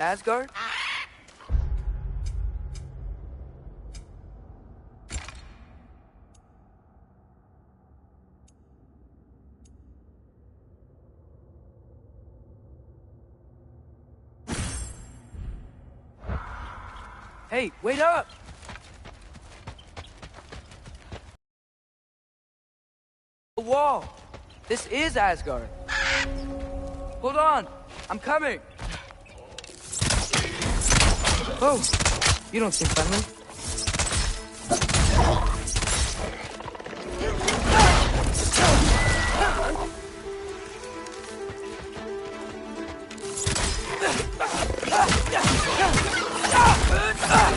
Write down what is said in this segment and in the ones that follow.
Asgard? Hey, wait up! The wall! This is Asgard! Hold on! I'm coming! Oh! You don't seem friendly.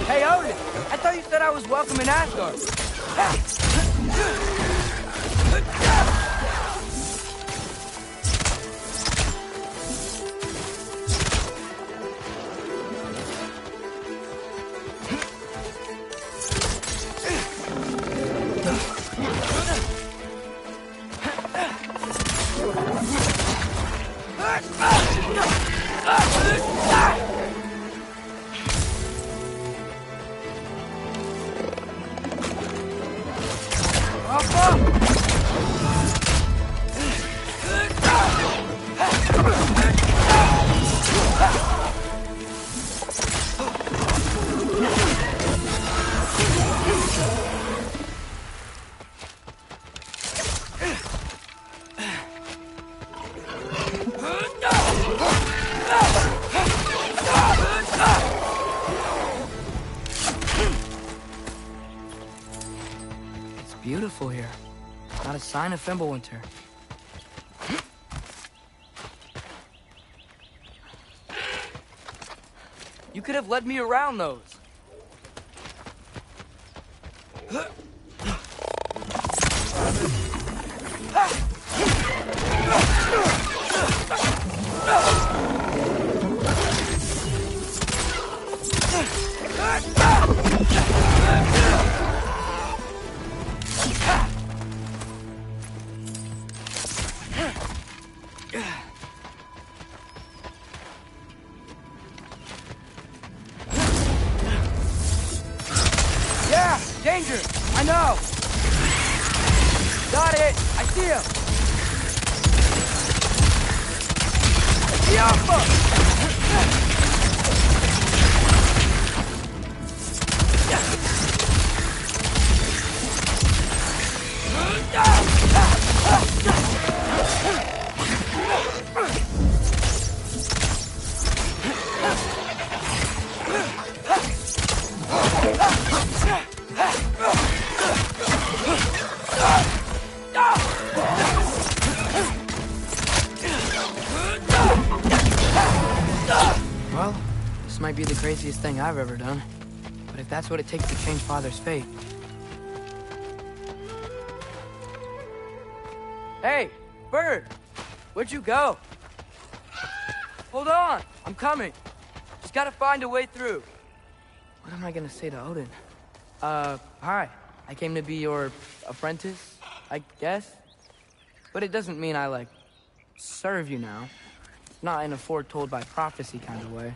Hey, Odin! I thought you said I was welcome in Asgard. Beautiful here. Not a sign of Fimbulwinter. You could have led me around those. Yeah, danger! I know! Got it! I see him! Well, this might be the craziest thing I've ever done. But if that's what it takes to change Father's fate... Hey, Bird! Where'd you go? Hold on! I'm coming! Just gotta find a way through. What am I gonna say to Odin? Hi. I came to be your apprentice, I guess? But it doesn't mean I, like, serve you now. Not in a foretold by prophecy kind of way.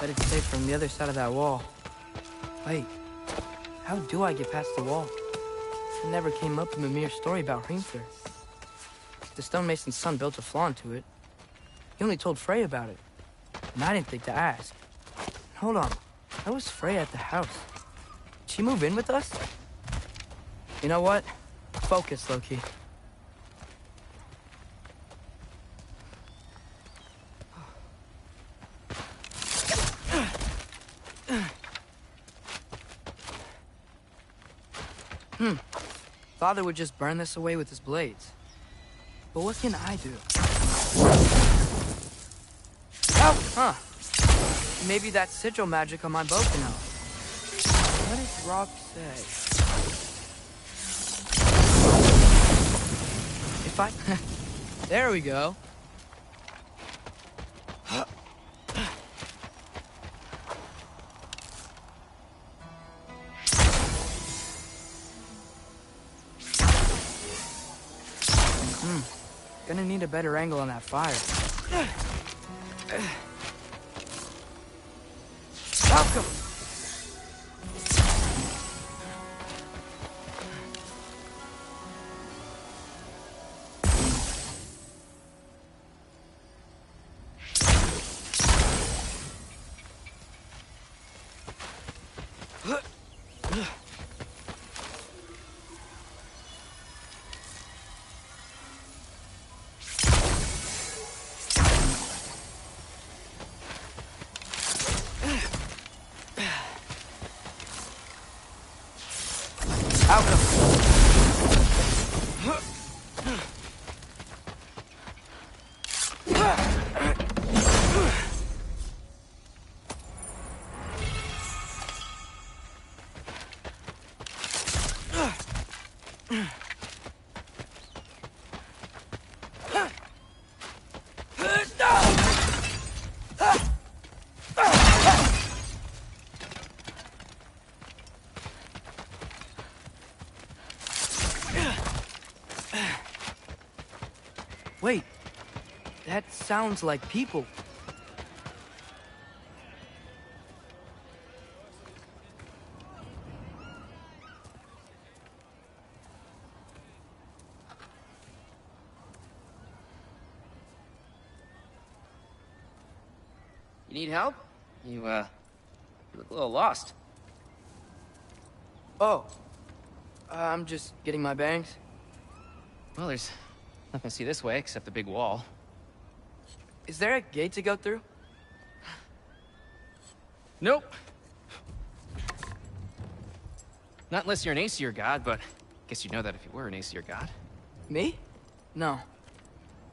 Bet it's safe from the other side of that wall. Wait, how do I get past the wall? It never came up in Mimir's story about Hrimthur. The stonemason's son built a flaw into it. He only told Frey about it, and I didn't think to ask. Hold on, how was Frey at the house? she move in with us? You know what? Focus, Loki. Father would just burn this away with his blades. But what can I do? Oh, huh. Maybe that sigil magic on my bow can help. What did Rob say? If I... There we go. Gonna need a better angle on that fire. Welcome! Wait, that sounds like people. You need help? You look a little lost. Oh, I'm just getting my bangs. Well, there's nothing to see this way except the big wall. Is there a gate to go through? Nope. Not unless you're an Aesir god, but guess you'd know that if you were an Aesir god. Me? No.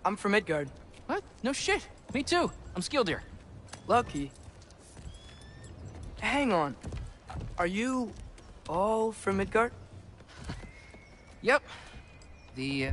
I'm from Midgard. What? No shit. Me too. I'm skilled here. Lucky. Hang on. Are you all from Midgard? Yep. The,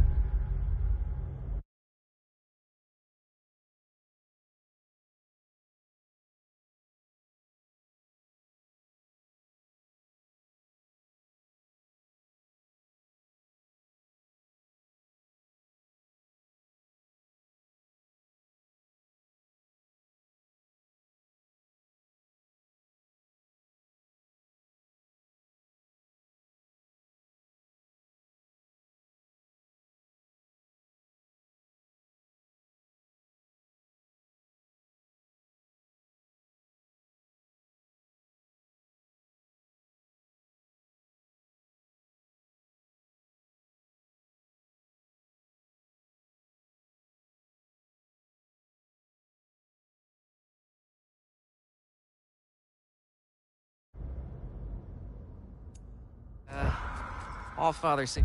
All Father say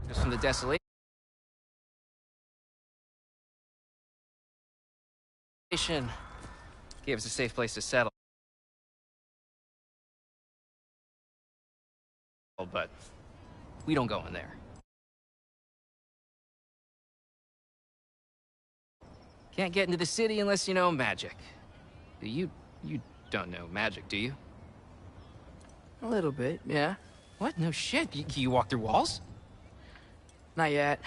just from the desolation. Gave us a safe place to settle. But we don't go in there. Can't get into the city unless you know magic. You don't know magic, do you? A little bit, yeah. What? No shit. You walk through walls? Not yet.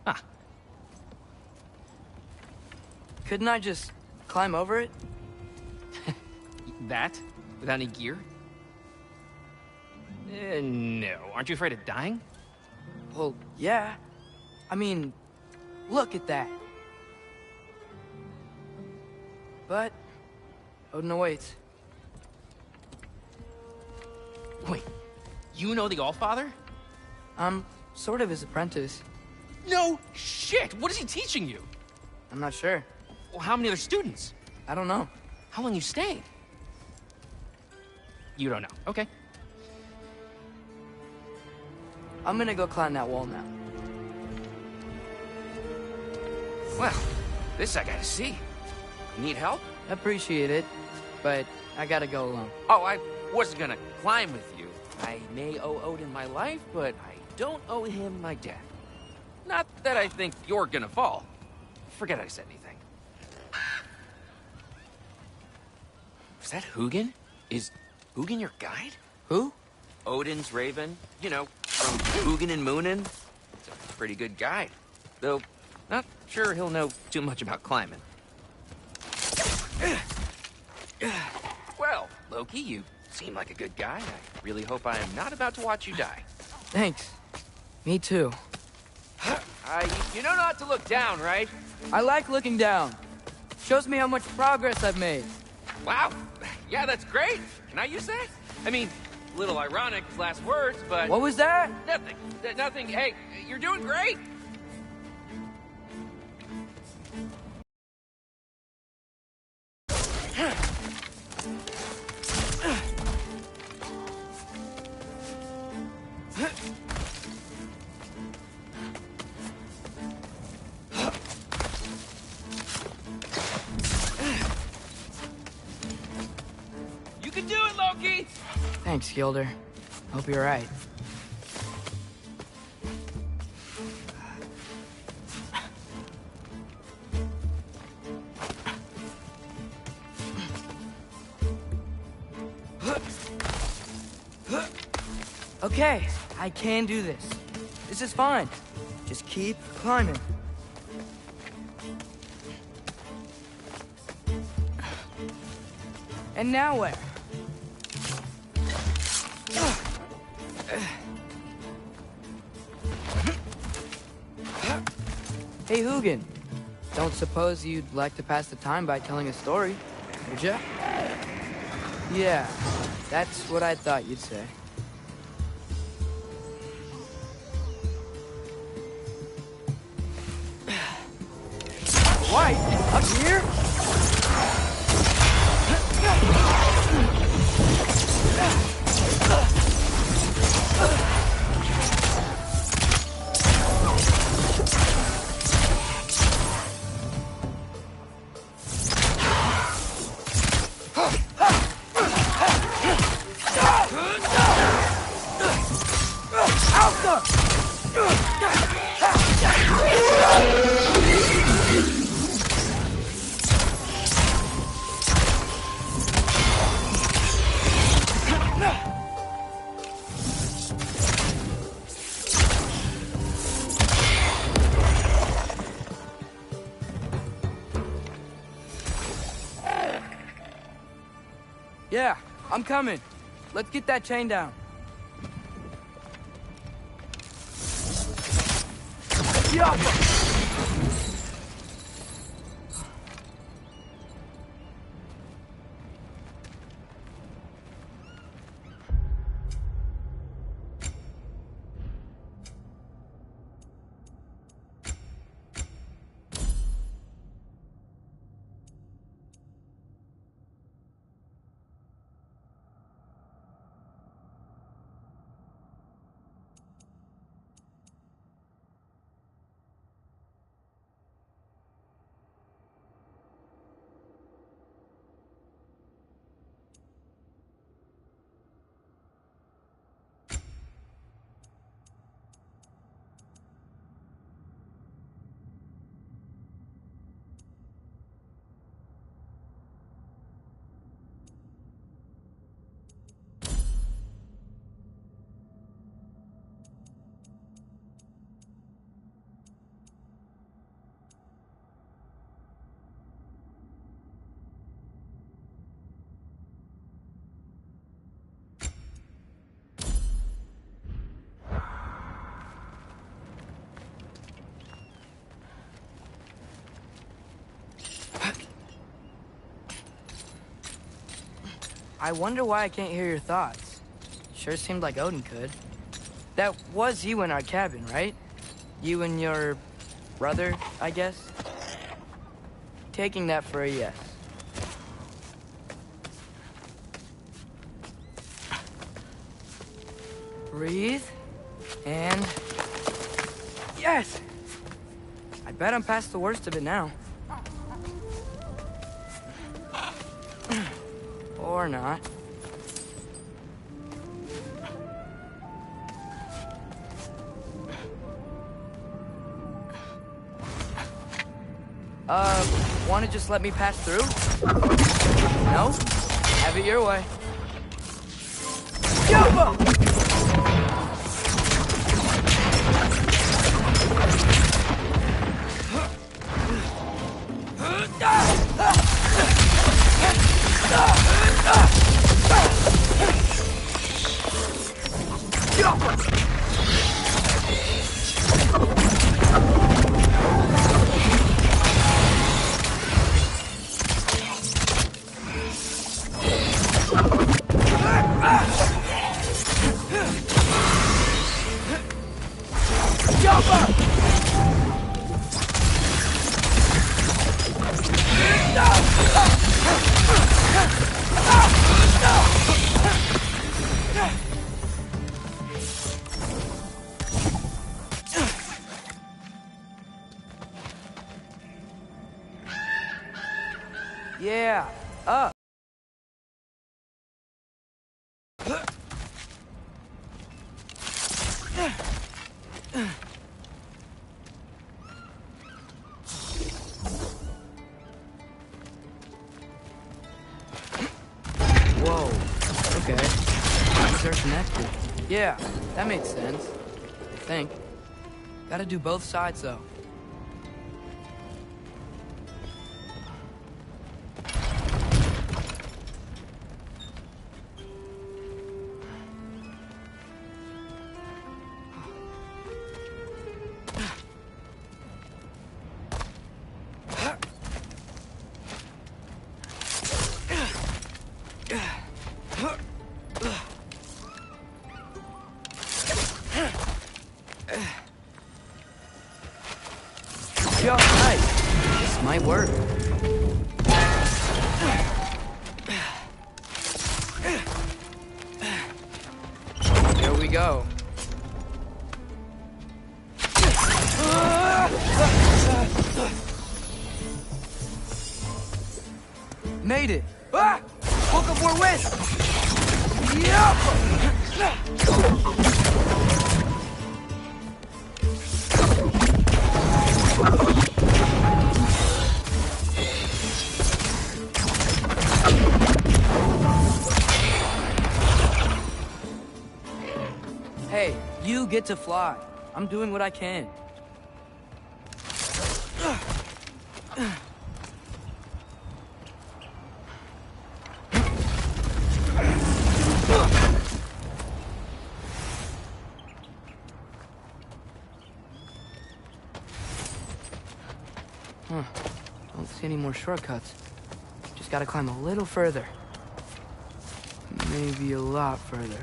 Huh. Couldn't I just climb over it? That? Without any gear? No. Aren't you afraid of dying? Well, yeah. I mean, look at that. But Odin awaits. You know the Allfather? I'm sort of his apprentice. No shit! What is he teaching you? I'm not sure. Well, how many other students? I don't know. How long you staying? You don't know. Okay. I'm gonna go climb that wall now. Well, this I gotta see. You need help? Appreciate it, but I gotta go alone. Oh, I wasn't gonna climb with you. I may owe Odin my life, but I don't owe him my death. Not that I think you're gonna fall. Forget I said anything. Is that Hugin? Is Hugin your guide? Who? Odin's raven. You know, from Hugin and Moonin. It's a pretty good guide. Though, not sure he'll know too much about climbing. Well, Loki, you seem like a good guy. I really hope I am not about to watch you die. Thanks. Me too. You know not to look down, right? I like looking down. Shows me how much progress I've made. Wow. Yeah, that's great. Can I use that? I mean, a little ironic, his last words, but... What was that? Nothing. Nothing. Hey, you're doing great. You can do it, Loki! Thanks, Gilder. Hope you're right. Okay, I can do this. This is fine. Just keep climbing. And now where? Hey, Hugin. Don't suppose you'd like to pass the time by telling a story, would ya? Yeah, that's what I thought you'd say. White? Up here? Yeah, I'm coming. Let's get that chain down. Yappa! I wonder why I can't hear your thoughts. Sure seemed like Odin could. That was you in our cabin, right? You and your brother, I guess? Taking that for a yes. Breathe. And... yes! I bet I'm past the worst of it now. Or not. Wanna just let me pass through? No? Have it your way. Jumbo! Yeah, up. Whoa, okay. These are connected. Yeah, that makes sense. I think. Gotta do both sides, though. Yo, nice. This might work. Here we go. Made it. Ah! Woke up more wind. Hey, you get to fly. I'm doing what I can. Don't see any more shortcuts. Just gotta climb a little further. Maybe a lot further.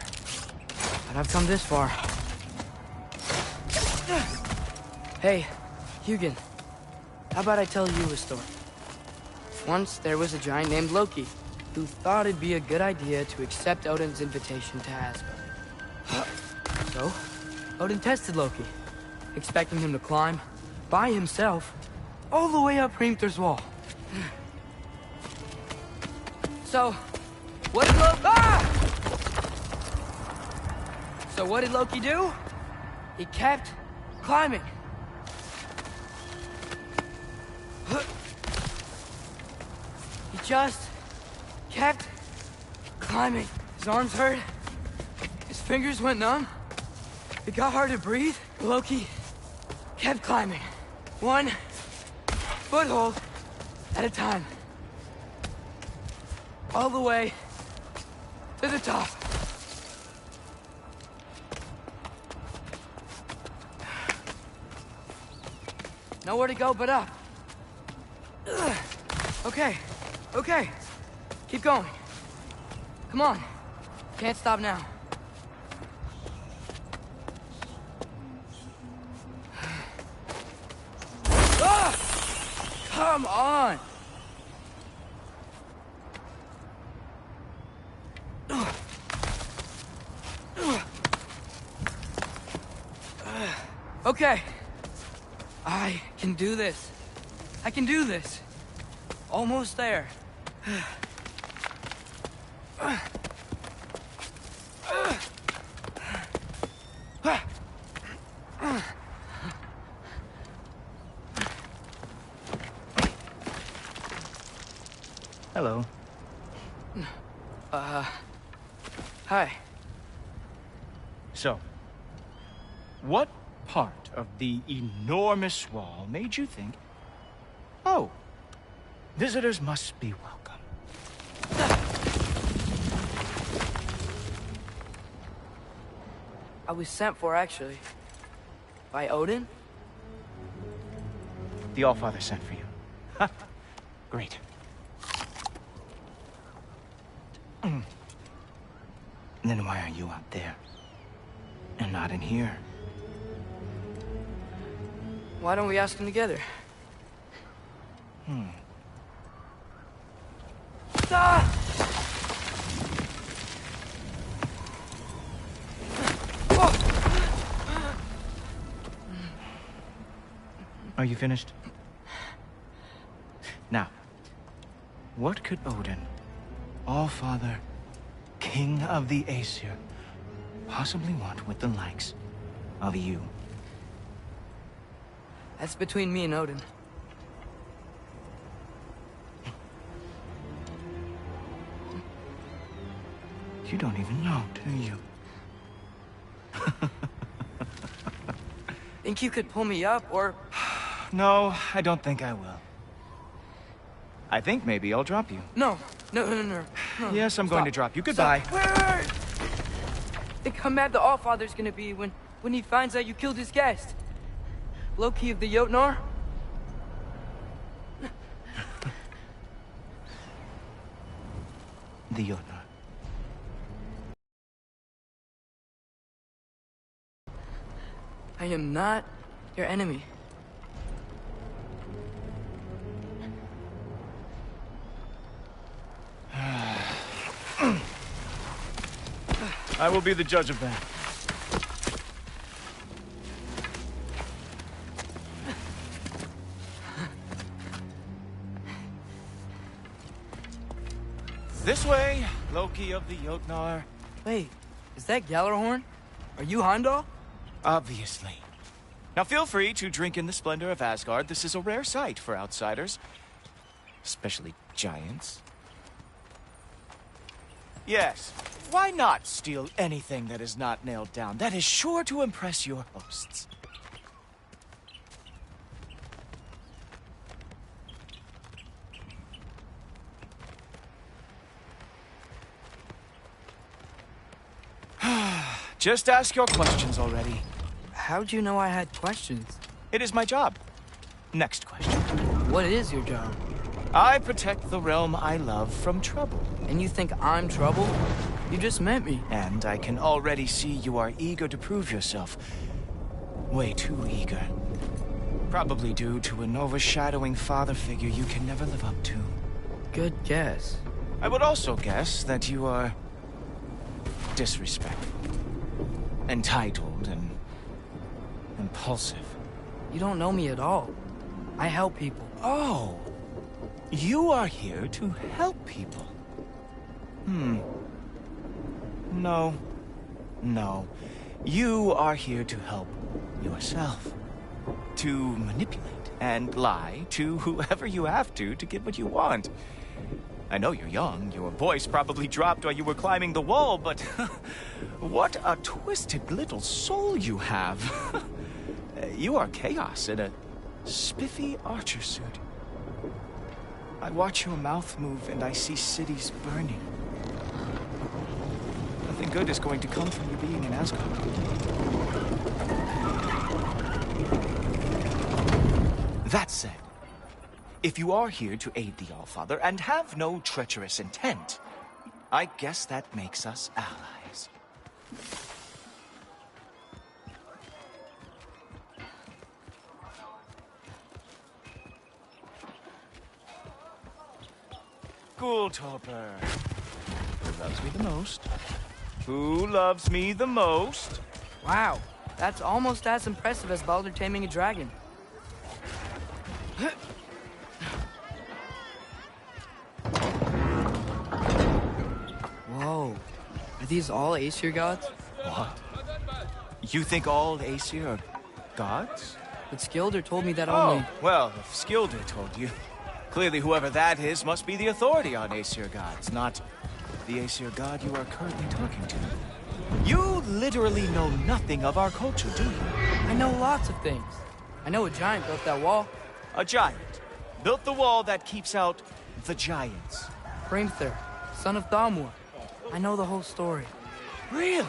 But I've come this far. Hey, Hugin. How about I tell you a story? Once there was a giant named Loki who thought it'd be a good idea to accept Odin's invitation to Asgard. So, Odin tested Loki, expecting him to climb by himself all the way up Hrimthur's wall. So, what did Loki do? He kept climbing. He just kept climbing. His arms hurt. His fingers went numb. It got hard to breathe. Loki kept climbing. One foothold at a time. All the way to the top. Nowhere to go but up. Okay, okay. Keep going. Come on. Can't stop now. Come on! Okay. I can do this. I can do this. Almost there. Hello. Hi. So, what part of the enormous wall made you think, oh, visitors must be welcome? I was sent for, actually. By Odin? The Allfather sent for you. Ha! Great. Then why are you out there? And not in here? Why don't we ask him together? Ah! Are you finished? Now, what could Odin, Allfather, King of the Aesir, possibly want with the likes of you? That's between me and Odin. You don't even know, do you? Think you could pull me up, or... No, I don't think I will. I think maybe I'll drop you. No. Yes, I'm going to drop you. Goodbye. Stop. Wait. Think how mad the Allfather's gonna be when he finds out you killed his guest. Loki of the Jotnar? The Jotnar. I am not your enemy. I will be the judge of that. This way, Loki of the Jotnar. Wait, is that Gjallarhorn? Are you Heimdall? Obviously. Now feel free to drink in the splendor of Asgard. This is a rare sight for outsiders. Especially giants. Yes, why not steal anything that is not nailed down? That is sure to impress your hosts. Just ask your questions already. How'd you know I had questions? It is my job. Next question. What is your job? I protect the realm I love from trouble. And you think I'm trouble? You just met me. And I can already see you are eager to prove yourself. Way too eager. Probably due to an overshadowing father figure you can never live up to. Good guess. I would also guess that you are disrespectful, entitled, and impulsive. You don't know me at all. I help people. Oh, you are here to help people. No. You are here to help yourself. To manipulate and lie to whoever you have to get what you want. I know you're young, your voice probably dropped while you were climbing the wall, but what a twisted little soul you have. You are chaos in a spiffy archer suit. I watch your mouth move and I see cities burning. Nothing good is going to come from you being in Asgard. That said, if you are here to aid the Allfather and have no treacherous intent, I guess that makes us allies. Skulltoper. Who loves me the most? Who loves me the most? Wow, that's almost as impressive as Baldur taming a dragon. Whoa, are these all Aesir gods? What? You think all Aesir are gods? But Skilder told me that Oh, only... well, if Skilder told you, clearly whoever that is must be the authority on Aesir gods, not the Aesir god you are currently talking to. You literally know nothing of our culture, do you? I know lots of things. I know a giant built that wall. A giant built the wall that keeps out the giants. Hrimthur, son of Thamur. I know the whole story. Really?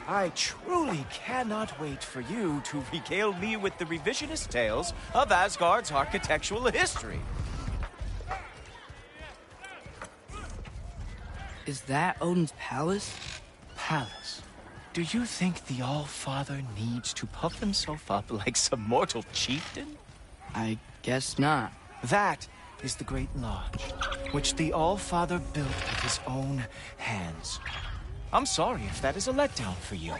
I truly cannot wait for you to regale me with the revisionist tales of Asgard's architectural history. Is that Odin's palace? Palace? Do you think the All-Father needs to puff himself up like some mortal chieftain? I guess not. That is the Great Lodge, which the All-Father built with his own hands. I'm sorry if that is a letdown for you.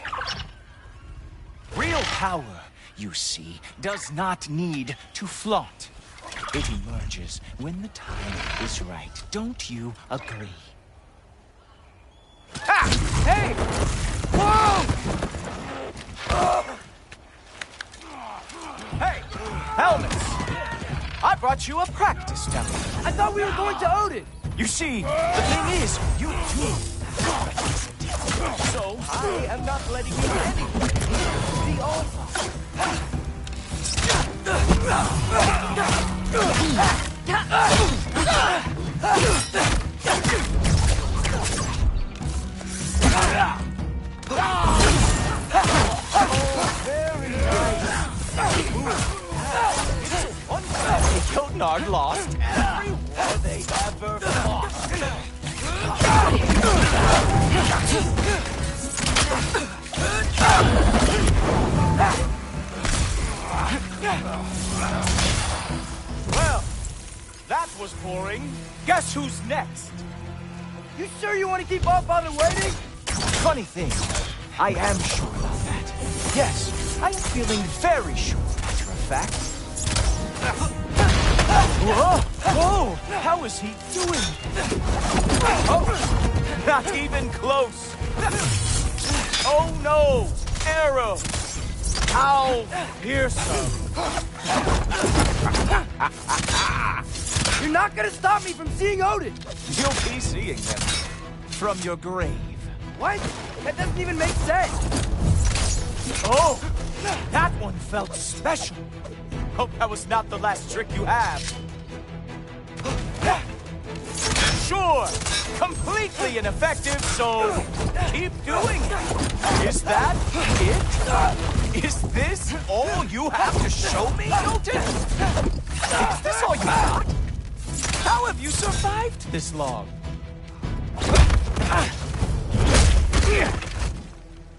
Real power, you see, does not need to flaunt. It emerges when the time is right. Don't you agree? Ah! Hey! Whoa! Hey! Helmets! I brought you a practice demo. I thought we were going to Odin! You see, the thing is, you too. So, I am not letting you anywhere. The All-Father. Very nice. One family Jotnar lost every war they ever fought. Well, that was boring. Guess who's next? You sure you want to keep All-Father waiting? Funny thing, I am sure about that. Yes, I am feeling very sure, matter of fact. Whoa! Whoa! How is he doing that? Oh! Not even close! Oh no! Arrow! How fearsome! You're not gonna stop me from seeing Odin! You'll be seeing him from your grave. What? That doesn't even make sense! Oh! That one felt special! Hope that was not the last trick you have. Sure! Completely ineffective, so keep doing it! Is that it? Is this all you have to show me, Jotun? Is this all you got? How have you survived this long?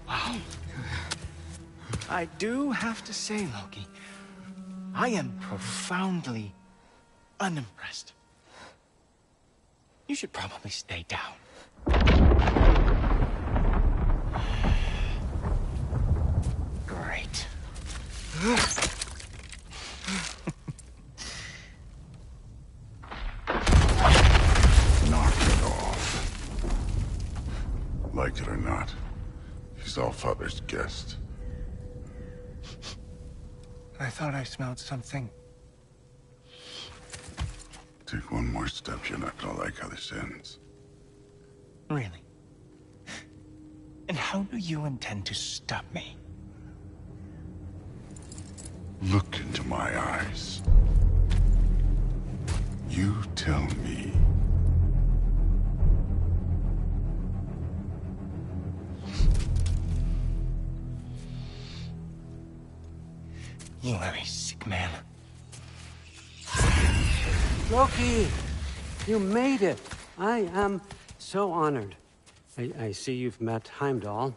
Wow. I do have to say, Loki, I am profoundly unimpressed. You should probably stay down. Great. Knock it off. Like it or not, he's All-Father's guest. I thought I smelled something. Take one more step, you're not gonna like how this ends. Really? And how do you intend to stop me? Look into my eyes. You tell me. You are a sick man. Loki, you made it. I am so honored. I see you've met Heimdall.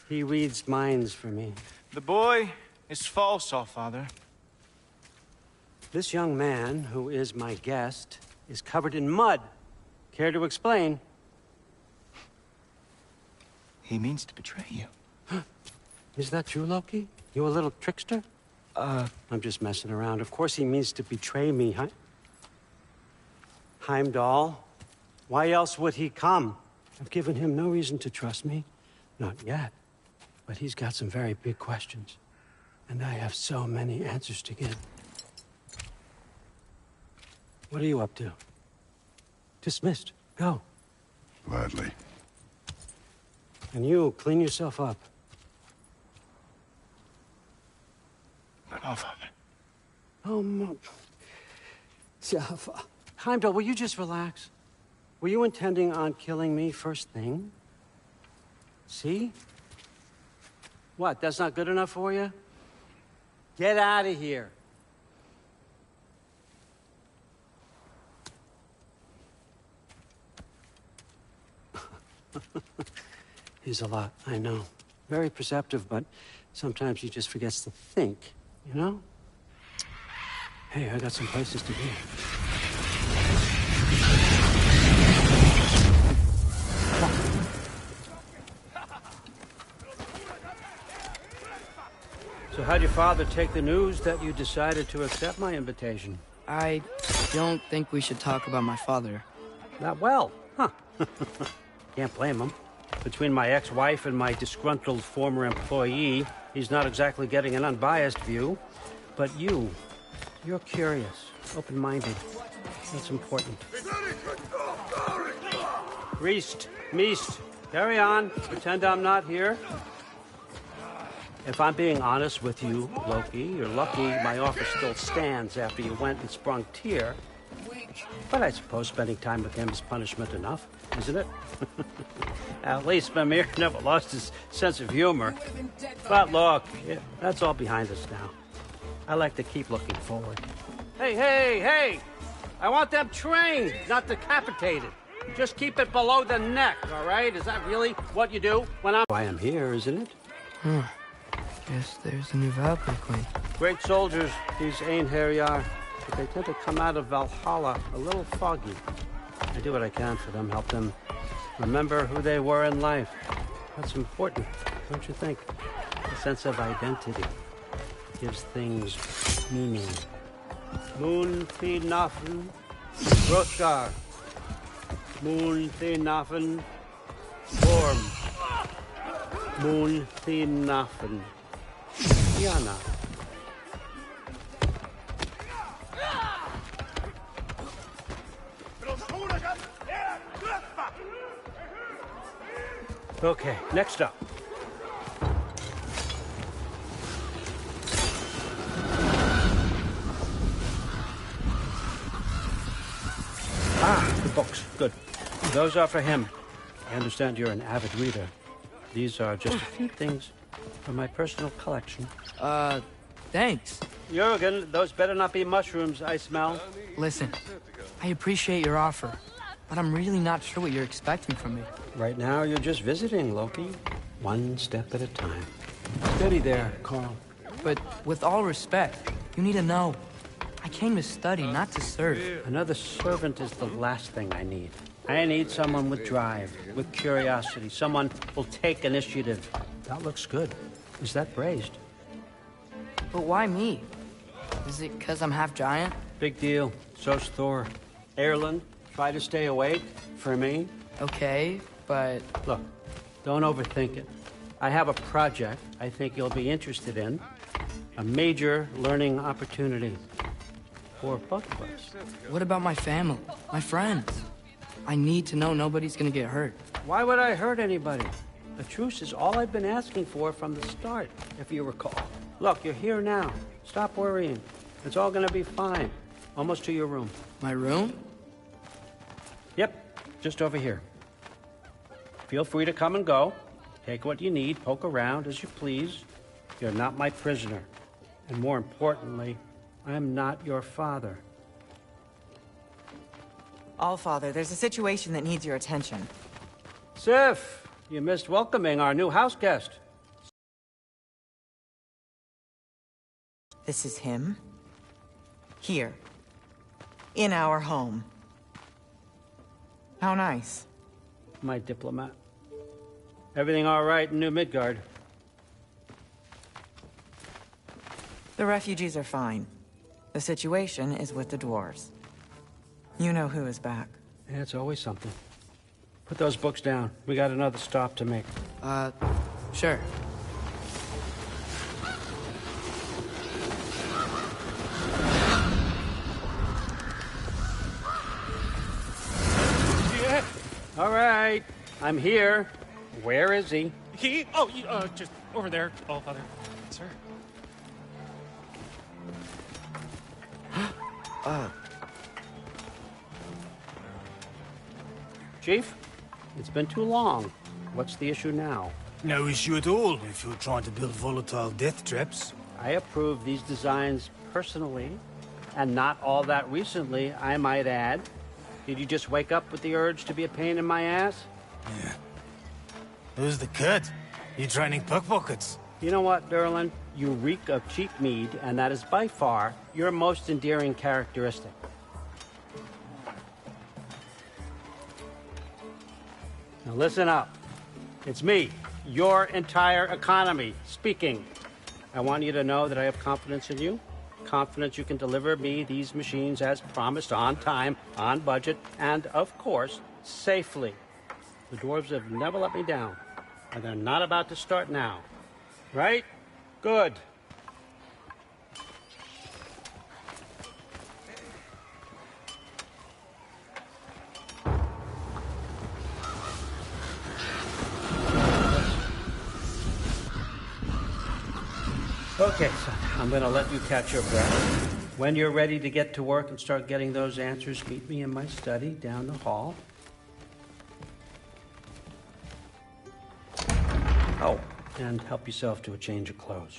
He reads minds for me. The boy is false, All-Father. This young man, who is my guest, is covered in mud. Care to explain? He means to betray you. Is that true, Loki? You a little trickster? I'm just messing around. Of course he means to betray me, huh? Heimdall? Why else would he come? I've given him no reason to trust me. Not yet. But he's got some very big questions. And I have so many answers to give. What are you up to? Dismissed. Go. Gladly. And you, clean yourself up. No, Father. Oh, Jaffa. Heimdall, will you just relax? Were you intending on killing me first thing? See? What, that's not good enough for you? Get out of here. He's a lot, I know. Very perceptive, but sometimes he just forgets to think, you know? Hey, I got some places to be. So how'd your father take the news that you decided to accept my invitation? I don't think we should talk about my father. Not well, huh? Can't blame him. Between my ex-wife and my disgruntled former employee, he's not exactly getting an unbiased view. But you're curious, open-minded. That's important. Priest, Meest, carry on. Pretend I'm not here. If I'm being honest with you, Loki, you're lucky my offer still stands after you went and sprung Tyr. But I suppose spending time with him is punishment enough, isn't it? At least Mimir never lost his sense of humor. But look, that's all behind us now. I like to keep looking forward. Hey! I want them trained, not decapitated. Just keep it below the neck, all right? Is that really what you do when I'm... Why I'm here, isn't it? Guess there's a new Valkyrie Queen. Great soldiers, these Einherjar, but they tend to come out of Valhalla a little foggy. I do what I can for them, help them remember who they were in life. That's important, don't you think? A sense of identity gives things meaning. Moon Thinafen, Hrothgar. Moon Thinafen, Orm. Moon Thinafen, Yana. Okay, next up. The books. Good. Those are for him. I understand you're an avid reader. These are just a few things from my personal collection. Thanks. Jurgen, those better not be mushrooms I smell. Listen, I appreciate your offer, but I'm really not sure what you're expecting from me. Right now, you're just visiting, Loki. One step at a time. Steady there, Carl. But with all respect, you need to know, I came to study, not to serve. Another servant is the last thing I need. I need someone with drive, with curiosity, someone who'll take initiative. That looks good. Is that braised? But why me? Is it because I'm half giant? Big deal. So's Thor. Erland, try to stay awake for me. Okay, but... Look, don't overthink it. I have a project I think you'll be interested in. A major learning opportunity. For both of us. What about my family? My friends? I need to know nobody's gonna get hurt. Why would I hurt anybody? A truce is all I've been asking for from the start, if you recall. Look, you're here now. Stop worrying. It's all gonna be fine. Almost to your room. My room? Yep, just over here. Feel free to come and go. Take what you need, poke around as you please. You're not my prisoner. And more importantly, I'm not your father. Allfather, there's a situation that needs your attention. Sif, you missed welcoming our new house guest. This is him. Here. In our home. How nice. My diplomat. Everything all right in New Midgard? The refugees are fine. The situation is with the dwarves. You know who is back. Yeah, it's always something. Put those books down. We got another stop to make. Sure. Yeah. All right. I'm here. Where is he? He? Oh, just over there, All Father. Sir. Chief, it's been too long. What's the issue now? No issue at all if you're trying to build volatile death traps. I approve these designs personally, and not all that recently, I might add. Did you just wake up with the urge to be a pain in my ass? Yeah. Who's the cut? You training pickpockets? You know what, Derlin? You reek of cheap mead, and that is by far your most endearing characteristic. Now listen up. It's me, your entire economy, speaking. I want you to know that I have confidence in you. Confidence you can deliver me these machines as promised, on time, on budget, and, of course, safely. The dwarves have never let me down, and they're not about to start now. Right? Good. Okay, son, I'm gonna let you catch your breath. When you're ready to get to work and start getting those answers, meet me in my study down the hall. Oh, and help yourself to a change of clothes.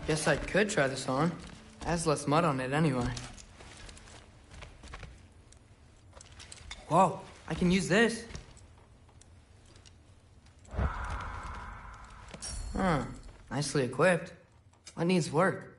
Guess I could try this on. Has less mud on it anyway. Whoa, I can use this. Huh, nicely equipped. What needs work?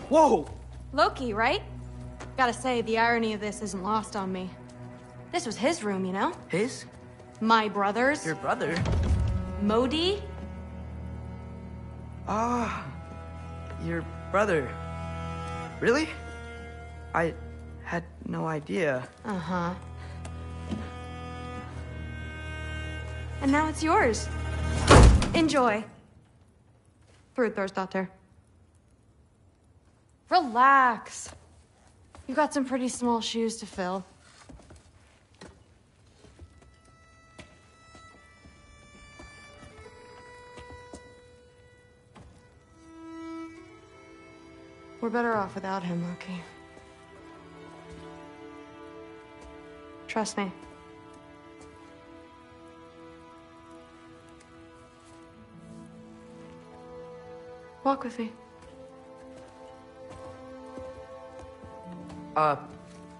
Whoa! Loki, right? Gotta say, the irony of this isn't lost on me. This was his room, you know? His? My brother's. Your brother? Modi? Ah, your brother. Really? I had no idea. Uh-huh. And now it's yours. Enjoy. Fruther's Relax. You've got some pretty small shoes to fill. We're better off without him, Loki. Trust me. Walk with me.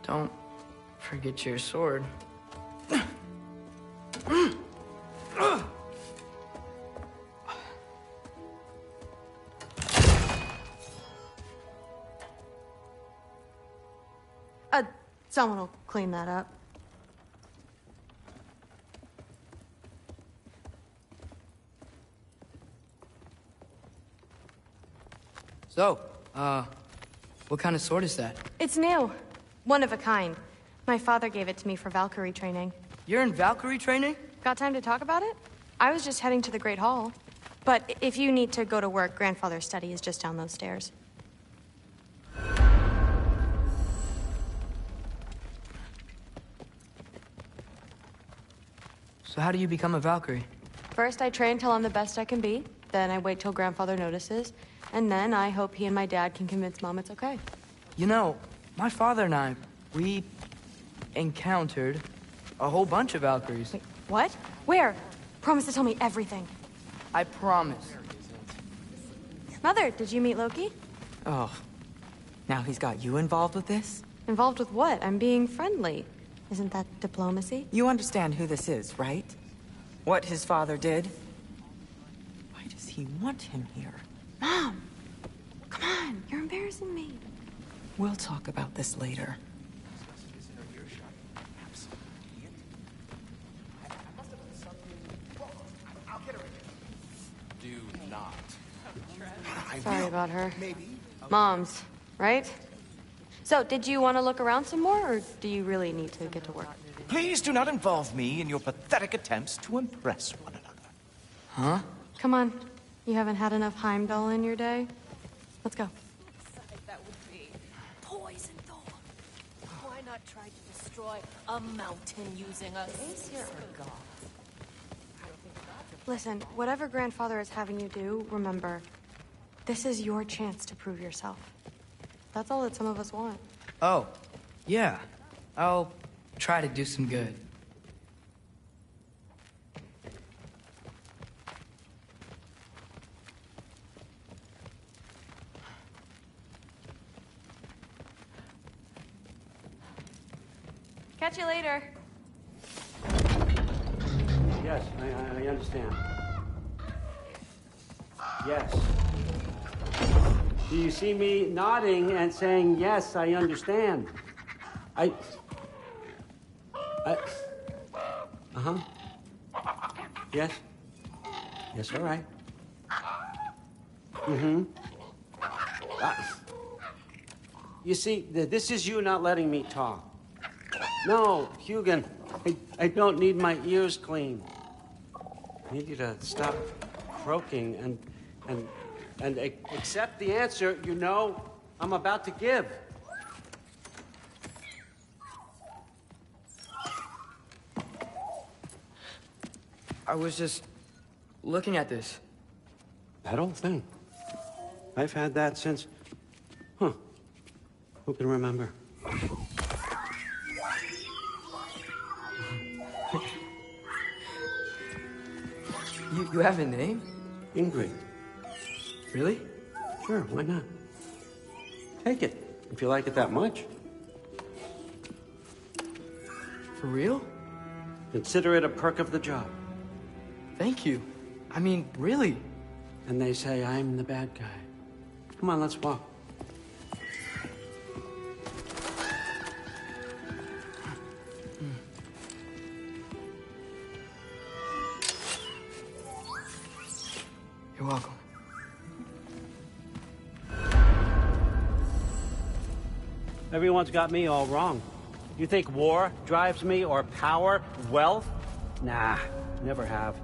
Don't forget your sword. Someone will clean that up. So, What kind of sword is that? It's new. One of a kind. My father gave it to me for Valkyrie training. You're in Valkyrie training? Got time to talk about it? I was just heading to the Great Hall. But if you need to go to work, Grandfather's study is just down those stairs. So how do you become a Valkyrie? First, I train till I'm the best I can be. Then I wait till Grandfather notices. And then I hope he and my dad can convince Mom it's okay. You know, my father and I, we encountered a whole bunch of Valkyries. Wait, what? Where? Promise to tell me everything. I promise. Mother, did you meet Loki? Oh, now he's got you involved with this? Involved with what? I'm being friendly. Isn't that diplomacy? You understand who this is, right? What his father did? Why does he want him here? Mom! Come on, you're embarrassing me. We'll talk about this later. Do not. Sorry about her. Mom's, right? So, did you want to look around some more, or do you really need to get to work? Please do not involve me in your pathetic attempts to impress one another. Huh? Come on. You haven't had enough Heimdall in your day? Let's go. That would be poison thorn. Why not try to destroy a mountain using a cigar? Listen, whatever Grandfather is having you do, remember, this is your chance to prove yourself. That's all that some of us want. Oh, yeah. I'll try to do some good. Catch you later. Yes, I understand. Yes. Do you see me nodding and saying, yes, I understand? Uh-huh. Yes? Yes, all right. Mm-hmm. You see, this is you not letting me talk. No, Hugin, I don't need my ears cleaned. I need you to stop croaking and accept the answer you know I'm about to give. I was just looking at this. That old thing. I've had that since... Huh. Who can remember? You have a name? Ingrid. Really? Sure, why not? Take it, if you like it that much. For real? Consider it a perk of the job. Thank you. I mean, really. And they say I'm the bad guy. Come on, let's walk. You're welcome. Everyone's got me all wrong. You think war drives me, or power, wealth? Nah, never have.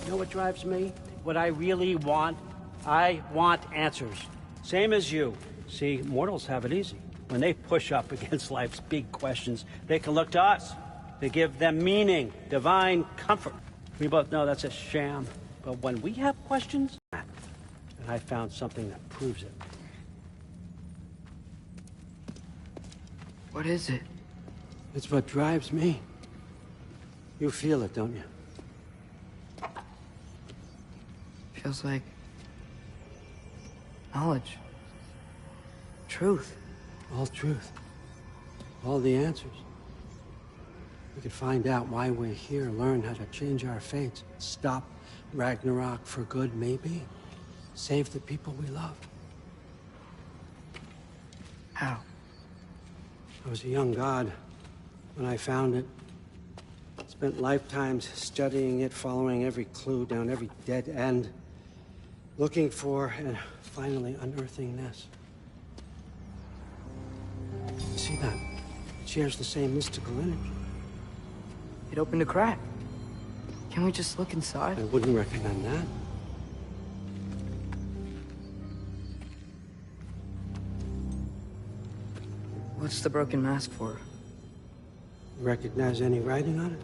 You know what drives me? What I really want? I want answers. Same as you. See, mortals have it easy. When they push up against life's big questions, they can look to us. They give them meaning, divine comfort. We both know that's a sham. But when we have questions, and I found something that proves it. What is it? It's what drives me. You feel it, don't you? Feels like knowledge. Truth. All truth. All the answers. We could find out why we're here, learn how to change our fates, stop Ragnarok for good, maybe. Save the people we love. How? I was a young god when I found it. Spent lifetimes studying it, following every clue down every dead end, looking for and finally unearthing this. shares the same mystical energy. It opened a crack. Can we just look inside? I wouldn't recommend that. What's the broken mask for? You recognize any writing on it?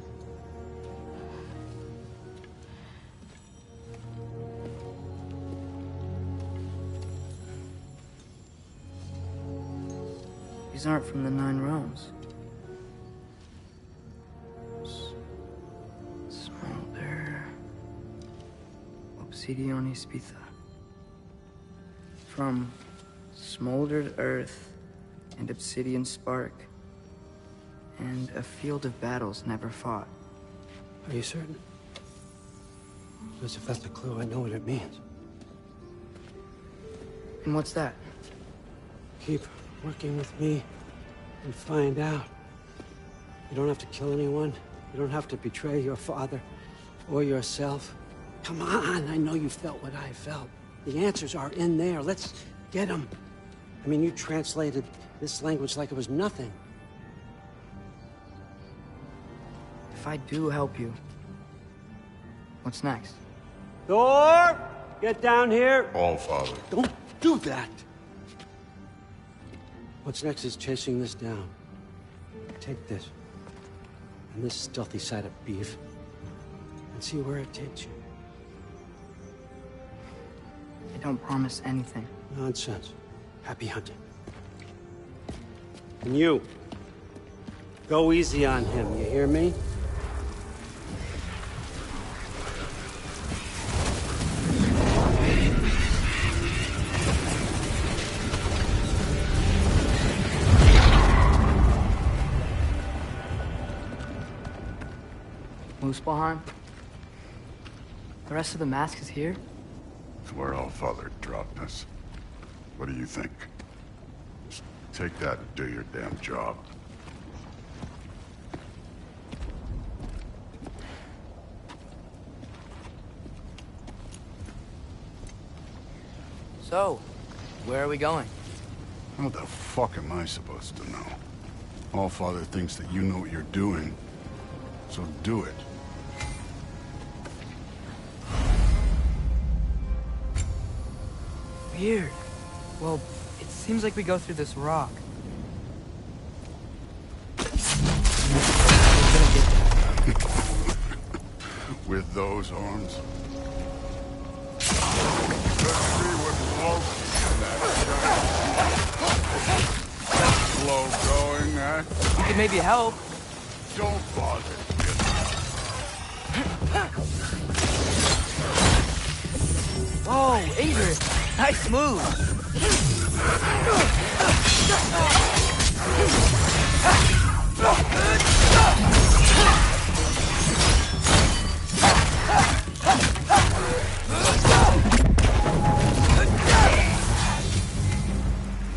These aren't from the Nine Realms. Smolder. Obsidione Spitha. From smoldered earth and obsidian spark. And a field of battles never fought. Are you certain? Because if that's a clue, I know what it means. And what's that? Keep working with me and find out. You don't have to kill anyone. You don't have to betray your father or yourself. Come on, I know you felt what I felt. The answers are in there. Let's get them. I mean, you translated this language like it was nothing. If I do help you, what's next? Thor! Get down here! All Father. Don't do that! What's next is chasing this down. Take this, and this stealthy side of beef, and see where it takes you. I don't promise anything. Nonsense. Happy hunting. And you, go easy on him, you hear me? Muspelheim? The rest of the mask is here? It's where All Father dropped us. What do you think? Just take that and do your damn job. So, where are we going? How the fuck am I supposed to know? All Father thinks that you know what you're doing, so do it. Weird. Well, it seems like we go through this rock. With those arms? Let's see what floats in that slow going, huh? We could maybe help. Don't bother. Whoa, Ingrid! Nice move!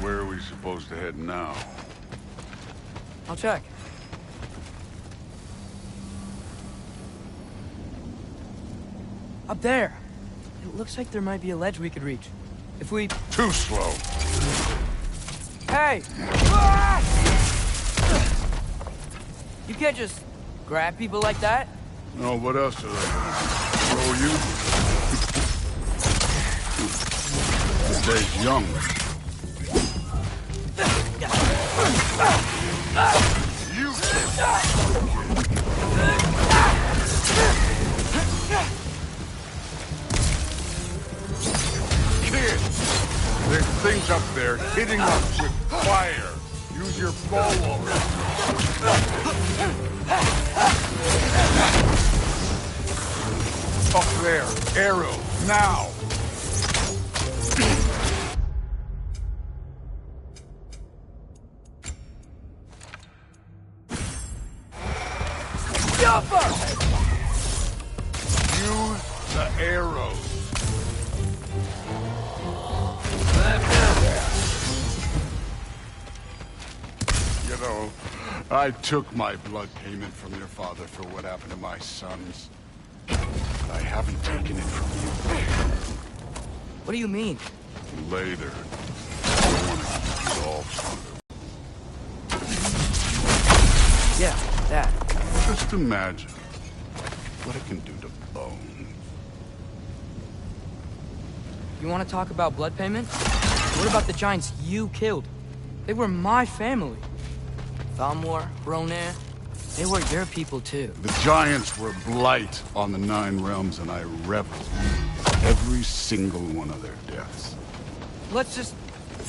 Where are we supposed to head now? I'll check. Up there! It looks like there might be a ledge we could reach. If we... Too slow. Hey! You can't just grab people like that. No, what else are they gonna throw you? Today's young. You... There's things up there hitting us with fire. Use your bow. Up there, arrow, now. Use the arrows. You know, I took my blood payment from your father for what happened to my sons. But I haven't taken it from you. What do you mean? Later. I don't want to keep it all from you. Yeah, that. Just imagine what it can do to bone. You want to talk about blood payment? What about the giants you killed? They were my family. Thalmor, Ronair, they were your people too. The giants were a blight on the 9 realms, and I reveled in every single one of their deaths. Let's just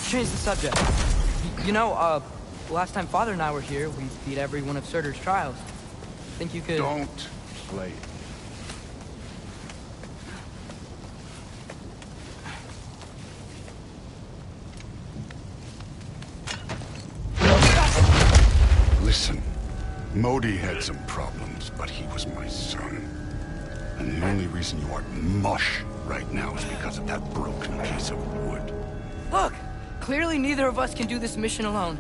change the subject. You know, last time Father and I were here, we beat every one of Surtur's trials. Think you could... Don't play it. Listen, Modi had some problems, but he was my son. And the only reason you aren't mush right now is because of that broken piece of wood. Look! Clearly neither of us can do this mission alone.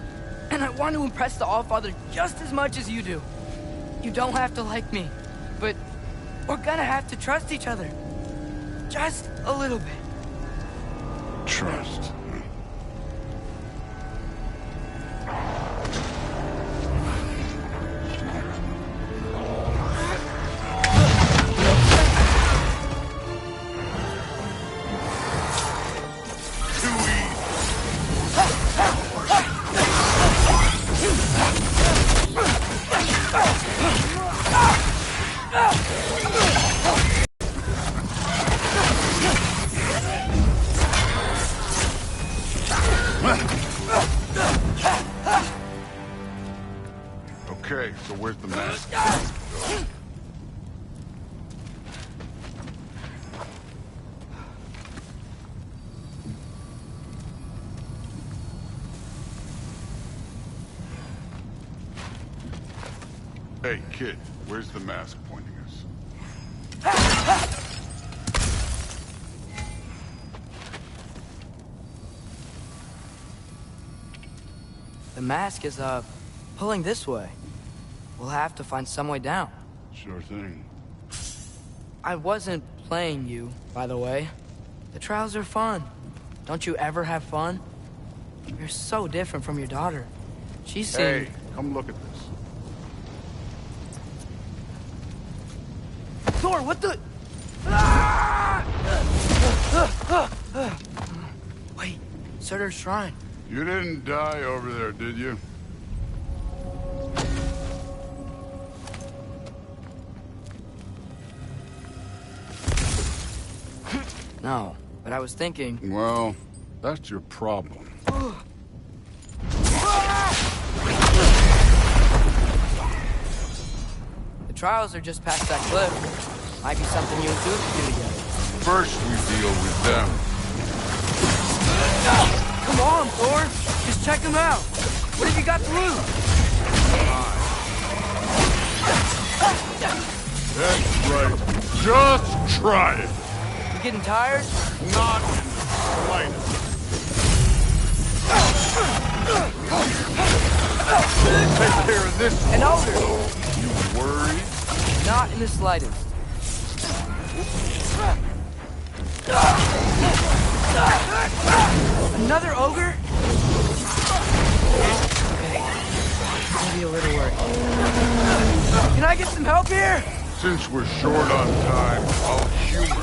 And I want to impress the Allfather just as much as you do. You don't have to like me, but we're gonna have to trust each other. Just a little bit. Trust. Okay, so where's the mask? Hey, kid, where's the mask pointing us? The mask is, pulling this way. We'll have to find some way down. Sure thing. I wasn't playing you, by the way. The trials are fun. Don't you ever have fun? You're so different from your daughter. She seemed... Hey, come look at this. Thor, what the... Wait, Surtur's shrine. You didn't die over there, did you? No, but I was thinking... Well, that's your problem. The trials are just past that cliff. Might be something you and Duke can do together. First, we deal with them. Come on, Thor! Just check them out! What have you got to lose? That's right. Just try it. You getting tired? Not in the slightest. Take care of this. An ogre! You worried? Not in the slightest. Another ogre? Okay. Maybe a little work. Can I get some help here? Since we're short on time, I'll humor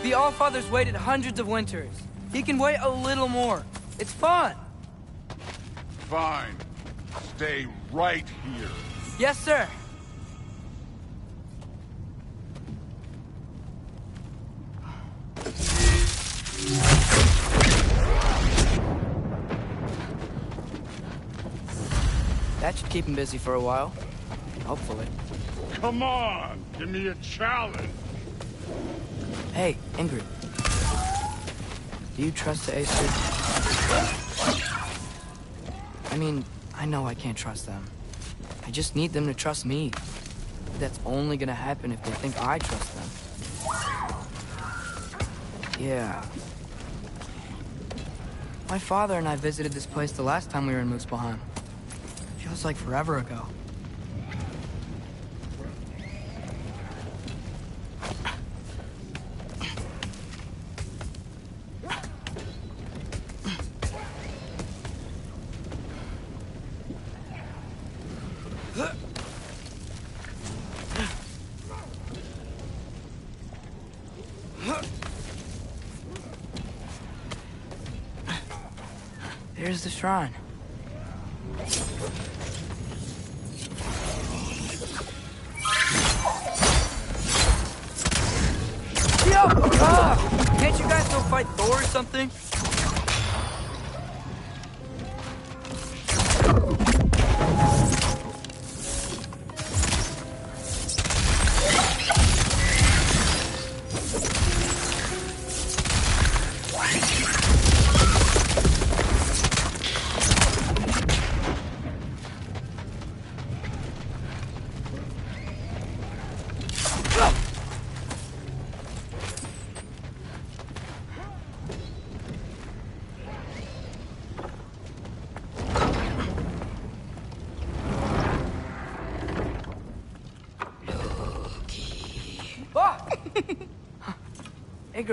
The Allfather's waited hundreds of winters. He can wait a little more. It's fun. Fine. Stay right here. Yes, sir. That should keep him busy for a while. Hopefully. Come on, give me a challenge. Hey, Ingrid. Do you trust the Acer? I mean, I know I can't trust them. I just need them to trust me. That's only gonna happen if they think I trust them. Yeah. My father and I visited this place the last time we were in Muspelheim. Feels like forever ago. There's the shrine. Yo! Can't you guys go fight Thor or something?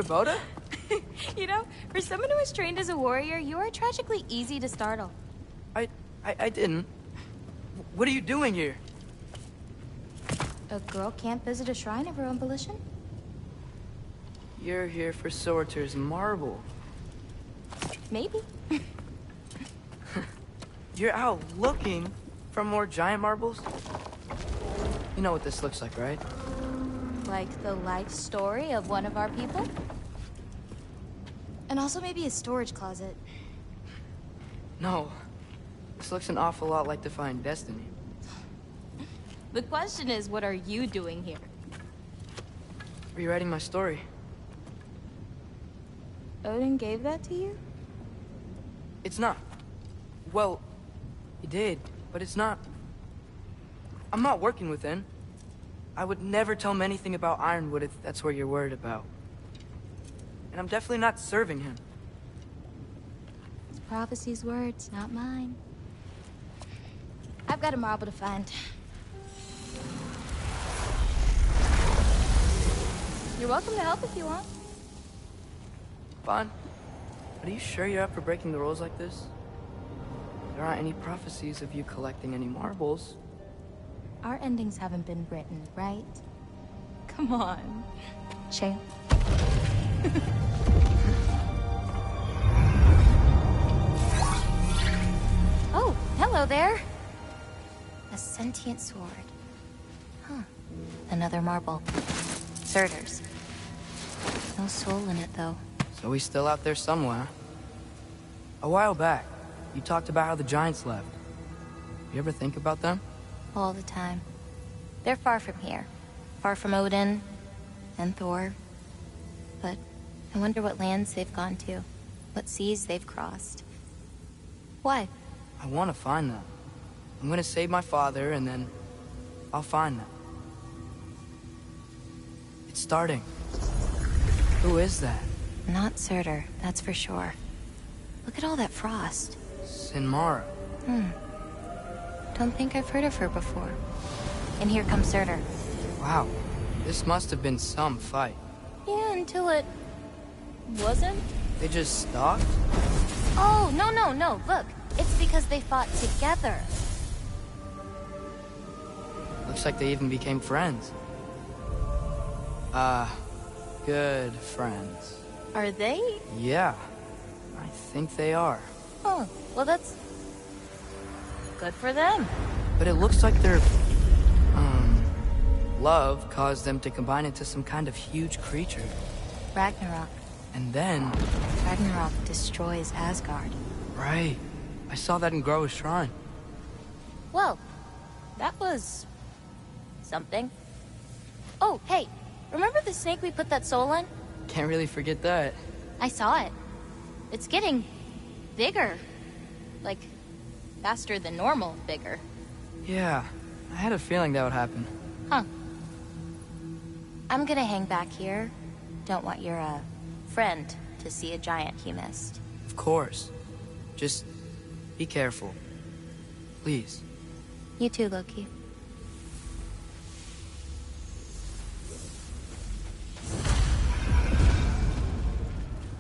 Boda? You know, for someone who was trained as a warrior, you are tragically easy to startle. I didn't. What are you doing here? A girl can't visit a shrine of her own volition? You're here for Sorter's marble. Maybe. You're out looking for more giant marbles? You know what this looks like, right? Like the life story of one of our people? And also maybe a storage closet. No. This looks an awful lot like Defying Destiny. The question is, what are you doing here? Rewriting my story. Odin gave that to you? It's not. Well, he did, but it's not. I'm not working with him. I would never tell him anything about Ironwood if that's what you're worried about. And I'm definitely not serving him. It's prophecy's words, not mine. I've got a marble to find. You're welcome to help if you want. Fine. But are you sure you're up for breaking the rules like this? There aren't any prophecies of you collecting any marbles. Our endings haven't been written, right? Come on, champ. Oh, hello there. A sentient sword. Huh. Another marble. Surtur's. No soul in it, though. So he's still out there somewhere. A while back, you talked about how the giants left. You ever think about them? All the time. They're far from here. Far from Odin and Thor. But I wonder what lands they've gone to. What seas they've crossed. Why? I want to find them. I'm gonna save my father, and then I'll find them. It's starting. Who is that? Not Surtur, that's for sure. Look at all that frost. Sinmara. Don't think I've heard of her before. And here comes Surtur. Wow. This must have been some fight. Yeah, until it... wasn't? They just stalked? Oh, no. Look, it's because they fought together. Looks like they even became friends. Good friends. Are they? Yeah. I think they are. Oh, well that's... good for them. But it looks like their... love caused them to combine into some kind of huge creature. Ragnarok. And then... Ragnarok destroys Asgard. Right. I saw that in Groa's shrine. Well, that was... something. Oh, hey, remember the snake we put that soul in? Can't really forget that. I saw it. It's getting bigger. Like, faster than normal bigger. Yeah, I had a feeling that would happen. Huh. I'm gonna hang back here. Don't want your, friend to see a giant he missed. Of course. Just be careful. Please. You too, Loki.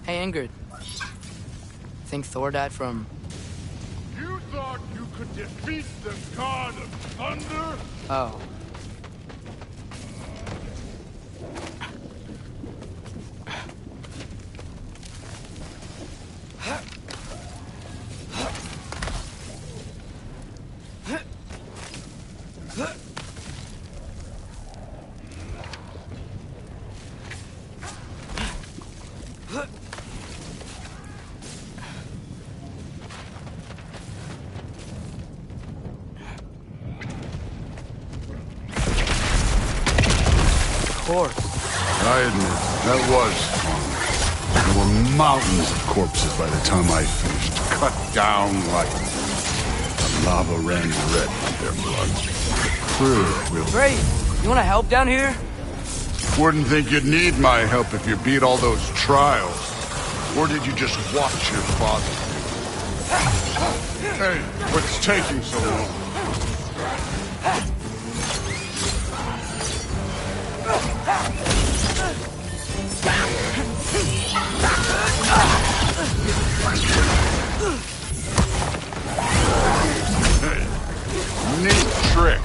Hey, Ingrid. Think Thor died from... You thought you could defeat the god of thunder? Oh. I admit, that was fun. There were mountains of corpses by the time I finished, cut down like the lava ran red with their blood. Real. Great! You wanna help down here? Wouldn't think you'd need my help if you beat all those trials. Or did you just watch your father? Hey, what's taking so long? Neat trick.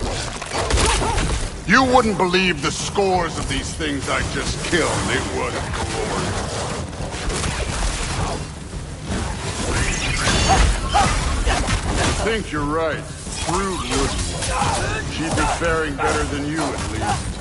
You wouldn't believe the scores of these things I just killed. It was glorious. I think you're right. Brood wouldn't. She'd be faring better than you, at least.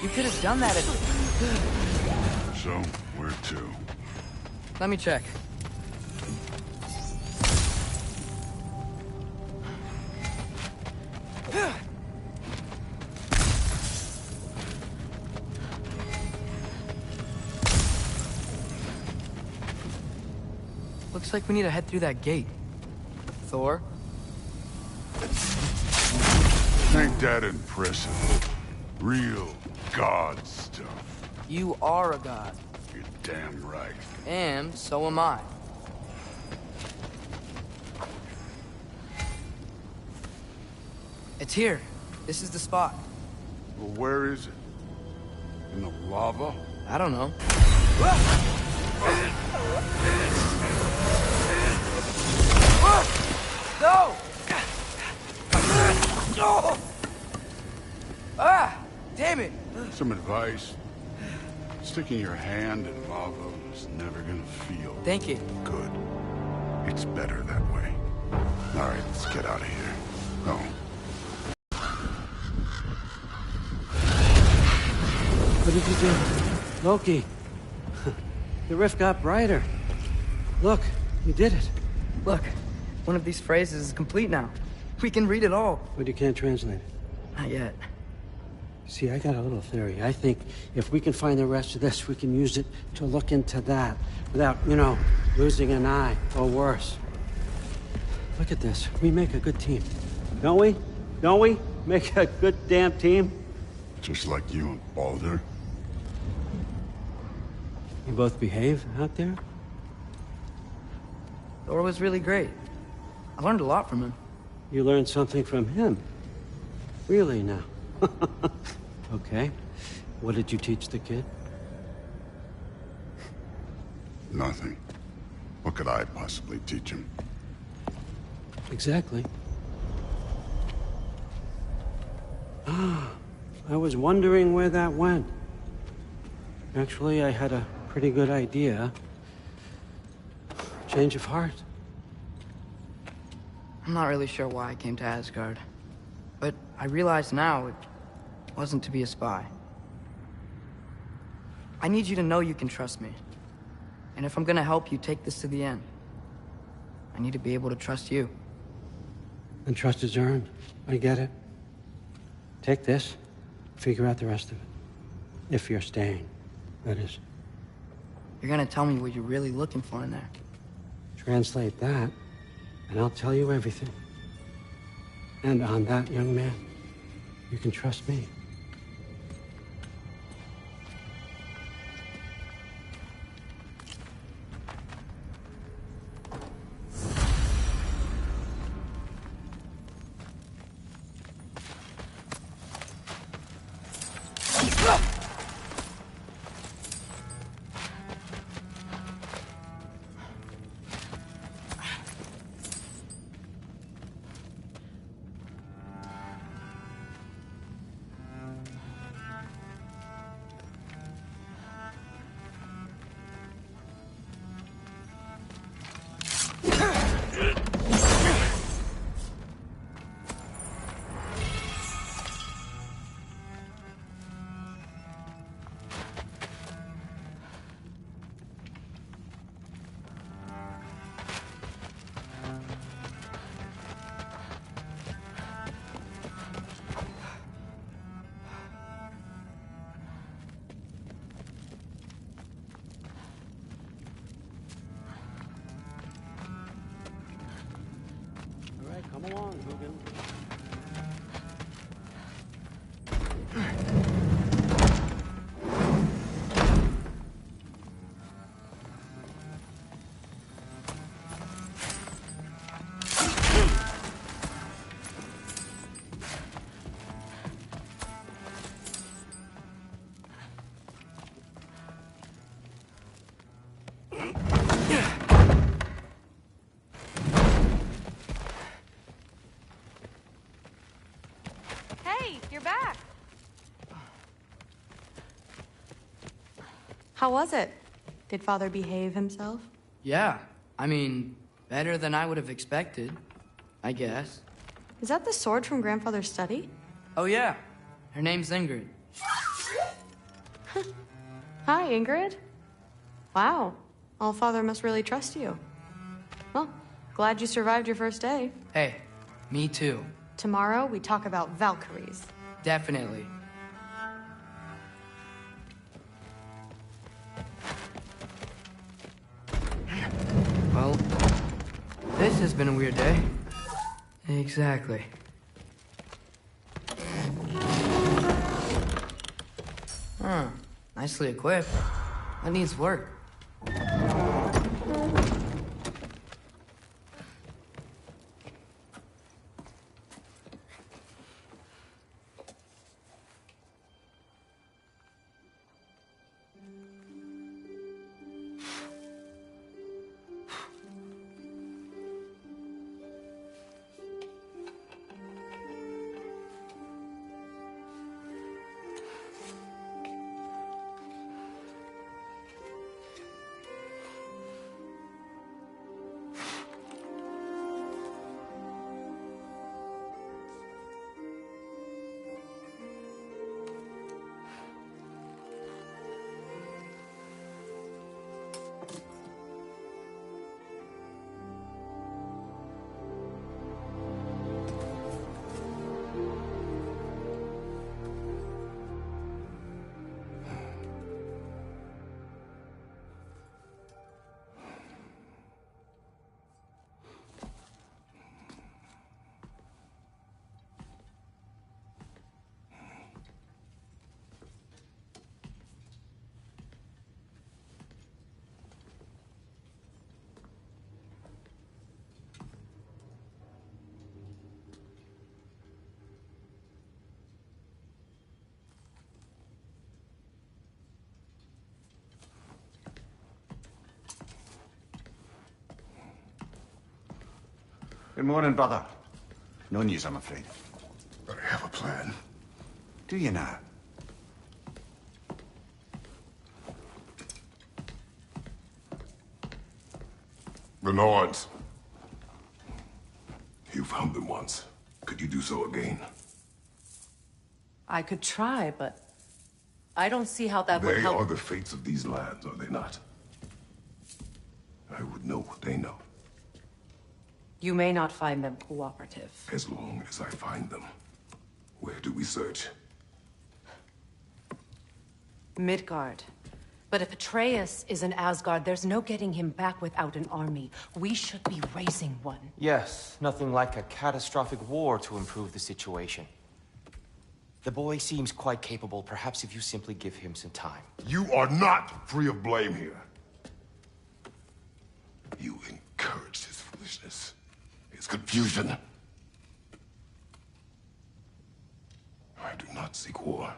You could have done that if... So, where to? Let me check. Looks like we need to head through that gate. Thor? Ain't that impressive? Real god stuff. You are a god. You're damn right. And so am I. It's here. This is the spot. Well, where is it? In the lava? I don't know. No! Ah! Damn it! Some advice. Sticking your hand in lava is never gonna feel Thank you. good. It's better that way. All right, let's get out of here. Oh. What did you do? Loki. The rift got brighter. Look, you did it. Look, one of these phrases is complete now. We can read it all. But you can't translate it. Not yet. See, I got a little theory. I think if we can find the rest of this, we can use it to look into that without, losing an eye or worse. Look at this. We make a good team. Don't we? Don't we? Make a good damn team? Just like you and Baldur. You both behave out there? Thor was really great. I learned a lot from him. You learned something from him? Really now? Okay. What did you teach the kid? Nothing. What could I possibly teach him? Exactly. I was wondering where that went. Actually, I had a pretty good idea. Change of heart. I'm not really sure why I came to Asgard. But I realize now it wasn't to be a spy. I need you to know you can trust me. And if I'm gonna help you take this to the end, I need to be able to trust you. And trust is earned. I get it. Take this, figure out the rest of it. If you're staying, that is. You're gonna tell me what you're really looking for in there. Translate that, and I'll tell you everything. And on that, young man, you can trust me. Come along, Hugin. You're back. How was it? Did Father behave himself? Yeah, I mean, better than I would have expected, I guess. Is that the sword from Grandfather's study? Oh yeah, her name's Ingrid. Hi, Ingrid. Wow, Allfather must really trust you. Well, glad you survived your first day. Hey, me too. Tomorrow, we talk about Valkyries. Definitely. Well, this has been a weird day. Exactly. Huh. Nicely equipped. That needs work. Good morning, brother. No news, I'm afraid. But I have a plan. Do you now? The Nords. You found them once. Could you do so again? I could try, but I don't see how that would They help. are the fates of these lands, are they not? I would know what they know, You may not find them cooperative. as long as I find them. Where do we search? Midgard. But if Atreus is in Asgard, there's no getting him back without an army. We should be raising one. Yes, nothing like a catastrophic war to improve the situation. The boy seems quite capable. Perhaps if you simply give him some time. You are not free of blame here. You encouraged his foolishness, his confusion. I do not seek war.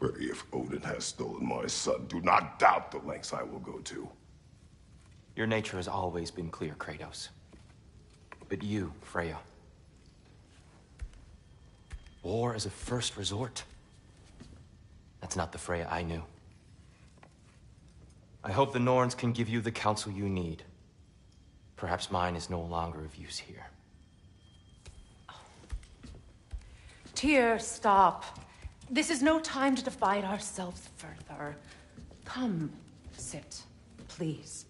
But if Odin has stolen my son, do not doubt the lengths I will go to. Your nature has always been clear, Kratos. But you, Freya. War as a first resort. That's not the Freya I knew. I hope the Norns can give you the counsel you need. Perhaps mine is no longer of use here. Tyr, stop. This is no time to divide ourselves further. Come, sit, please.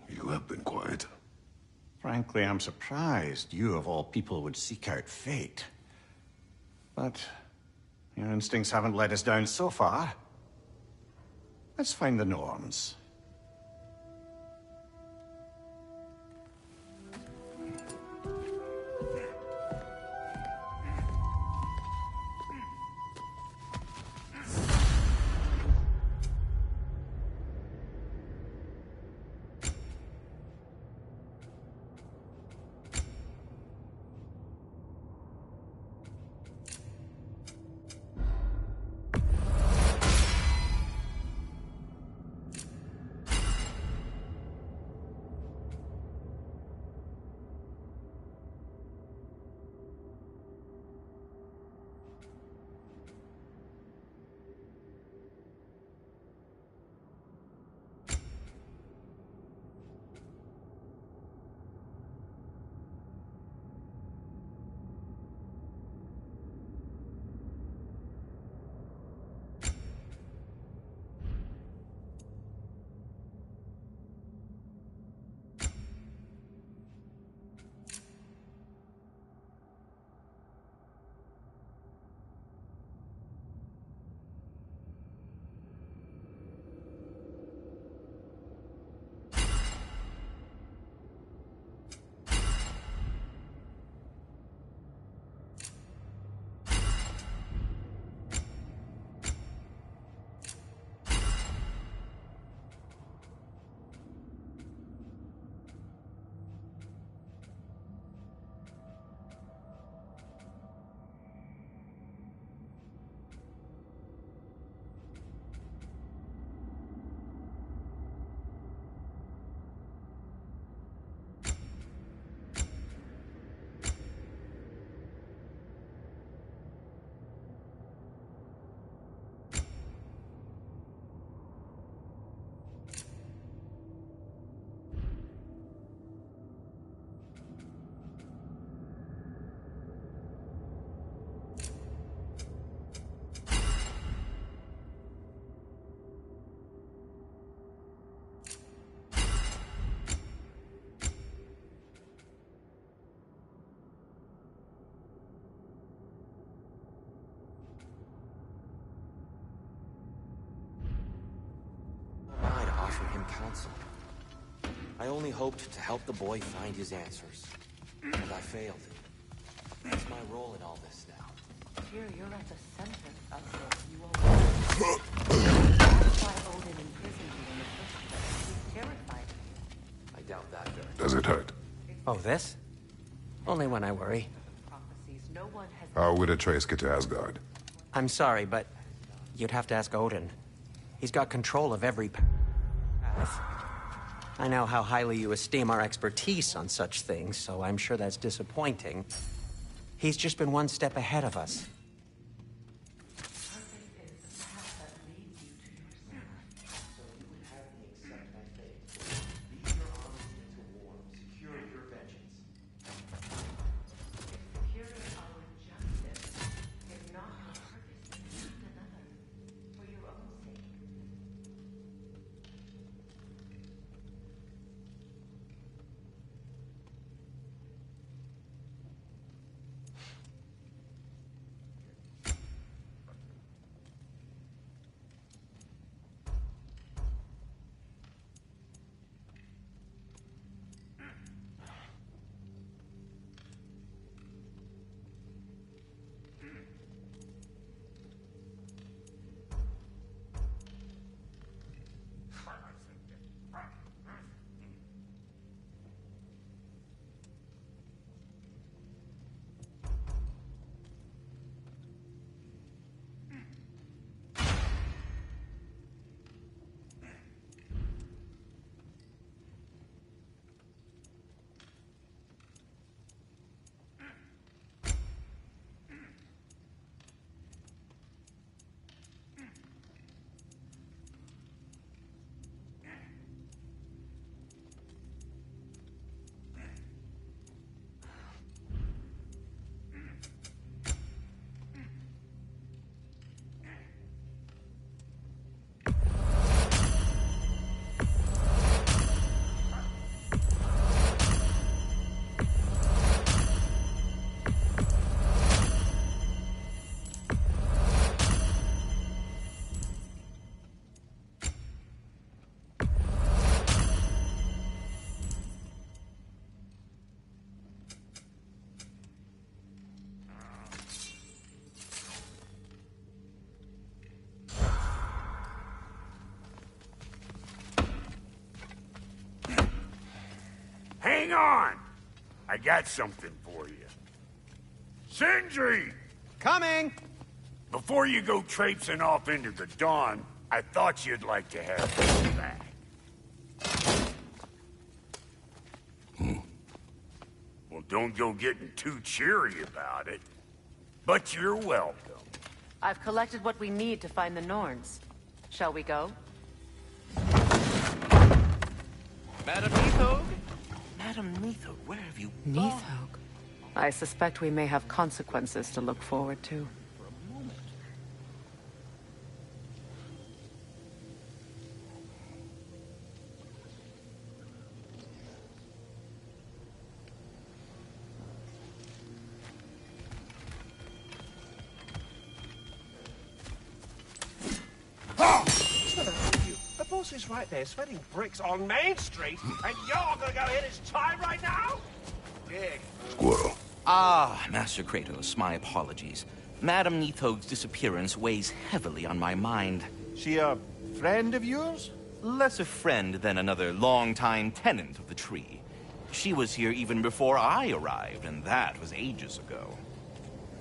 You have been quiet. Frankly, I'm surprised you, of all people, would seek out fate. But your instincts haven't let us down so far. Let's find the Norns. Offer him counsel. I only hoped to help the boy find his answers. And I failed. That's my role in all this now. Tyr, you're at the center of this. You are. That's why Odin imprisoned you in the first place. He's terrified of you. I doubt that very much. Does it hurt? Oh, this? Only when I worry. Prophecies. No one has. How would Atreus get to Asgard? I'm sorry, but you'd have to ask Odin. He's got control of every path. I know how highly you esteem our expertise on such things, so I'm sure that's disappointing. He's just been one step ahead of us. Hang on! I got something for you. Sindri! Coming! Before you go traipsing off into the dawn, I thought you'd like to have this back. Well, don't go getting too cheery about it. But you're welcome. I've collected what we need to find the Norns. Shall we go? Madam Neathog? Madam Neathog, where have you gone? Neathog? I suspect we may have consequences to look forward to. The boss is right there, sweating bricks on Main Street, and you're gonna go hit his time right now? Dig. Squirrel. Ah, Master Kratos, my apologies. Madam Neathog's disappearance weighs heavily on my mind. She a friend of yours? Less a friend than another longtime tenant of the tree. She was here even before I arrived, and that was ages ago.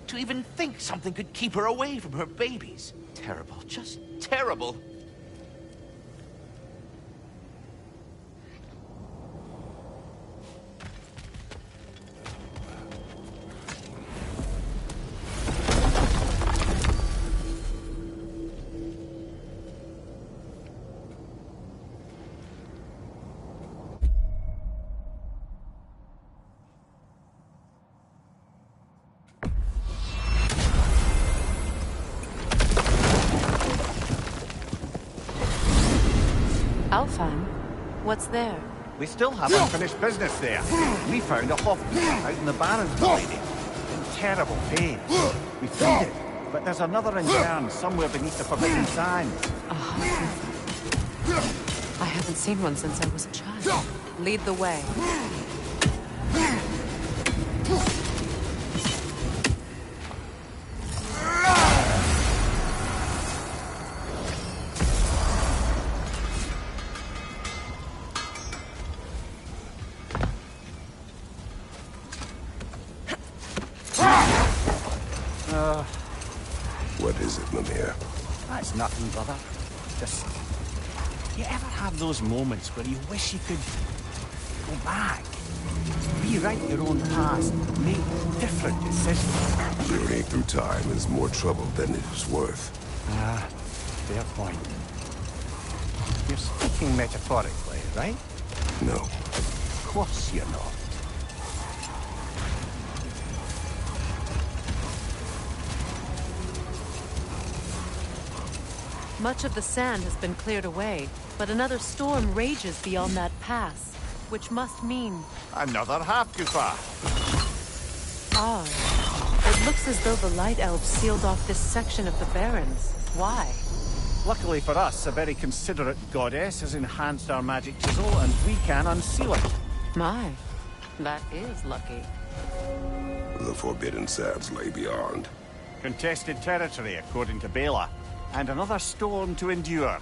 To even think something could keep her away from her babies. Terrible, just terrible. Alfheim? What's there? We still have unfinished business there. We found a Hoffman out in the Barrens, lady. In terrible pain. We freed it, but there's another in town somewhere beneath the Forbidden Sands. I haven't seen one since I was a child. Lead the way. What is it, Mimir? That's nothing, brother. Just You ever have those moments where you wish you could go back, rewrite your own past, make different decisions? Journeying through time is more trouble than it is worth. Ah, fair point. You're speaking metaphorically, right? No. Of course you're not. Much of the sand has been cleared away, but another storm rages beyond that pass, which must mean... Another half-goofer. Odd. It looks as though the Light Elves sealed off this section of the Barrens. Why? Luckily for us, a very considerate goddess has enhanced our magic chisel, and we can unseal it. My, that is lucky. The Forbidden Sands lay beyond. Contested territory, according to Bela. And another storm to endure.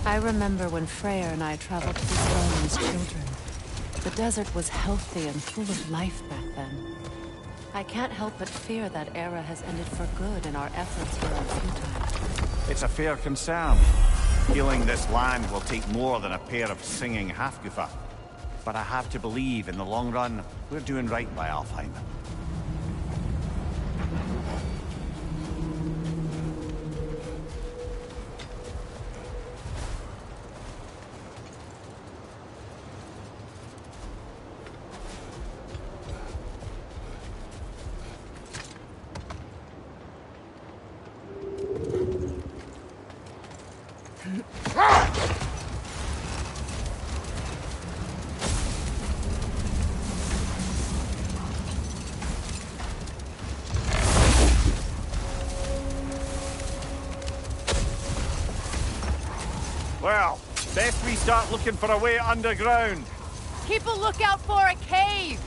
I remember when Freya and I traveled to this realm as children. The desert was healthy and full of life back then. I can't help but fear that era has ended for good and our efforts here are futile. It's a fair concern. Healing this land will take more than a pair of singing half-goofer. But I have to believe, in the long run, we're doing right by Alfheim. Well, best we start looking for a way underground. Keep a lookout for a cave!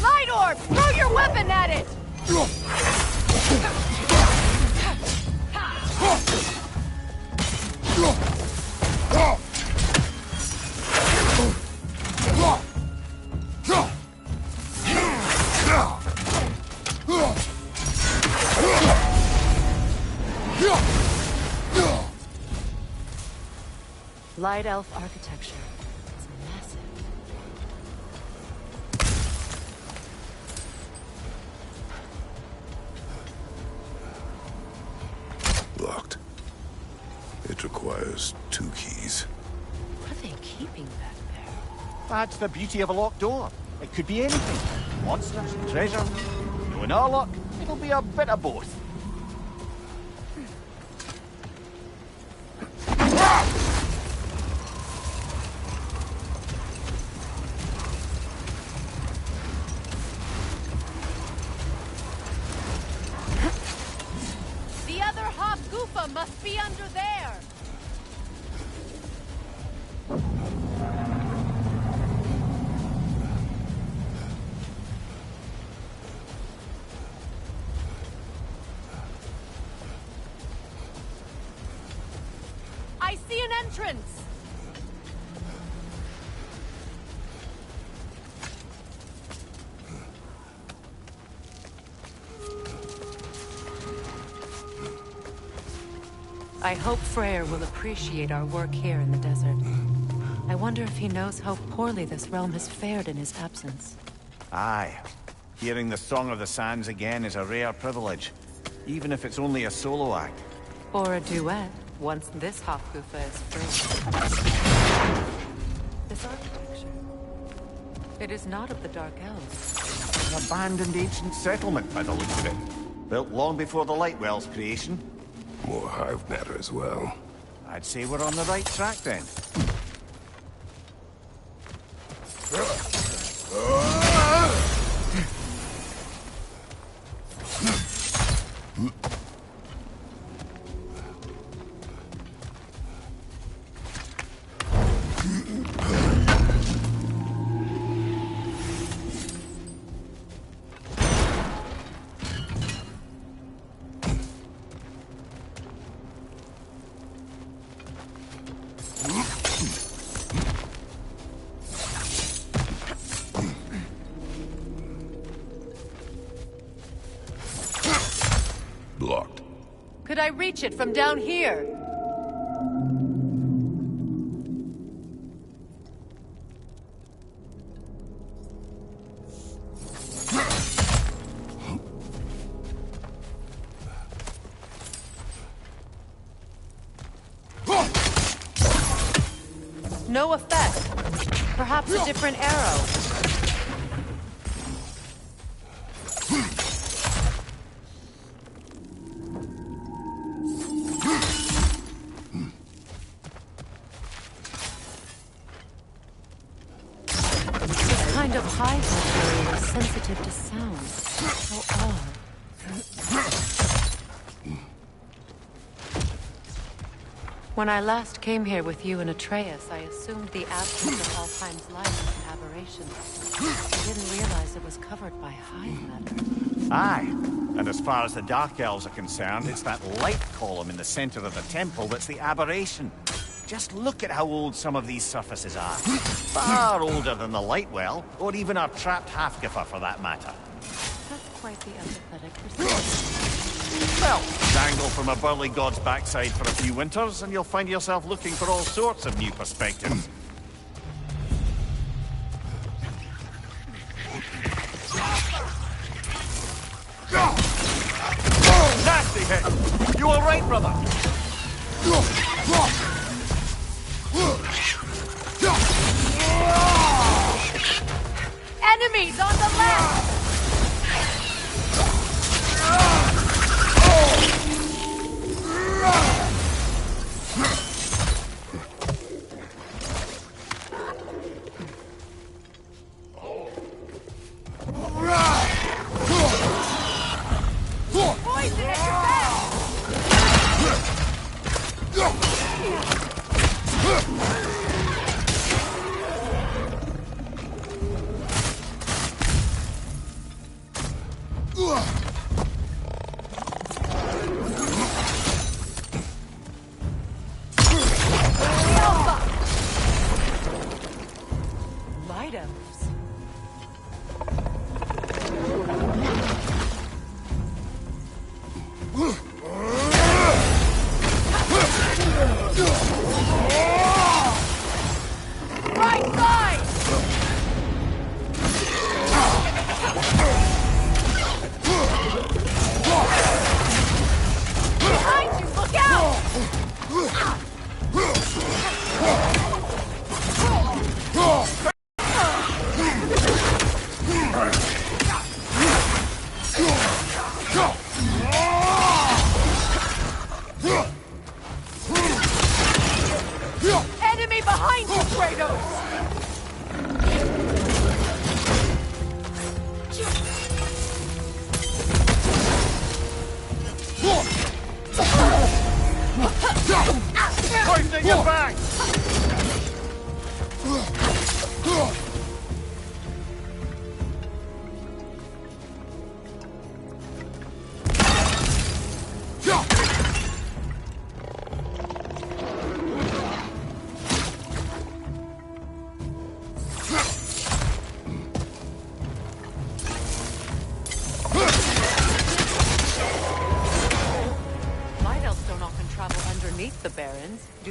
Light orb! Throw your weapon at it! Light elf architecture. It's massive. Locked. It requires 2 keys. What are they keeping back there? That's the beauty of a locked door. It could be anything. Monsters, treasure. Knowing our luck, it'll be a bit of both. The other half Goofa must be under there! I see an entrance! I hope Freyr will appreciate our work here in the desert. I wonder if he knows how poorly this realm has fared in his absence. Aye. Hearing the Song of the Sands again is a rare privilege, even if it's only a solo act. Or a duet, once this Hofgufa is free. This architecture. It is not of the Dark Elves. An abandoned ancient settlement, by the looks of it. Built long before the Lightwell's creation. More hive matter as well. I'd say we're on the right track then. Blocked. Could I reach it from down here? No effect. Perhaps a different arrow. This kind of hive material is sensitive to sound. How odd. When I last came here with you and Atreus, I assumed the absence of Alfheim's light was an aberration. I didn't realize it was covered by hive matter. Aye. And as far as the Dark Elves are concerned, it's that light column in the center of the temple that's the aberration. Just look at how old some of these surfaces are. Far older than the Lightwell, or even our trapped Hafgifa for that matter. That's quite the empathetic response. Well, dangle from a burly god's backside for a few winters, and you'll find yourself looking for all sorts of new perspectives. Nasty hit! You all right, brother? Enemies on the left! Poison at your back!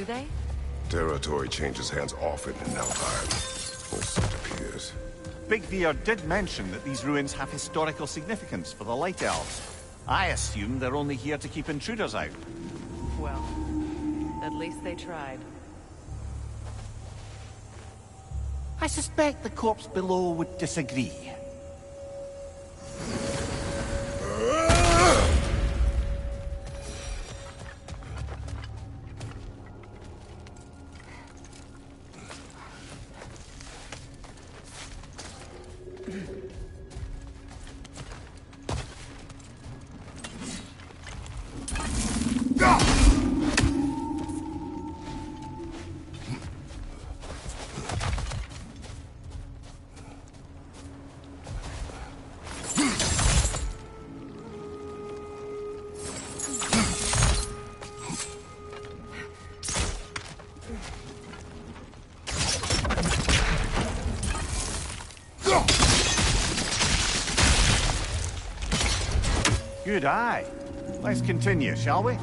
Do they? Territory changes hands often in Alfheim. Or so it appears. Big Veer did mention that these ruins have historical significance for the Light Elves. I assume they're only here to keep intruders out. Well, at least they tried. I suspect the corpse below would disagree. Good eye. Let's continue, shall we?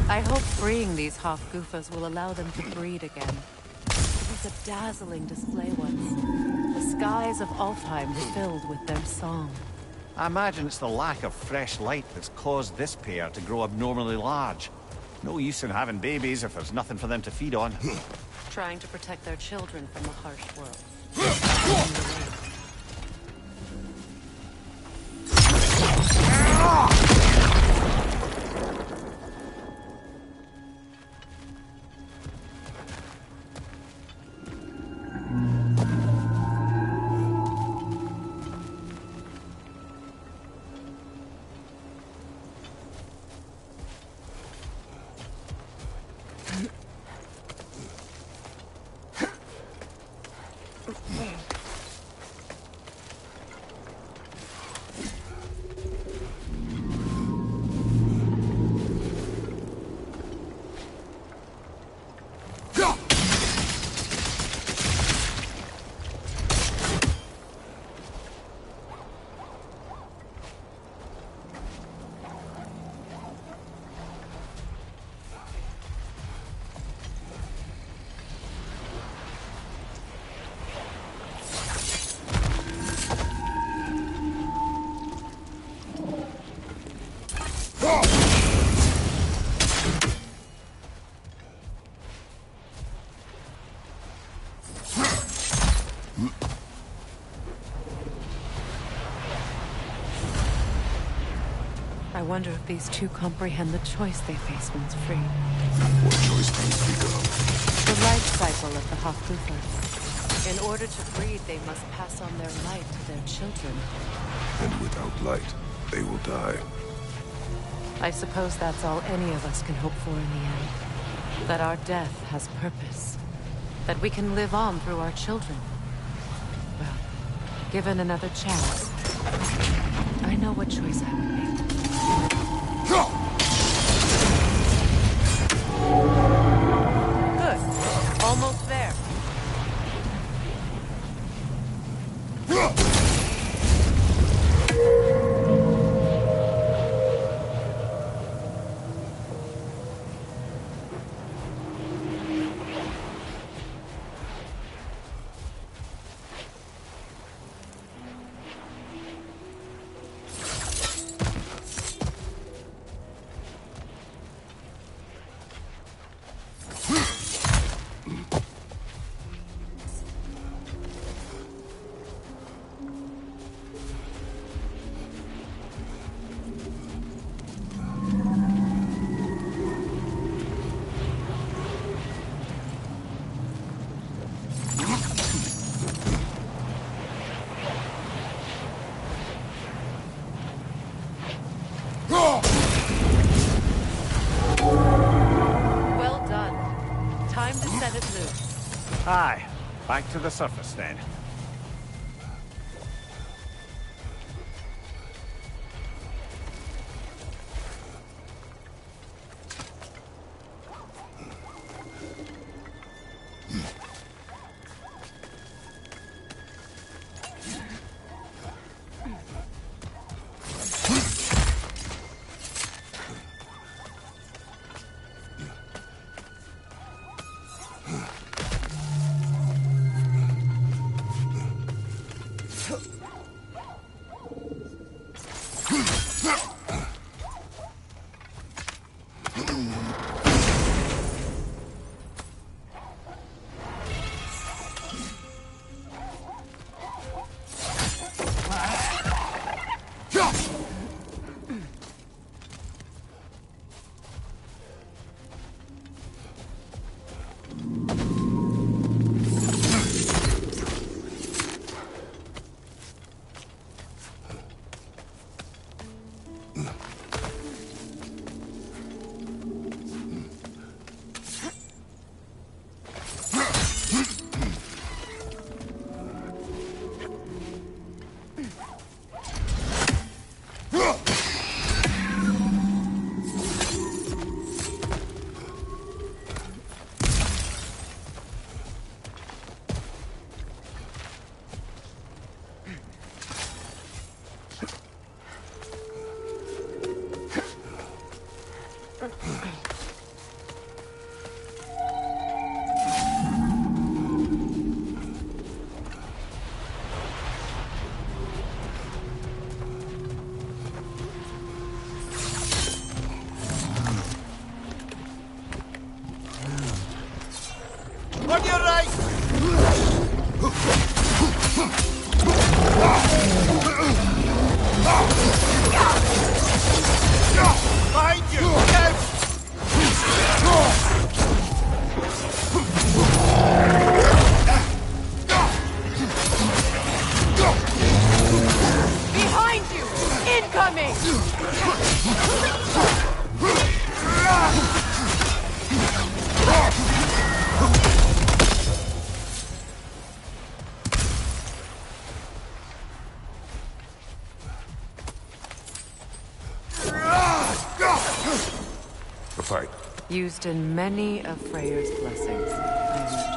I hope freeing these Hofgufas will allow them to breed again. It was a dazzling display once. The skies of Alfheim filled with their song. I imagine it's the lack of fresh light that's caused this pair to grow abnormally large. No use in having babies if there's nothing for them to feed on. Trying to protect their children from a harsh world. I wonder if these two comprehend the choice they face once free. What choice do you speak of? The life cycle of the Hofgufas. In order to breed, they must pass on their light to their children. And without light, they will die. I suppose that's all any of us can hope for in the end. That our death has purpose. That we can live on through our children. Well, given another chance, I know what choice I would make. Good. Almost there. Well done. Time to set it loose. Aye. Back to the surface then. On your right! Behind you! Out! Behind you! Incoming! The fight. Used in many of Freyr's blessings, I imagine.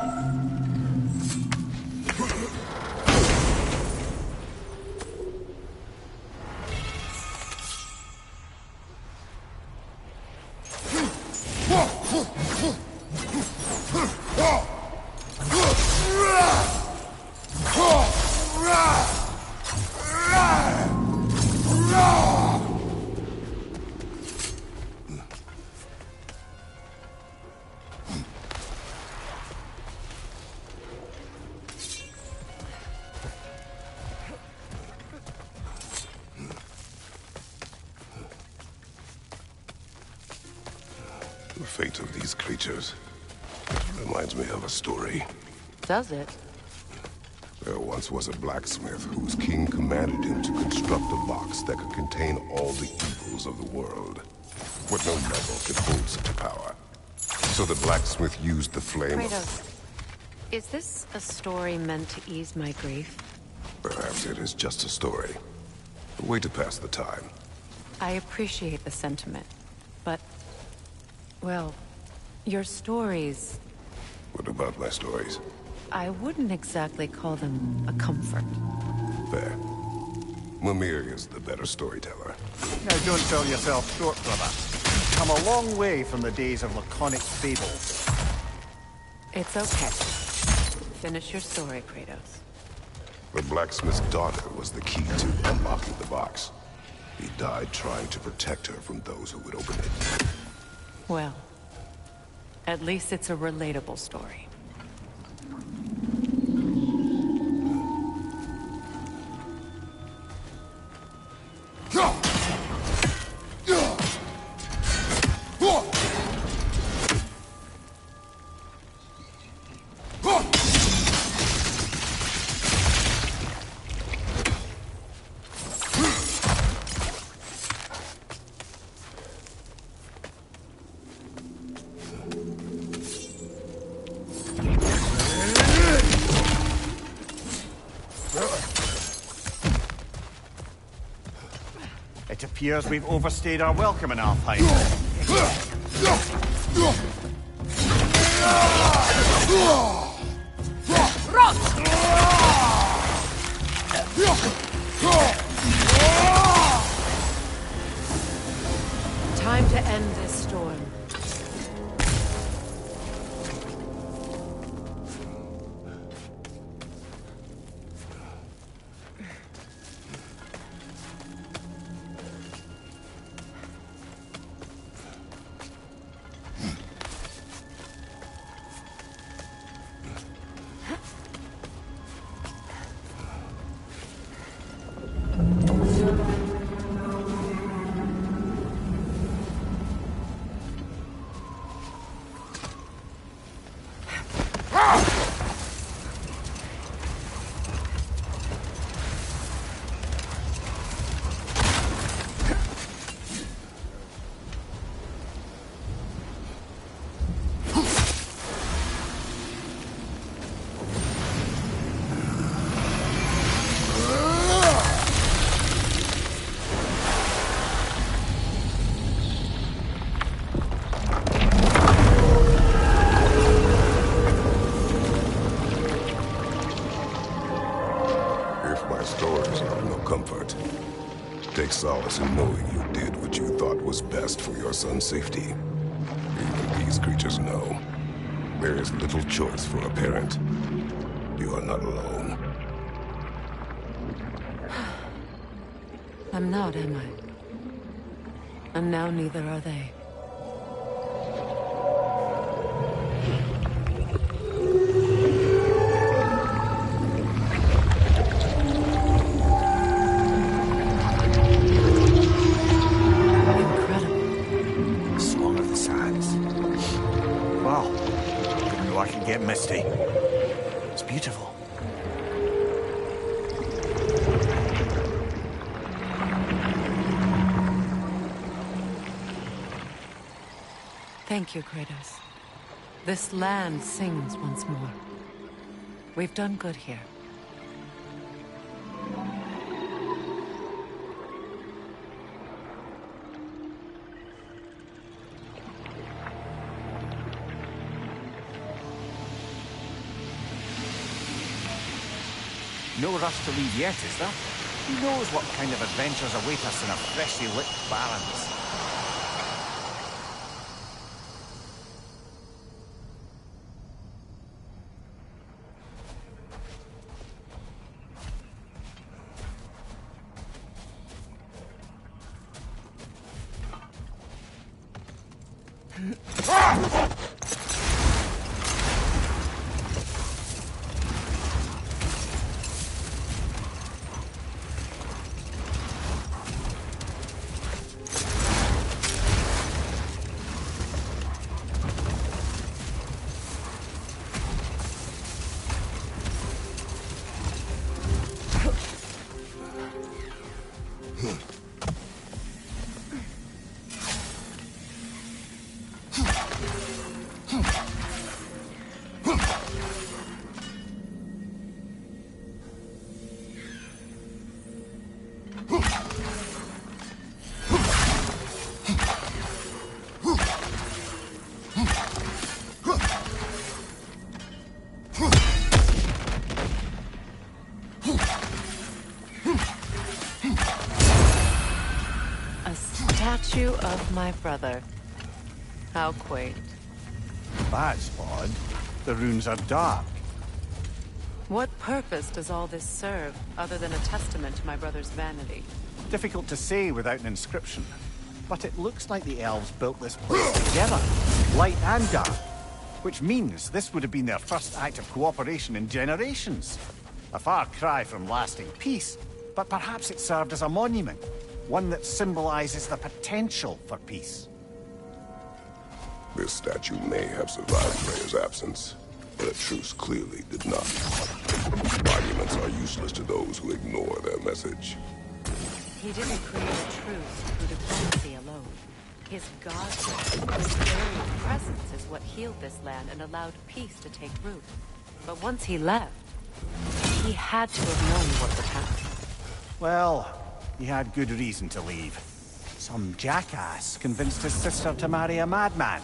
The fate of these creatures reminds me of a story. Does it? There once was a blacksmith whose king commanded him to construct a box that could contain all the evils of the world. But no metal could hold such a power. So the blacksmith used the flame of... Kratos, is this a story meant to ease my grief? Perhaps it is just a story. A way to pass the time. I appreciate the sentiment, but... well, your stories... What about my stories? I wouldn't exactly call them a comfort. Fair. Mimir is the better storyteller. Now don't sell yourself short, brother. You've come a long way from the days of laconic fables. It's okay. Finish your story, Kratos. The blacksmith's daughter was the key to unlocking the box. He died trying to protect her from those who would open it. Well, at least it's a relatable story. It appears we've overstayed our welcome in Alpine. Time to end this storm. Take solace in knowing you did what you thought was best for your son's safety. Even these creatures know. There is little choice for a parent. You are not alone. I'm not, am I? And now neither are they. Misty. It's beautiful. Thank you, Kratos. This land sings once more. We've done good here. No rush to leave yet, is there? Who knows what kind of adventures await us in our freshly lit barrens? statue of my brother. How quaint. That's odd. The runes are dark. What purpose does all this serve, other than a testament to my brother's vanity? Difficult to say without an inscription. But it looks like the elves built this place together, light and dark. Which means this would have been their first act of cooperation in generations. A far cry from lasting peace, but perhaps it served as a monument. One that symbolizes the potential for peace. This statue may have survived Freya's absence, but a truce clearly did not. Monuments are useless to those who ignore their message. He didn't create a truce through diplomacy alone. His godhood, his very presence is what healed this land and allowed peace to take root. But once he left, he had to have known what would happen. Well, he had good reason to leave. Some jackass convinced his sister to marry a madman.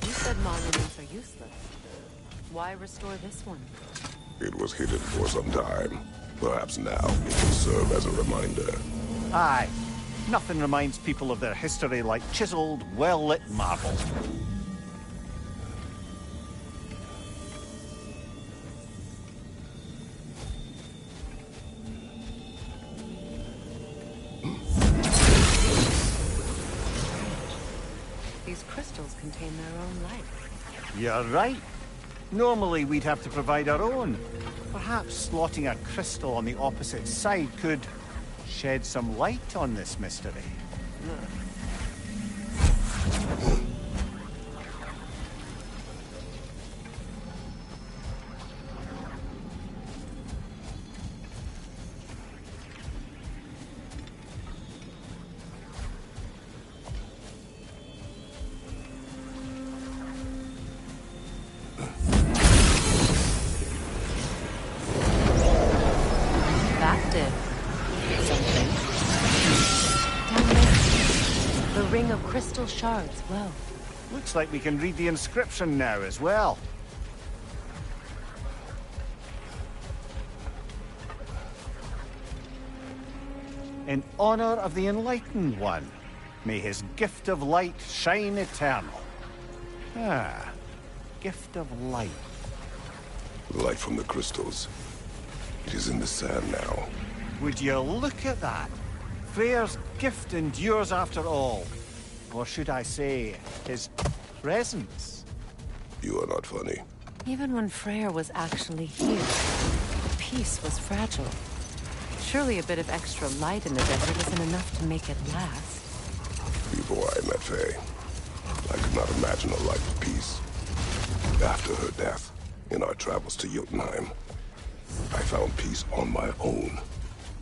You said monuments are useless. Why restore this one? It was hidden for some time. Perhaps now it can serve as a reminder. Aye. Nothing reminds people of their history like chiseled, well-lit marble. These crystals contain their own life. You're right. Normally we'd have to provide our own. Perhaps slotting a crystal on the opposite side could shed some light on this mystery. That did something. Down there. The ring of crystal shards. Well, Looks like we can read the inscription now as well. In honor of the Enlightened One, may his gift of light shine eternal. Ah, gift of light. The light from the crystals. It is in the sand now. Would you look at that? Freyr's gift endures after all. Or should I say, his presence? You are not funny. even when Freyr was actually here, the peace was fragile. Surely a bit of extra light in the desert isn't enough to make it last. Before I met Faye, I could not imagine a life of peace. After her death, in our travels to Jotunheim, I found peace on my own.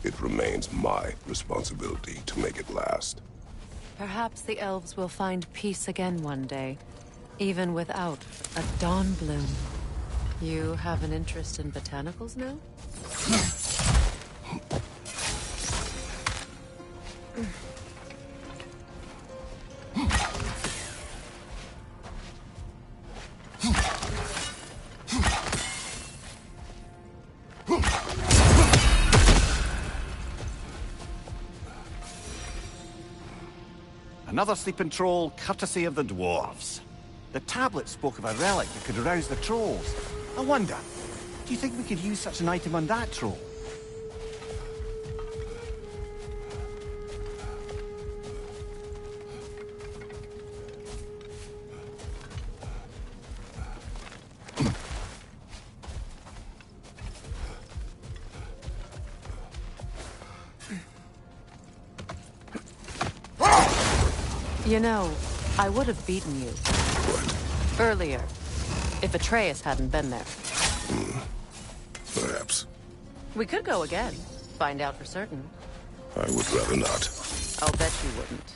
It remains my responsibility to make it last. Perhaps the elves will find peace again one day, even without a dawn bloom. You have an interest in botanicals now? Another sleeping troll, courtesy of the dwarves. The tablet spoke of a relic that could arouse the trolls. I wonder, do you think we could use such an item on that troll? You know, I would have beaten you. What? Earlier. If Atreus hadn't been there. Perhaps. We could go again. Find out for certain. I would rather not. I'll bet you wouldn't.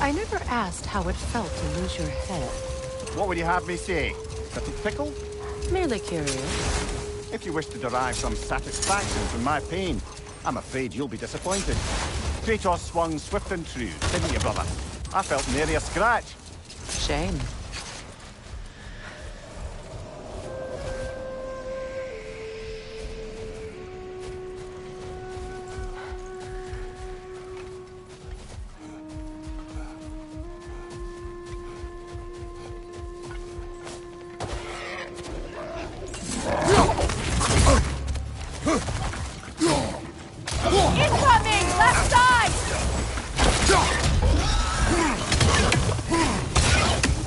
I never asked how it felt to lose your head. What would you have me say? That it's pickled? Merely curious. If you wish to derive some satisfaction from my pain, I'm afraid you'll be disappointed. Kratos swung swift and true, didn't you, brother? I felt nary a scratch. Shame. Incoming! Left side!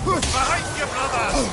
Behind you, brother!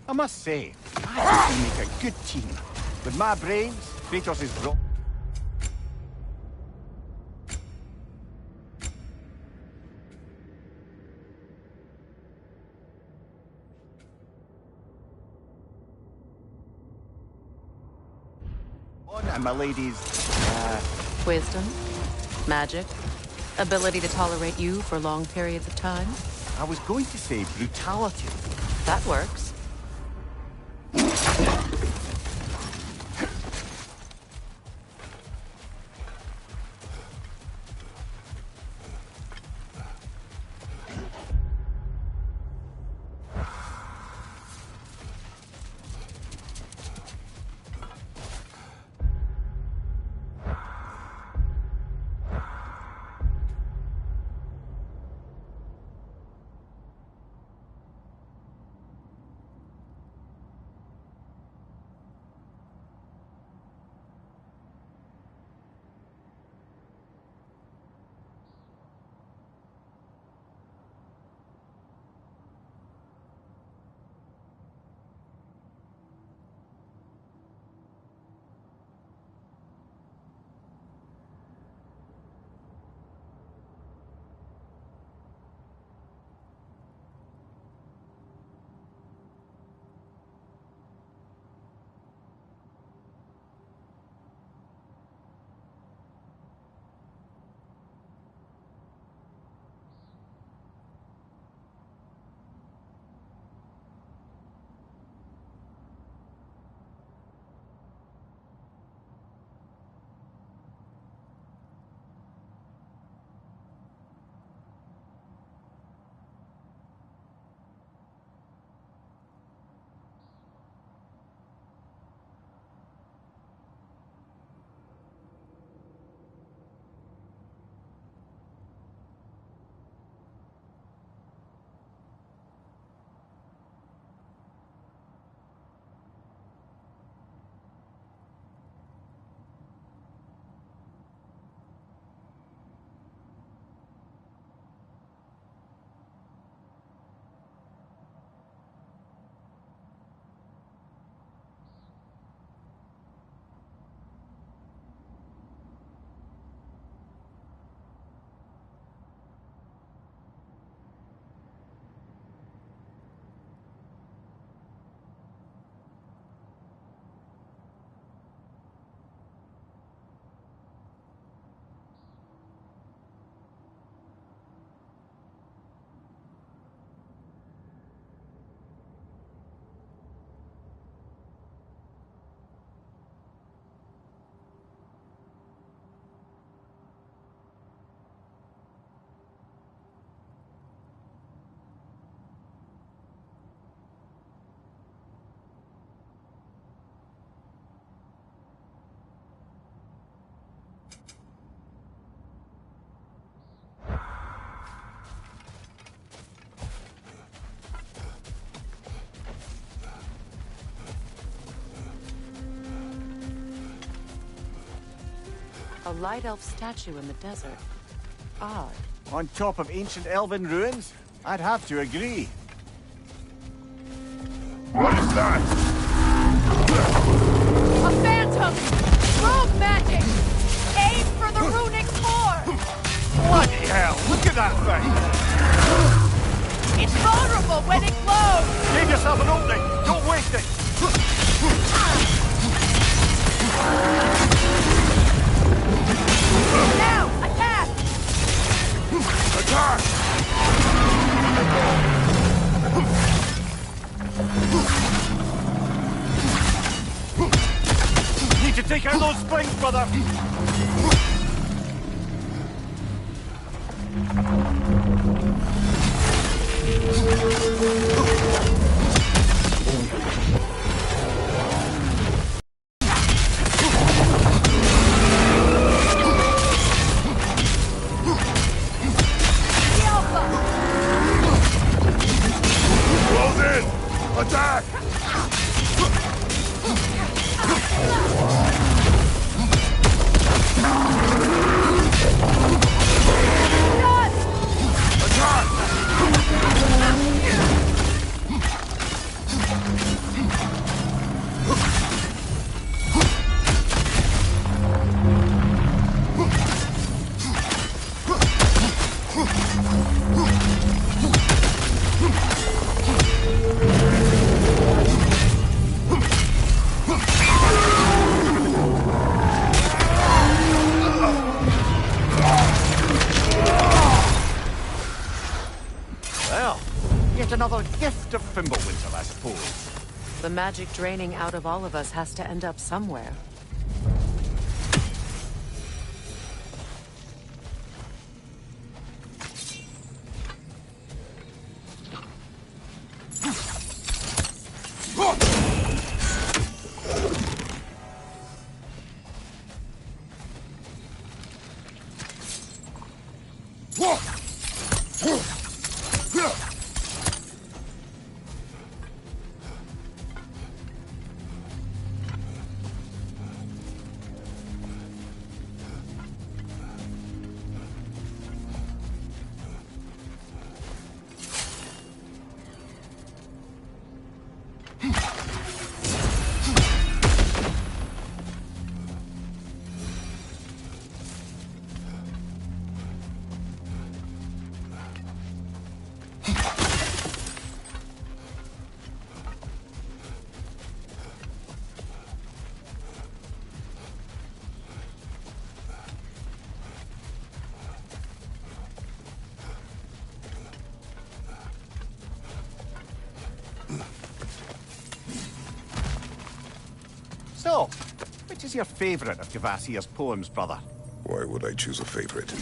I must say, I think we make a good team. With my brains, Kratos is bro. And my lady's, Wisdom? Magic? Ability to tolerate you for long periods of time? I was going to say brutality. That works. A light elf statue in the desert. Odd. On top of ancient elven ruins? I'd have to agree. What is that? A phantom! Rogue magic! Aim for the runic core! Bloody hell, look at that thing! It's vulnerable when it glows! Give yourself an opening! Don't waste it! Now, attack! Attack! Need to take out those springs, brother! Close in! Attack! Well, yet another gift of Fimbulwinter, I suppose. The magic draining out of all of us has to end up somewhere. So, which is your favourite of Gavasir's poems, brother? Why would I choose a favorite?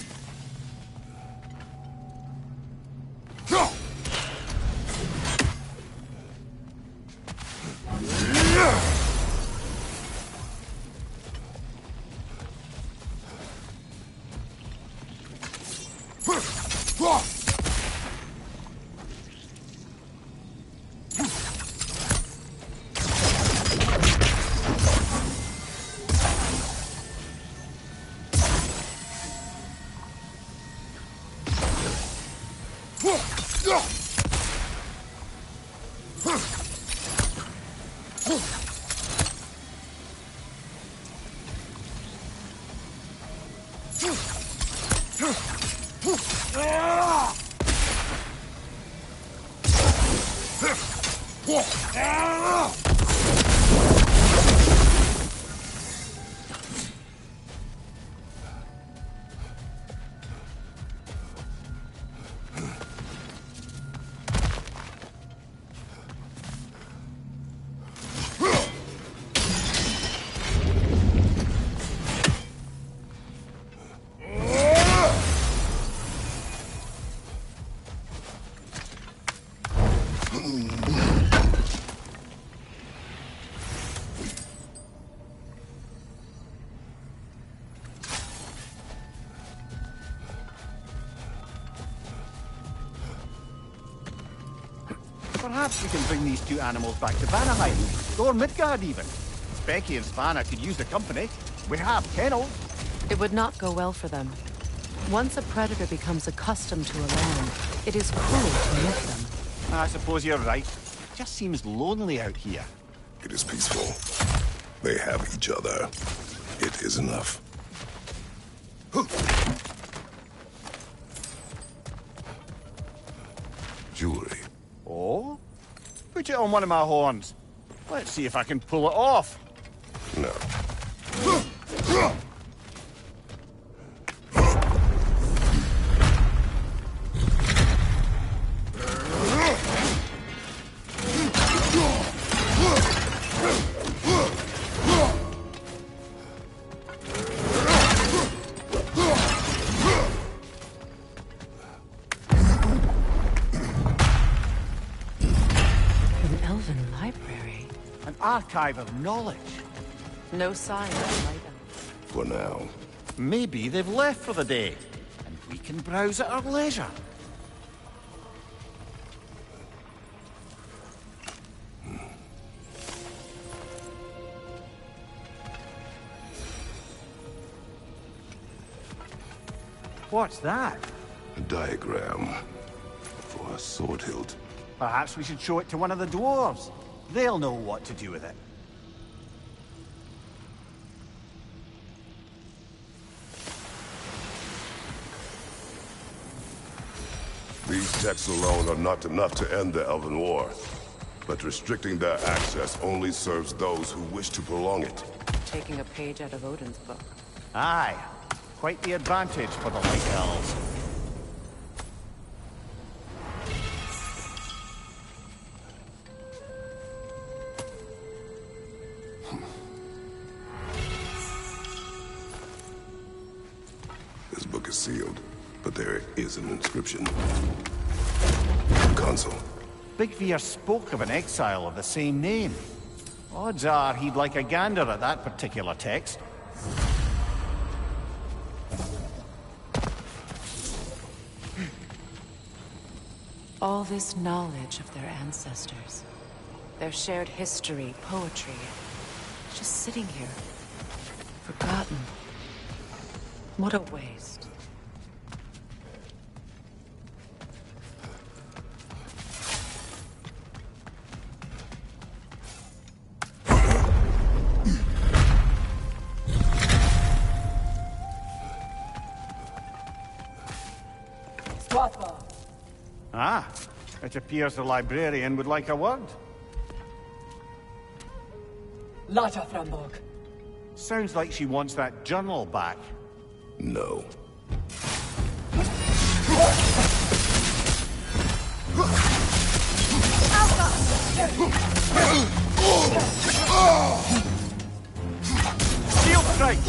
Perhaps we can bring these two animals back to Vanaheim, or Midgard even. Specky and Svanna could use the company. We have kennels. It would not go well for them. Once a predator becomes accustomed to a land, it is cruel to move them. I suppose you're right. It just seems lonely out here. It is peaceful. They have each other. It is enough. Jewelry. Oh? Put it on one of my horns. Let's see if I can pull it off. No. An elven library. An archive of knowledge. No sign of light elves. For now. Maybe they've left for the day, and we can browse at our leisure. What's that? A diagram for a sword hilt. Perhaps we should show it to one of the dwarves. They'll know what to do with it. These texts alone are not enough to end the Elven War. But restricting their access only serves those who wish to prolong it. Taking a page out of Odin's book. Aye. Quite the advantage for the Light Elves. This book is sealed, but there is an inscription. Console. Big Veer spoke of an exile of the same name. Odds are he'd like a gander at that particular text. All this knowledge of their ancestors, their shared history, poetry, just sitting here, forgotten. What a waste. Ah, it appears the librarian would like a word. Lata Framborg. Sounds like she wants that journal back. No. Shield strike!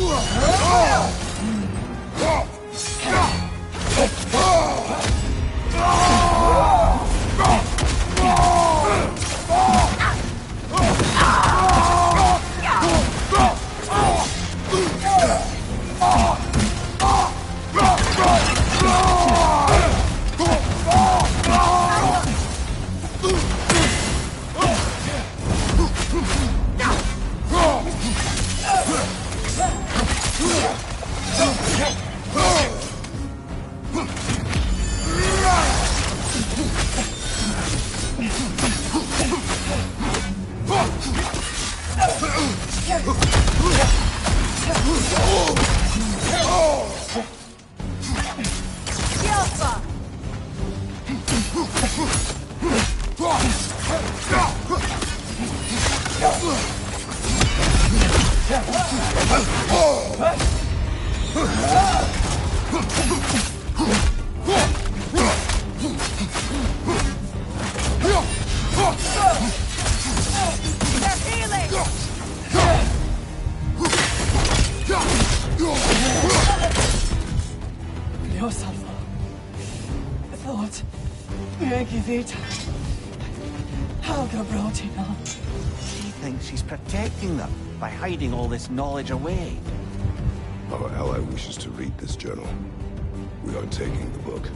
She thinks she's protecting them by hiding all this knowledge away. Our ally wishes to read this journal. We are taking the book.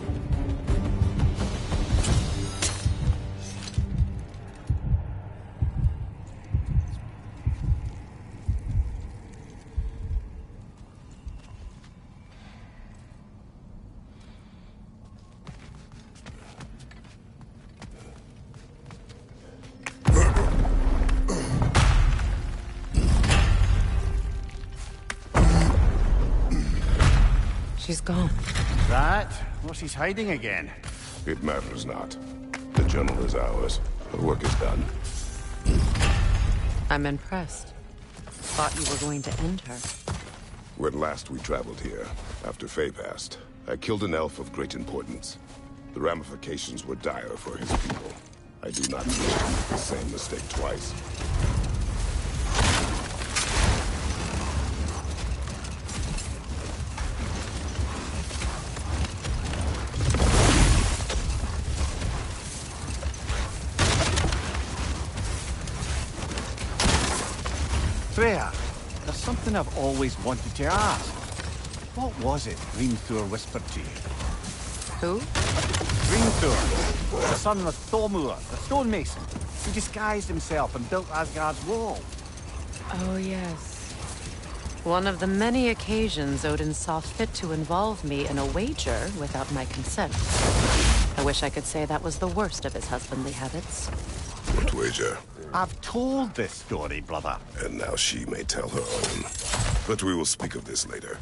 She's gone. That? Well, she's hiding again. It matters not. The journal is ours. The work is done. I'm impressed. Thought you were going to end her. When last we traveled here, after Faye passed, I killed an elf of great importance. The ramifications were dire for his people. I do not need to make the same mistake twice. Freya, there's something I've always wanted to ask. What was it Hrimthur whispered to you? Who? Hrimthur, the son of Thormur, the stonemason, who disguised himself and built Asgard's wall. Oh, yes. One of the many occasions Odin saw fit to involve me in a wager without my consent. I wish I could say that was the worst of his husbandly habits. What wager? I've told this story, brother. And now she may tell her own. But we will speak of this later.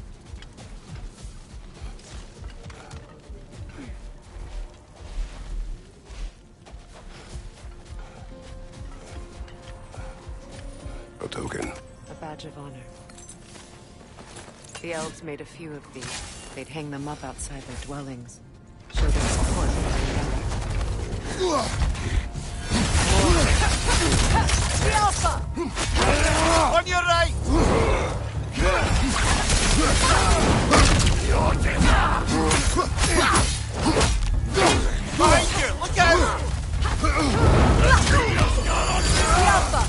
A token. A badge of honor. The elves made a few of these. They'd hang them up outside their dwellings. Show their support for the elves. The Alpha! On your right! Behind you! Look out! The Alpha!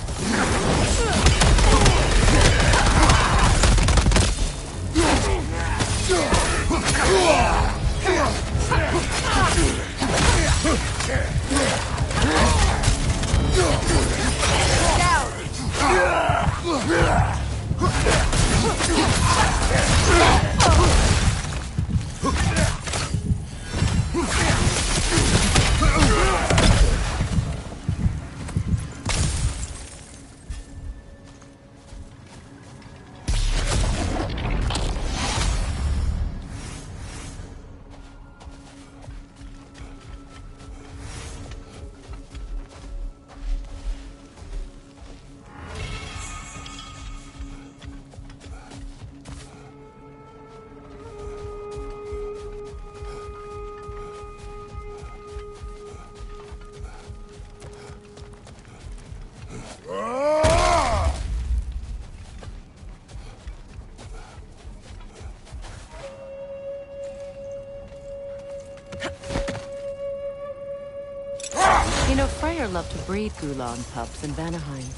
You know, Freyr loved to breed Gulan pups in Vanaheim.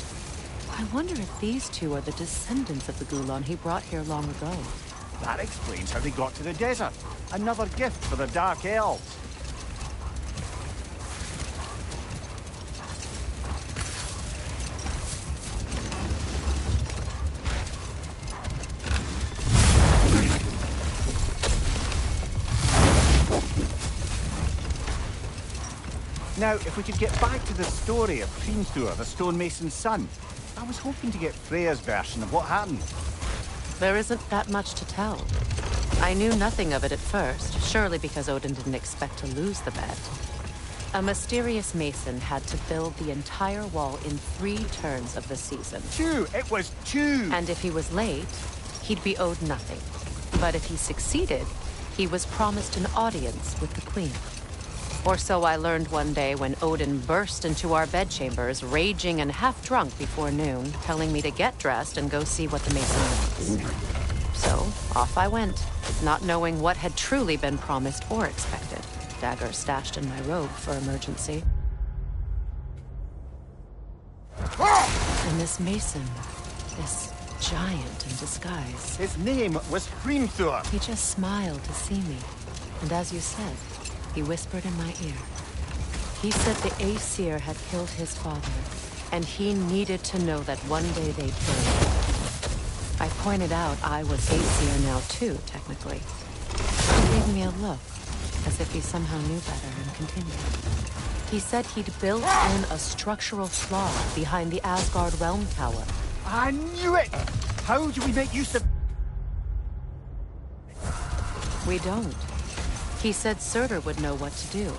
I wonder if these two are the descendants of the Gulan he brought here long ago. That explains how they got to the desert. Another gift for the Dark Elves. Now, if we could get back to the story of Hrimthur, the stonemason's son, I was hoping to get Freya's version of what happened. There isn't that much to tell. I knew nothing of it at first, surely because Odin didn't expect to lose the bet. A mysterious mason had to build the entire wall in 3 turns of the season. 2! It was 2! And if he was late, he'd be owed nothing. But if he succeeded, he was promised an audience with the queen. Or so I learned one day when Odin burst into our bedchambers, raging and half-drunk before noon, telling me to get dressed and go see what the mason wants. So, off I went, not knowing what had truly been promised or expected. Dagger stashed in my robe for emergency. And this mason, this giant in disguise. His name was Hrimthur. He just smiled to see me. And as you said, he whispered in my ear. He said the Aesir had killed his father, and he needed to know that one day they'd kill him. I pointed out I was Aesir now too, technically. He gave me a look, as if he somehow knew better, and continued. He said he'd built in a structural flaw behind the Asgard Realm Tower. I knew it! How do we make use of... We don't. He said Surtur would know what to do.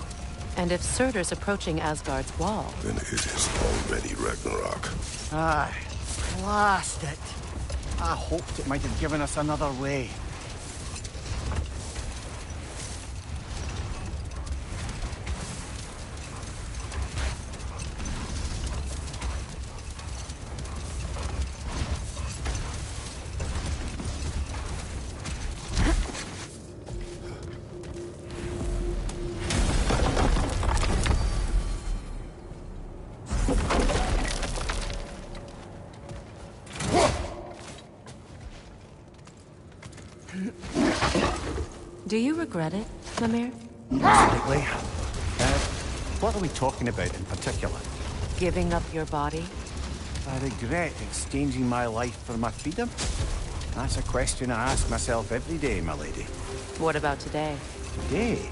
And if Surtur's approaching Asgard's wall... Then it is already Ragnarok. Aye, blast it. I hoped it might have given us another way. Do you regret it, Mimir? Slightly. What are we talking about in particular? Giving up your body? I regret exchanging my life for my freedom? That's a question I ask myself every day, my lady. What about today? Today?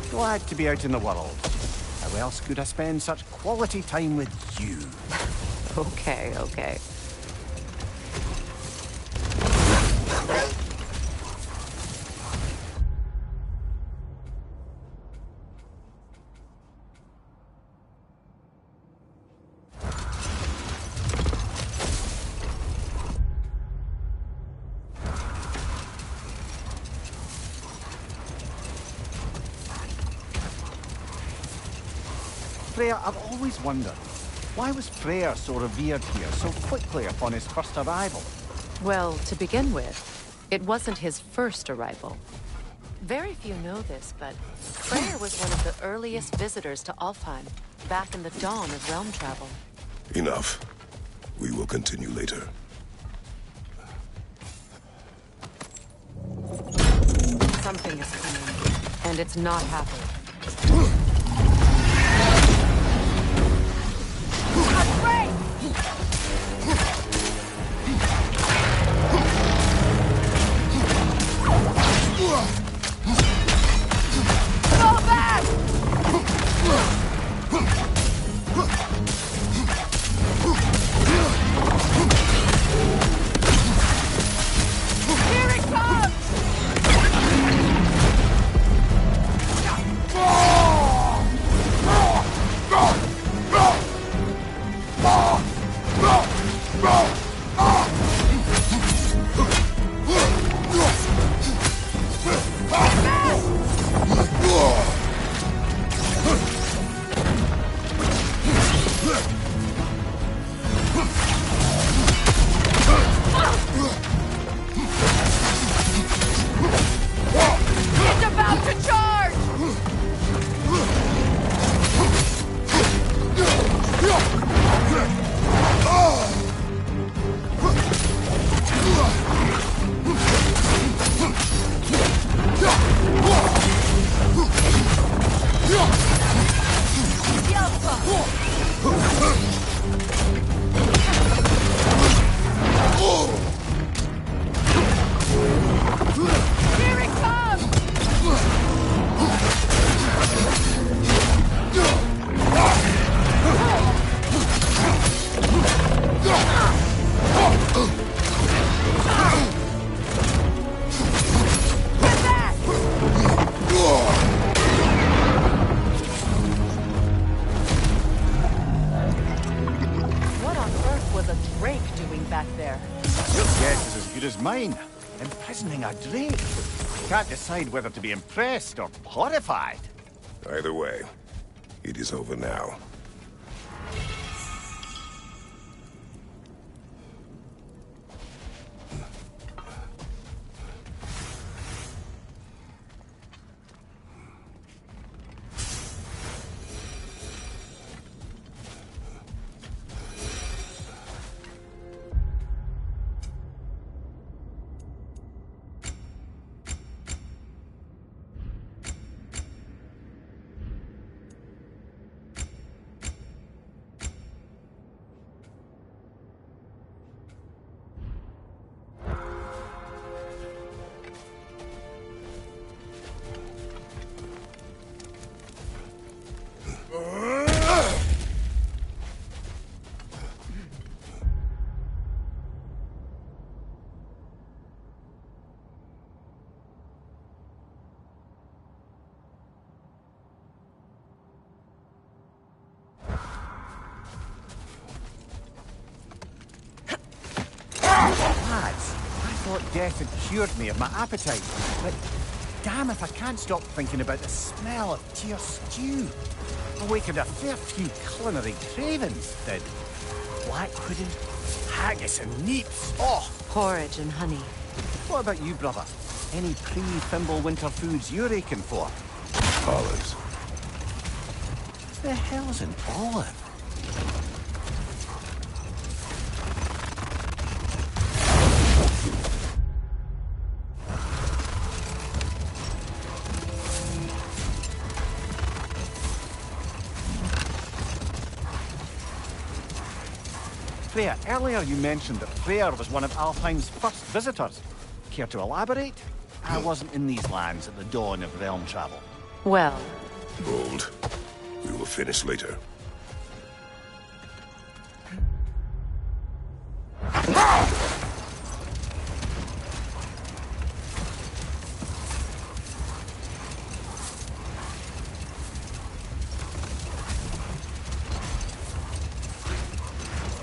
Glad to be out in the world. How else could I spend such quality time with you? Okay, okay. Freya, I've always wondered, why was Freyr so revered here so quickly upon his first arrival? Well, to begin with, it wasn't his first arrival. Very few know this, but Freyr was one of the earliest visitors to Alfheim, back in the dawn of realm travel. Enough. We will continue later. Something is coming, and it's not happy. Go back! Here it comes! It's about to charge! Here it comes! What on earth was a drake doing back there? Your guess is as good as mine. Imprisoning a drake. Can't decide whether to be impressed or horrified. Either way, it is over now. thought death had cured me of my appetite, but damn if I can't stop thinking about the smell of tear stew. Awakened a fair few culinary cravings, did. Black pudding, haggis and neeps. Oh! Porridge and honey. What about you, brother? Any pre-Fimble winter foods you're aching for? Olives. The hell's an olive? Freya, earlier you mentioned that Freyr was one of Alfheim's first visitors. Care to elaborate? I wasn't in these lands at the dawn of realm travel. Well... Hold. We will finish later.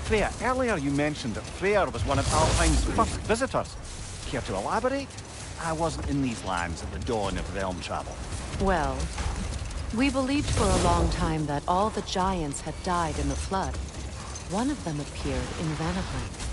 Freya, earlier you mentioned that Freyr was one of Alfheim's first visitors. Care to elaborate? I wasn't in these lands at the dawn of realm travel. Well, we believed for a long time that all the giants had died in the flood. One of them appeared in Vanaheim.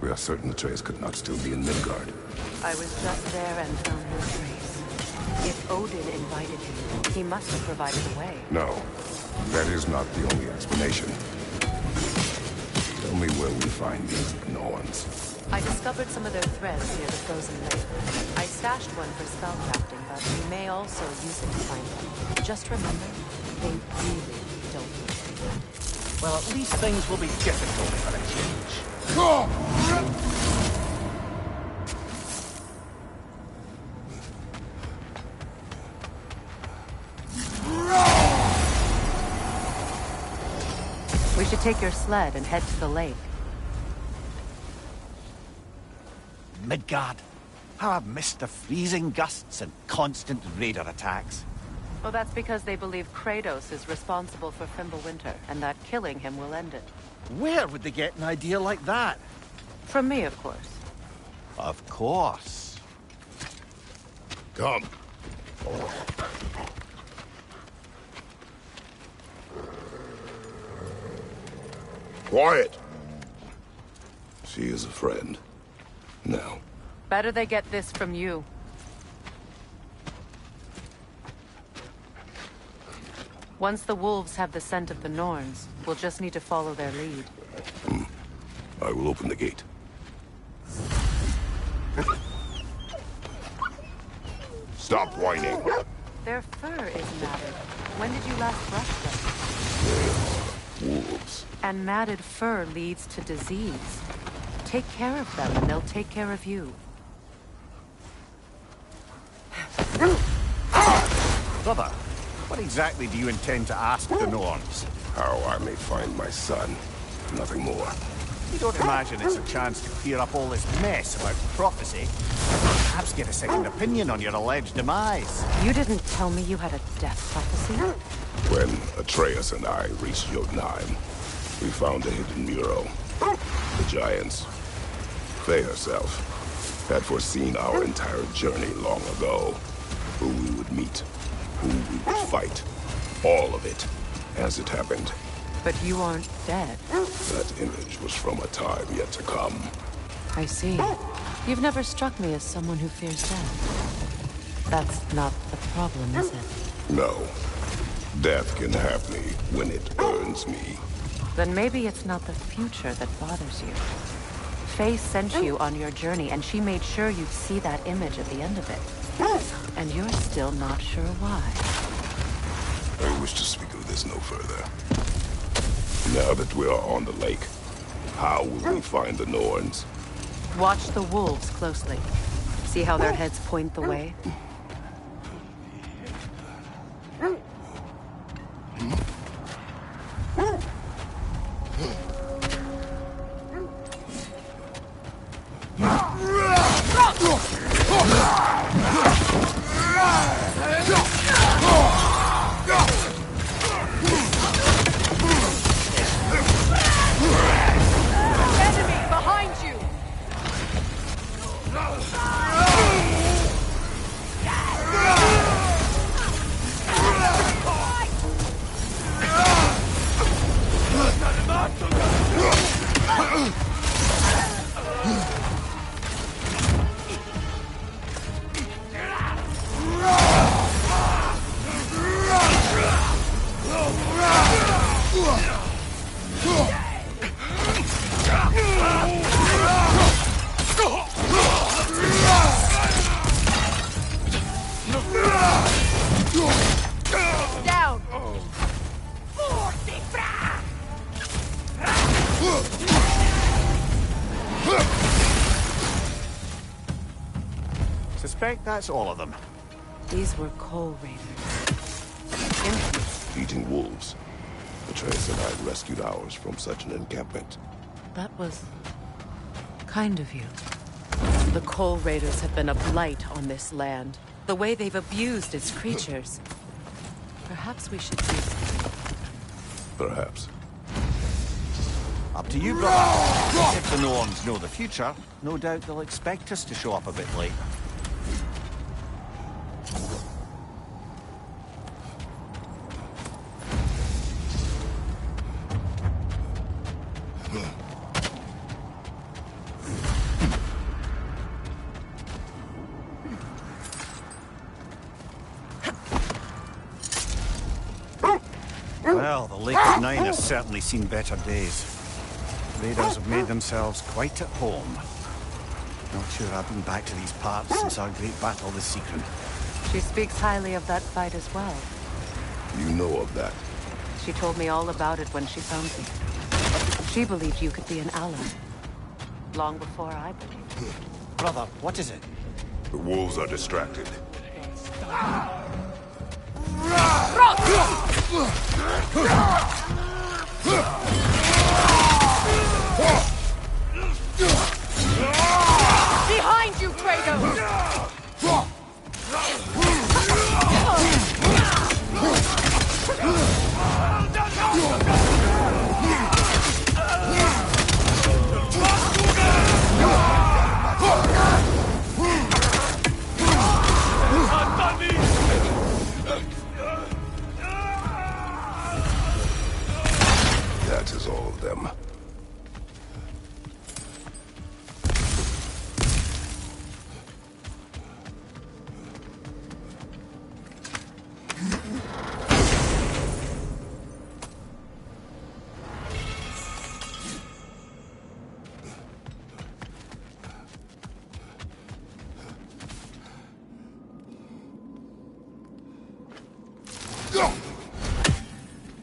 We are certain Atreus could not still be in Midgard. I was just there and found no trace. If Odin invited him, he must have provided a way. No, that is not the only explanation. Tell me where we find these Norns. I discovered some of their threads near the frozen lake. I stashed one for spellcrafting, but we may also use it to find them. Just remember, they really don't look. Well, at least things will be difficult for a change. We should take your sled and head to the lake. Midgard. How I've missed the freezing gusts and constant raider attacks. Well, that's because they believe Kratos is responsible for Fimbulwinter, and that killing him will end it. Where would they get an idea like that? From me, of course. Of course. Come. Quiet. She is a friend. Now. Better they get this from you. Once the wolves have the scent of the Norns, we'll just need to follow their lead. I will open the gate. Stop whining. Their fur is matted. When did you last brush them? Wolves. And matted fur leads to disease. Take care of them, and they'll take care of you. Brother, what exactly do you intend to ask the Norns? How I may find my son. Nothing more. You don't imagine it's a chance to clear up all this mess about prophecy? Perhaps get a second opinion on your alleged demise. You didn't tell me you had a death prophecy? When Atreus and I reached Jotunheim, we found a hidden mural. The giants, they herself, had foreseen our entire journey long ago. Who we would meet, who we would fight. All of it, as it happened. But you aren't dead. That image was from a time yet to come. I see. You've never struck me as someone who fears death. That's not the problem, is it? No. Death can have me when it earns me. Then maybe it's not the future that bothers you. Faye sent you on your journey, and she made sure you'd see that image at the end of it. And you're still not sure why. I wish to speak of this no further. Now that we are on the lake, how will we find the Norns? Watch the wolves closely. See how their heads point the way? Enemy behind you! Down! Suspect that's all of them. These were coal raiders. Infamous. Eating wolves. Atreus and I rescued ours from such an encampment. That was kind of you. The coal raiders have been a blight on this land. The way they've abused its creatures. Perhaps we should do something. Perhaps. Up to you, brother. If the Norns know the future, no doubt they'll expect us to show up a bit late. Well, the Lake of Nine has certainly seen better days. Raiders have made themselves quite at home. Not sure I've been back to these parts since our great battle with Sigrun. She speaks highly of that fight as well. You know of that. She told me all about it when she found me. She believed you could be an ally. Long before I believed. Brother, what is it? The wolves are distracted. Behind you, Kratos! That is all of them.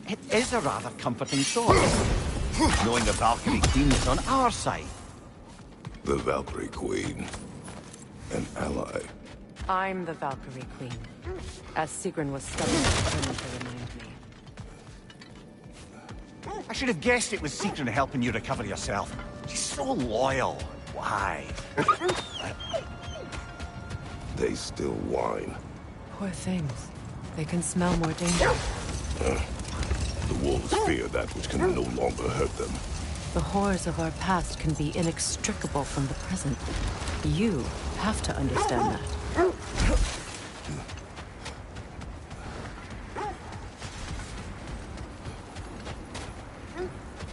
It is a rather comforting thought, knowing the Valkyrie Queen is on our side. The Valkyrie Queen. An ally. I'm the Valkyrie Queen. As Sigrun was stubborn determined to remind me. I should have guessed it was Sigrun helping you recover yourself. She's so loyal. Why? They still whine. Poor things. They can smell more danger. The wolves fear that which can no longer hurt them. The horrors of our past can be inextricable from the present. You have to understand that.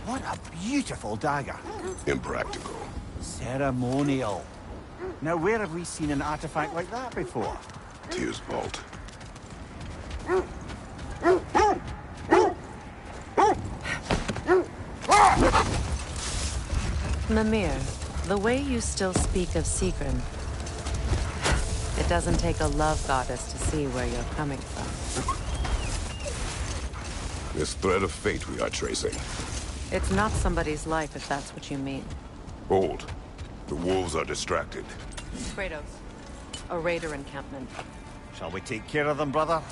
What a beautiful dagger. Impractical. Ceremonial. Now, where have we seen an artifact like that before? Tyr's vault. Mimir, the way you still speak of Sigrun, It doesn't take a love goddess to see where you're coming from. This thread of fate we are tracing. It's not somebody's life, if that's what you mean. Hold. The wolves are distracted. Kratos, a raider encampment. Shall we take care of them, brother?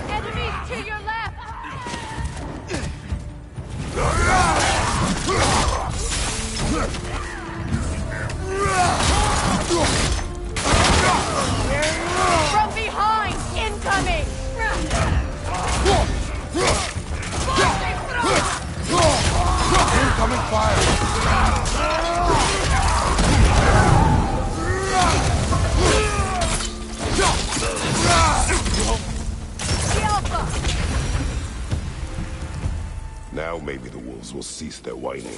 Enemies to your left! From behind! Incoming! Incoming fire! The Alpha! Now maybe the wolves will cease their whining.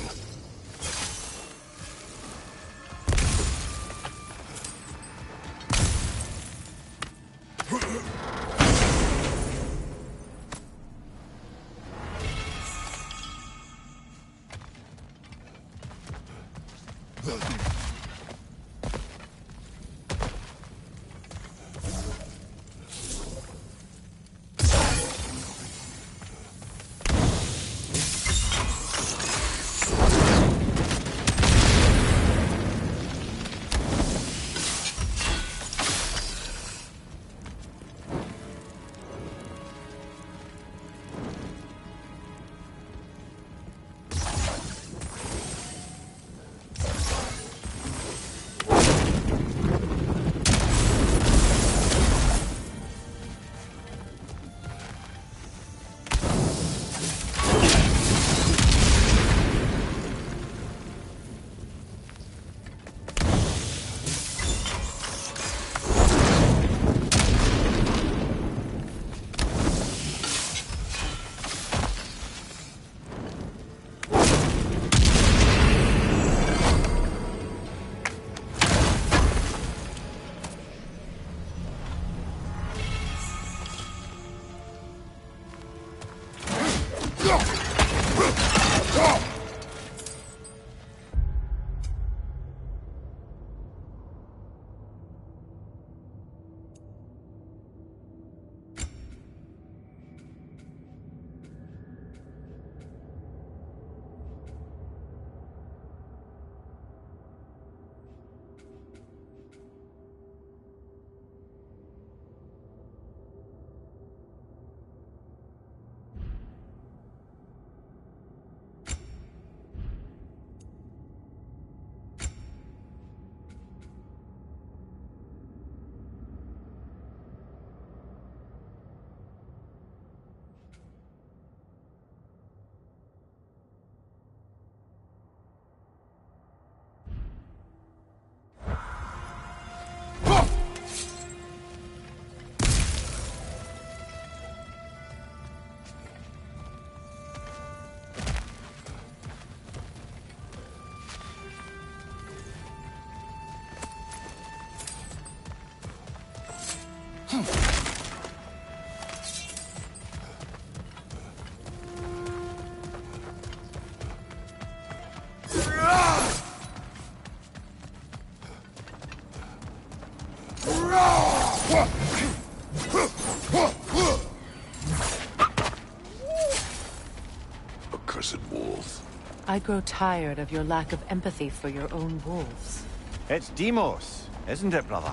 Accursed wolves. I grow tired of your lack of empathy for your own wolves. It's Demos, isn't it, brother?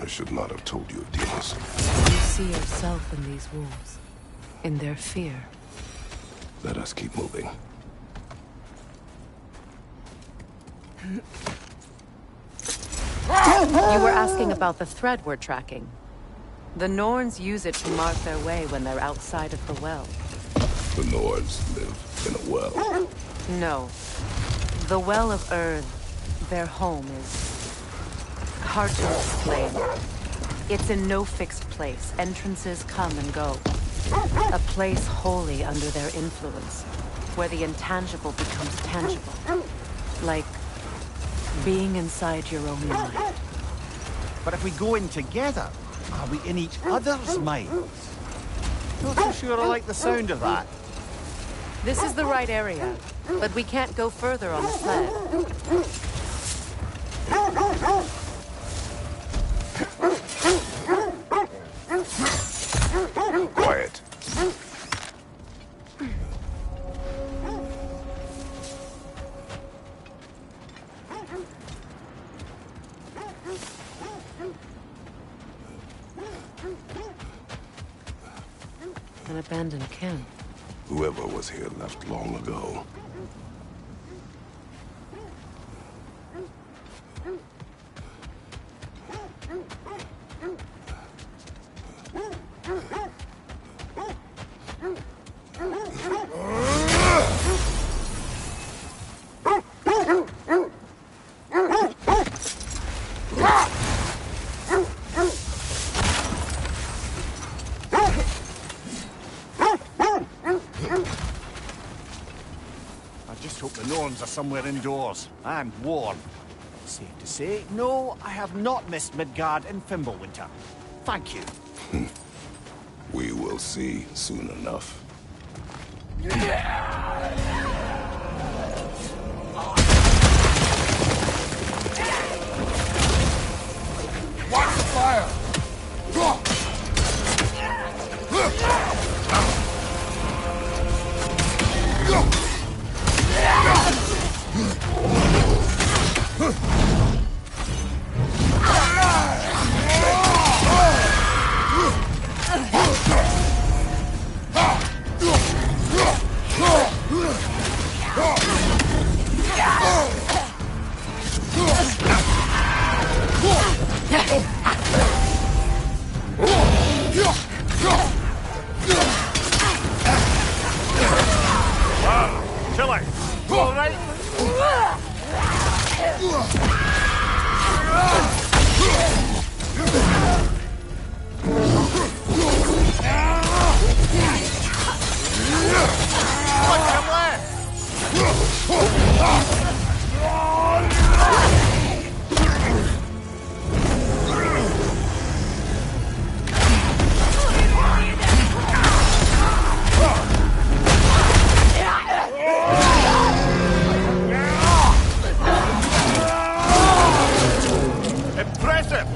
I should not have told you of Demos. You see yourself in these wolves, in their fear. Let us keep moving. You were asking about the thread we're tracking. The Norns use it to mark their way when they're outside of the well. The Nords live in a well. No. The Well of Earth, their home, is hard to explain. It's in no fixed place. Entrances come and go. A place wholly under their influence, where the intangible becomes tangible. Like being inside your own mind. But if we go in together, are we in each other's minds? Not so sure I like the sound of that. This is the right area, but we can't go further on the sled. Quiet. An abandoned camp. Whoever was here left long ago. Are somewhere indoors, and warm. Safe to say, no, I have not missed Midgard and Fimbulwinter. Thank you. We will see soon enough. Watch the fire! Chile, you all right? What's him left? Impressive!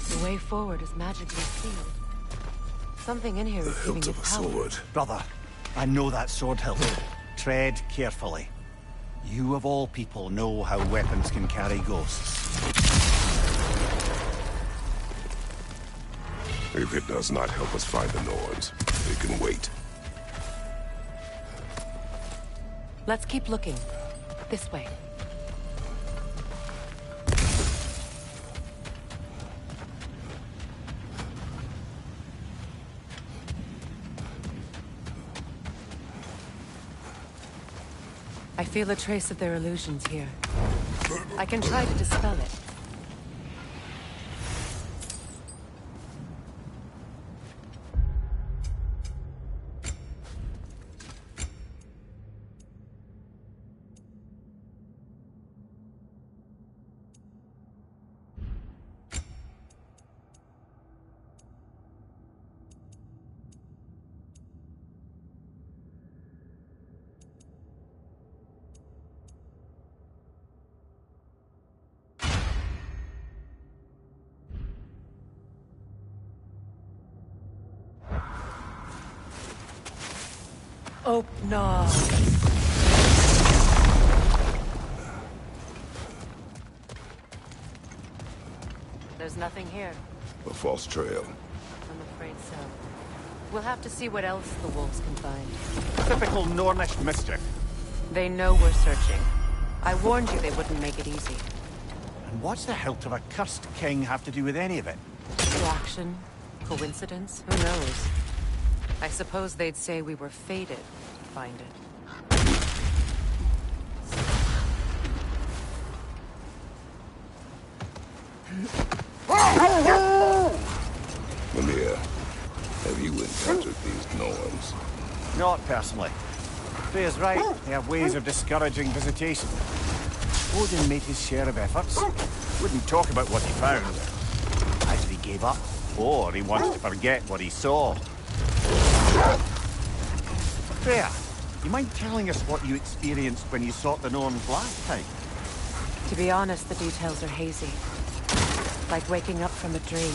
The way forward is magically sealed. Something in here is The giving hilt it of a power. sword. Brother, I know that sword hilt. Tread carefully. You of all people know how weapons can carry ghosts. If it does not help us find the Nords, they can wait. Let's keep looking. This way. I feel a trace of their illusions here. I can try to dispel it. Open. There's nothing here. A false trail. I'm afraid so. We'll have to see what else the wolves can find. Typical Nornish mischief. They know we're searching. I warned you they wouldn't make it easy. And what's the hilt of a cursed king have to do with any of it? Distraction? Coincidence? Who knows? I suppose they'd say we were fated to find it. Mimir, have you encountered these Norns? Not personally. Freya's right. They have ways of discouraging visitation. Odin made his share of efforts. Wouldn't talk about what he found. Either he gave up, or he wanted to forget what he saw. Freya, you mind telling us what you experienced when you sought the Norns last time? To be honest, the details are hazy. Like waking up from a dream.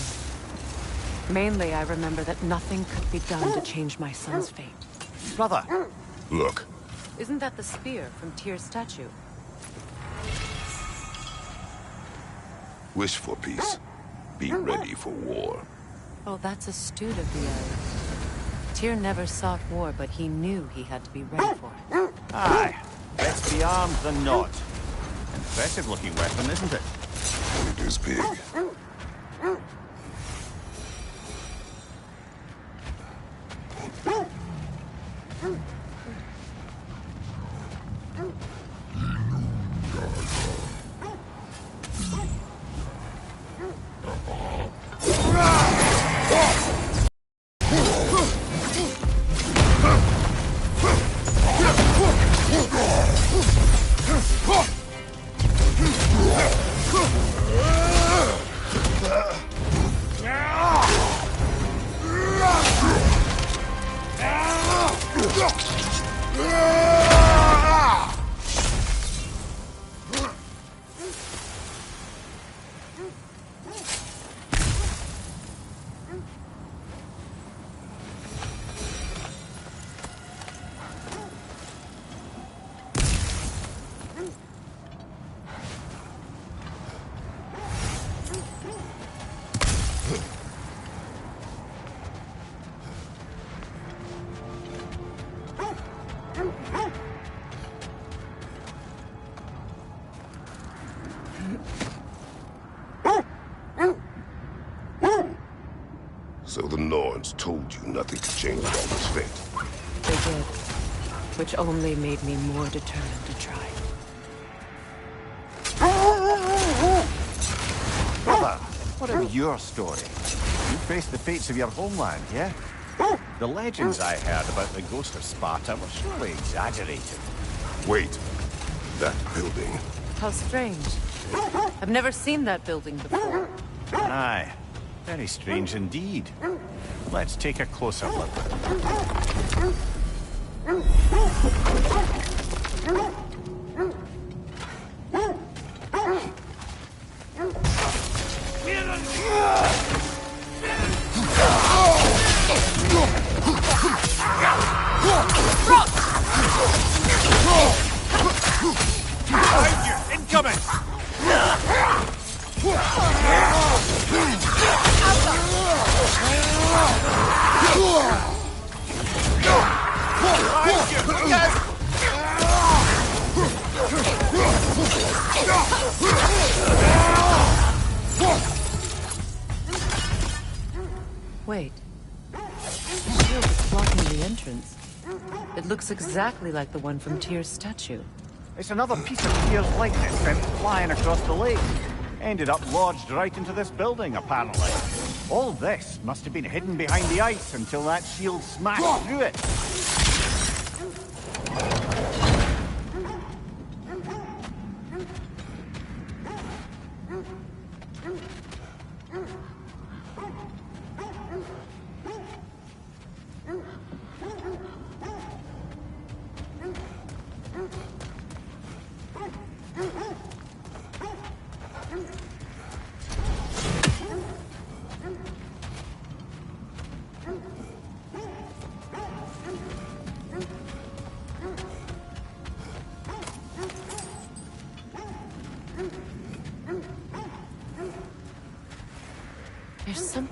Mainly, I remember that nothing could be done to change my son's fate. Brother! Look. Isn't that the spear from Tyr's statue? Wish for peace. Be ready for war. Oh, that's astute of the Arya. Tyr never sought war, but he knew he had to be ready for it. Aye. Let's be armed than not. Impressive looking weapon, isn't it? It is big. So the Norns told you nothing could change Balder's fate. They did. Which only made me more determined to try. Brother, whatever your story, you faced the fates of your homeland, yeah? The legends I heard about the ghost of Sparta were surely exaggerated. Wait. That building. How strange. I've never seen that building before. Aye. Very strange indeed. Let's take a closer look. Behind you! Incoming! Wait. The shield is blocking the entrance. It looks exactly like the one from Tyr's statue. It's another piece of Tyr's likeness sent flying across the lake. Ended up lodged right into this building, apparently. All this must have been hidden behind the ice until that shield smashed through it.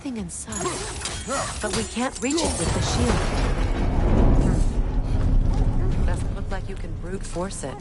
something inside, but we can't reach it with the shield. Doesn't look like you can brute force it.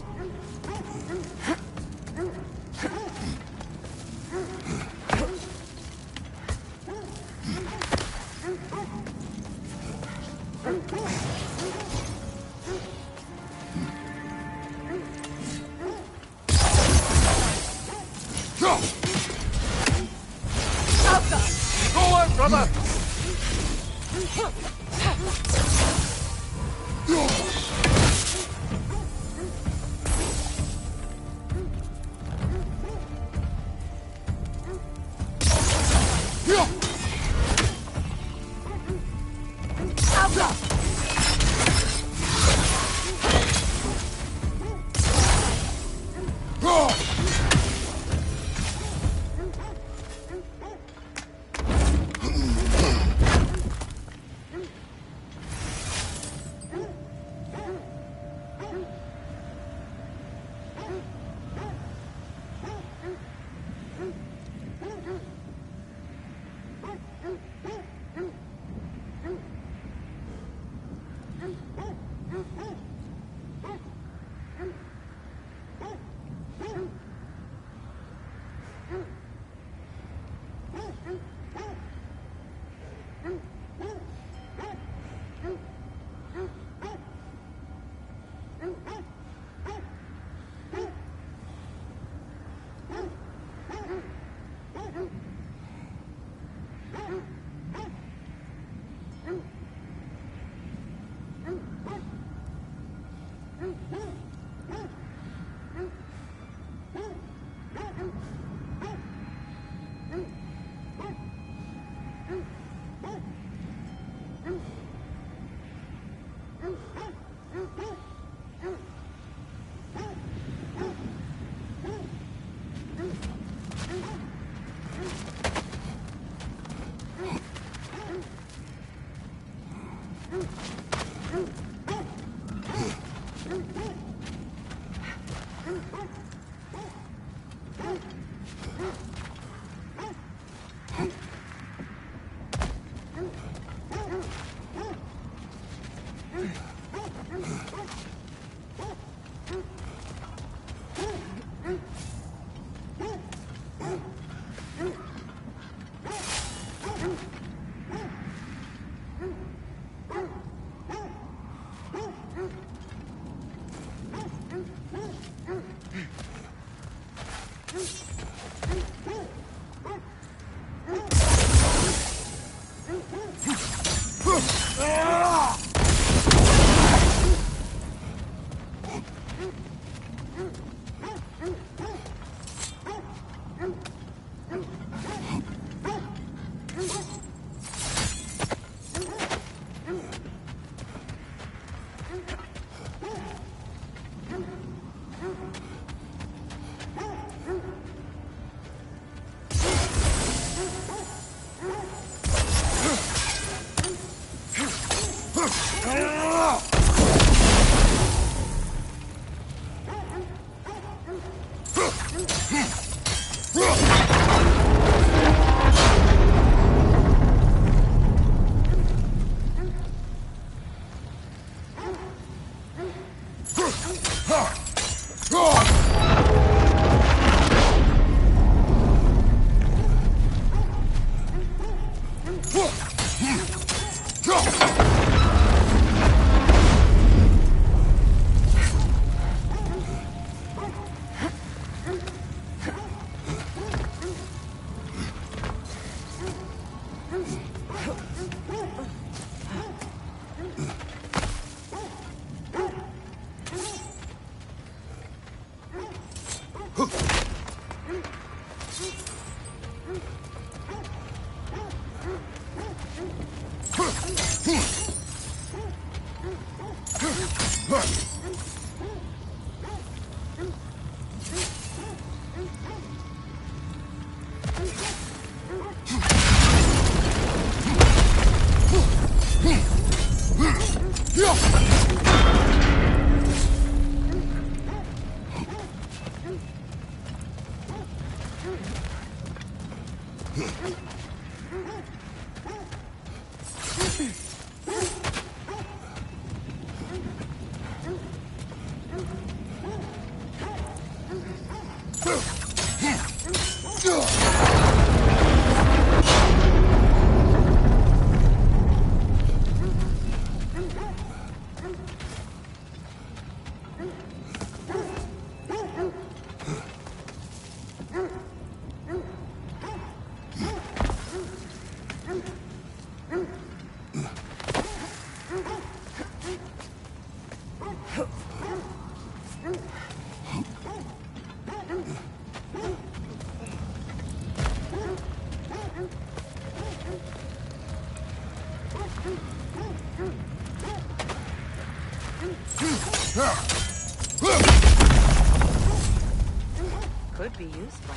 Could be useful.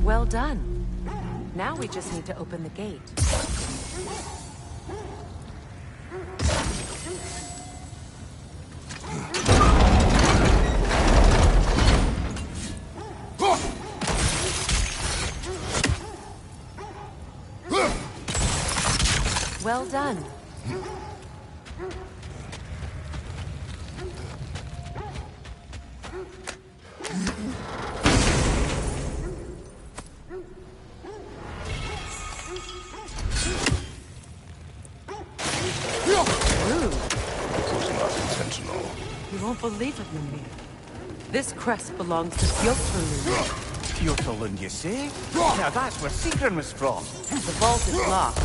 Well done. Now we just need to open the gate. Well done. You won't believe it, Mimir. This crest belongs to Fjöllrun. Fjöllrun, you say? Now that's where Sigrun was from. The vault is locked.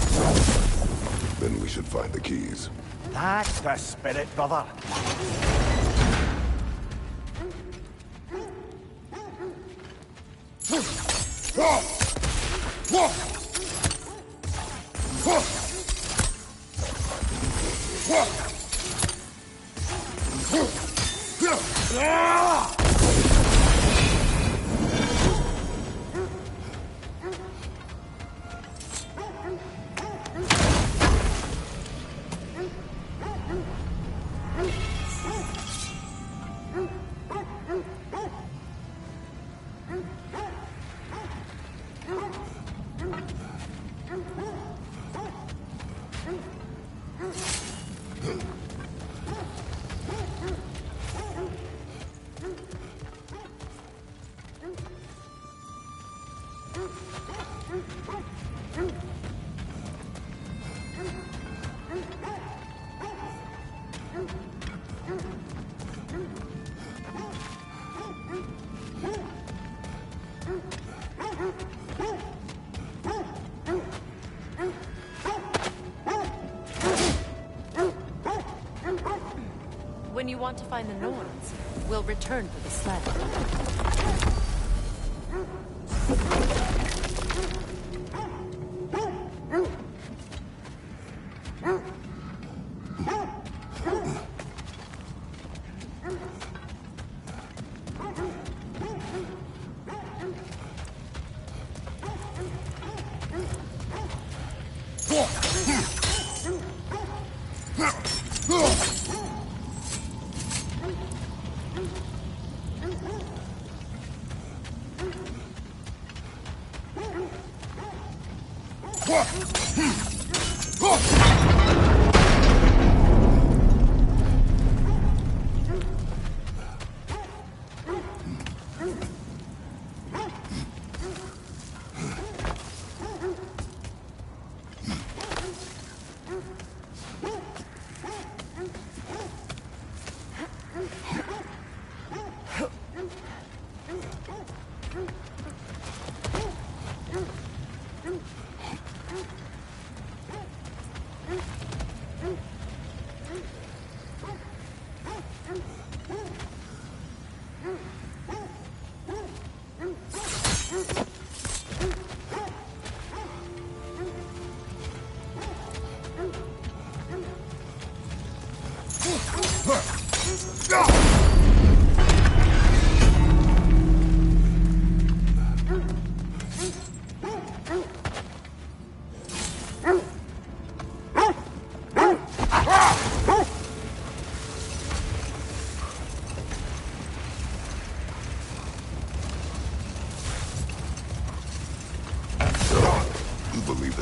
Then we should find the keys. That's the spirit, brother. When you want to find the Norns, we'll return for the sled.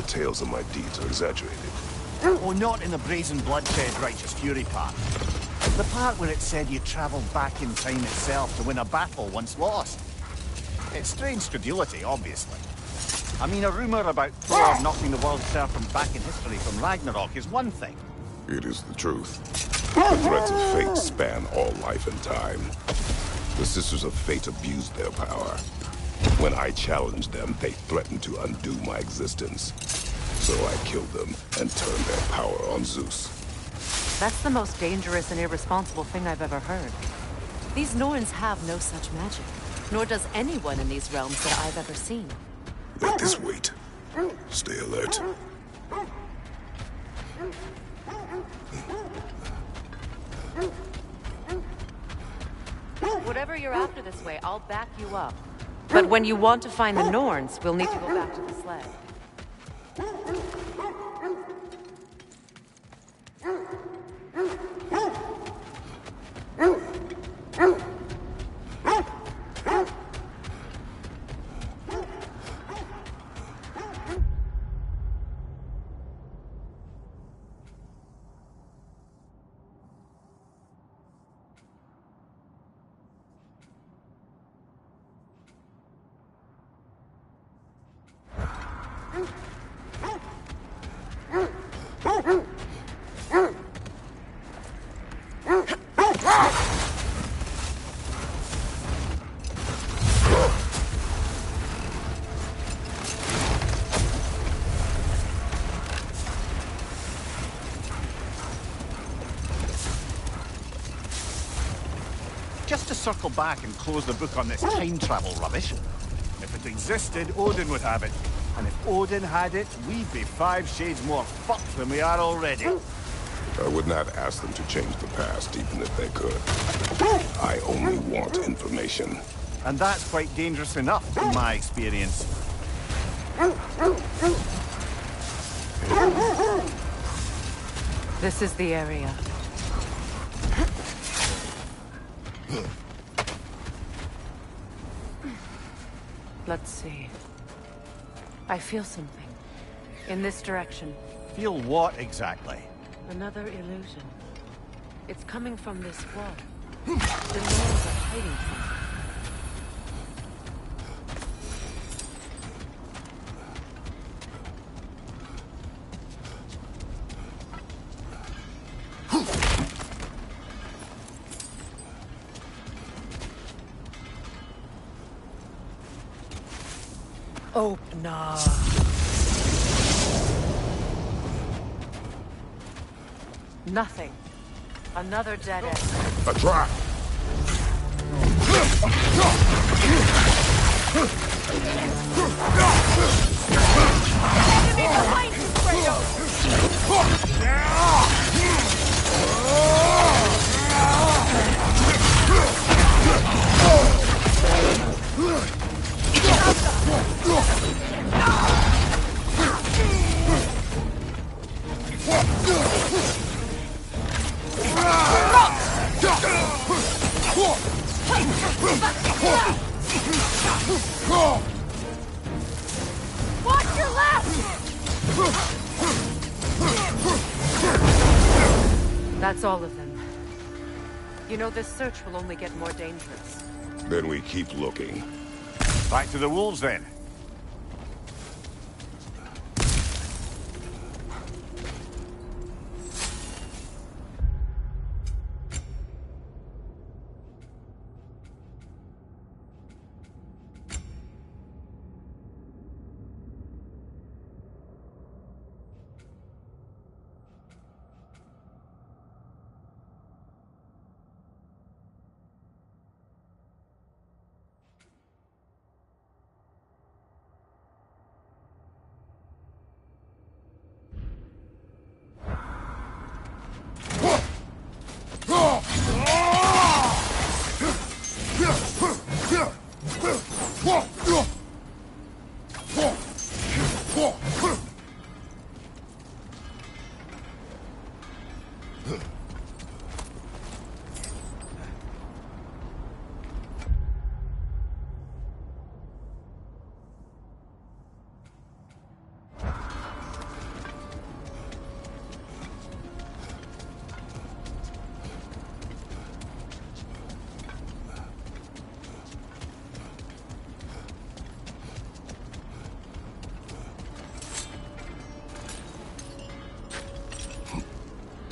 Tales of my deeds are exaggerated. Oh, not in the brazen bloodshed righteous fury part. The part where it said you travelled back in time itself to win a battle once lost. It's strange credulity, obviously. I mean, a rumour about Thor knocking the world serpent back in history from Ragnarok is one thing. It is the truth. The threats of fate span all life and time. The Sisters of Fate abused their power. When I challenged them, they threatened to undo my existence. So I killed them and turned their power on Zeus. That's the most dangerous and irresponsible thing I've ever heard. These Norns have no such magic, nor does anyone in these realms that I've ever seen. Let this wait. Stay alert. Whatever you're after this way, I'll back you up. But when you want to find the Norns, we'll need to go back to the sled. Just to circle back and close the book on this time travel rubbish. If it existed, Odin would have it. And if Odin had it, we'd be 5 shades more fucked than we are already. I would not ask them to change the past, even if they could. I only want information. And that's quite dangerous enough, in my experience. This is the area. Let's see. I feel something. In this direction. Feel what exactly? Another illusion. It's coming from this wall. The Norns are hiding something. Open up. Nothing. Another dead end. A trap! Enemy behind you, Kratos! Watch your left! That's all of them. You know, this search will only get more dangerous. Then we keep looking. Back to the wolves, then.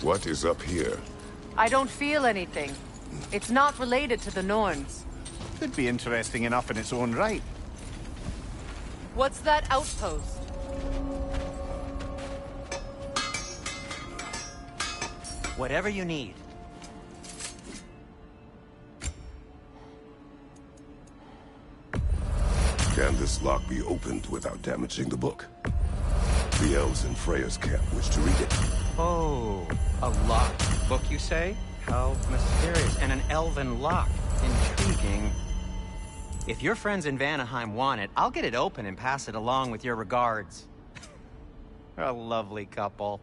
What is up here? I don't feel anything. It's not related to the Norns. Could be interesting enough in its own right. What's that outpost? Whatever you need. Can this lock be opened without damaging the book? The elves in Freya's camp wish to read it. Oh, a locked book, you say? How mysterious. And an elven lock. Intriguing. If your friends in Vanaheim want it, I'll get it open and pass it along with your regards. A lovely couple.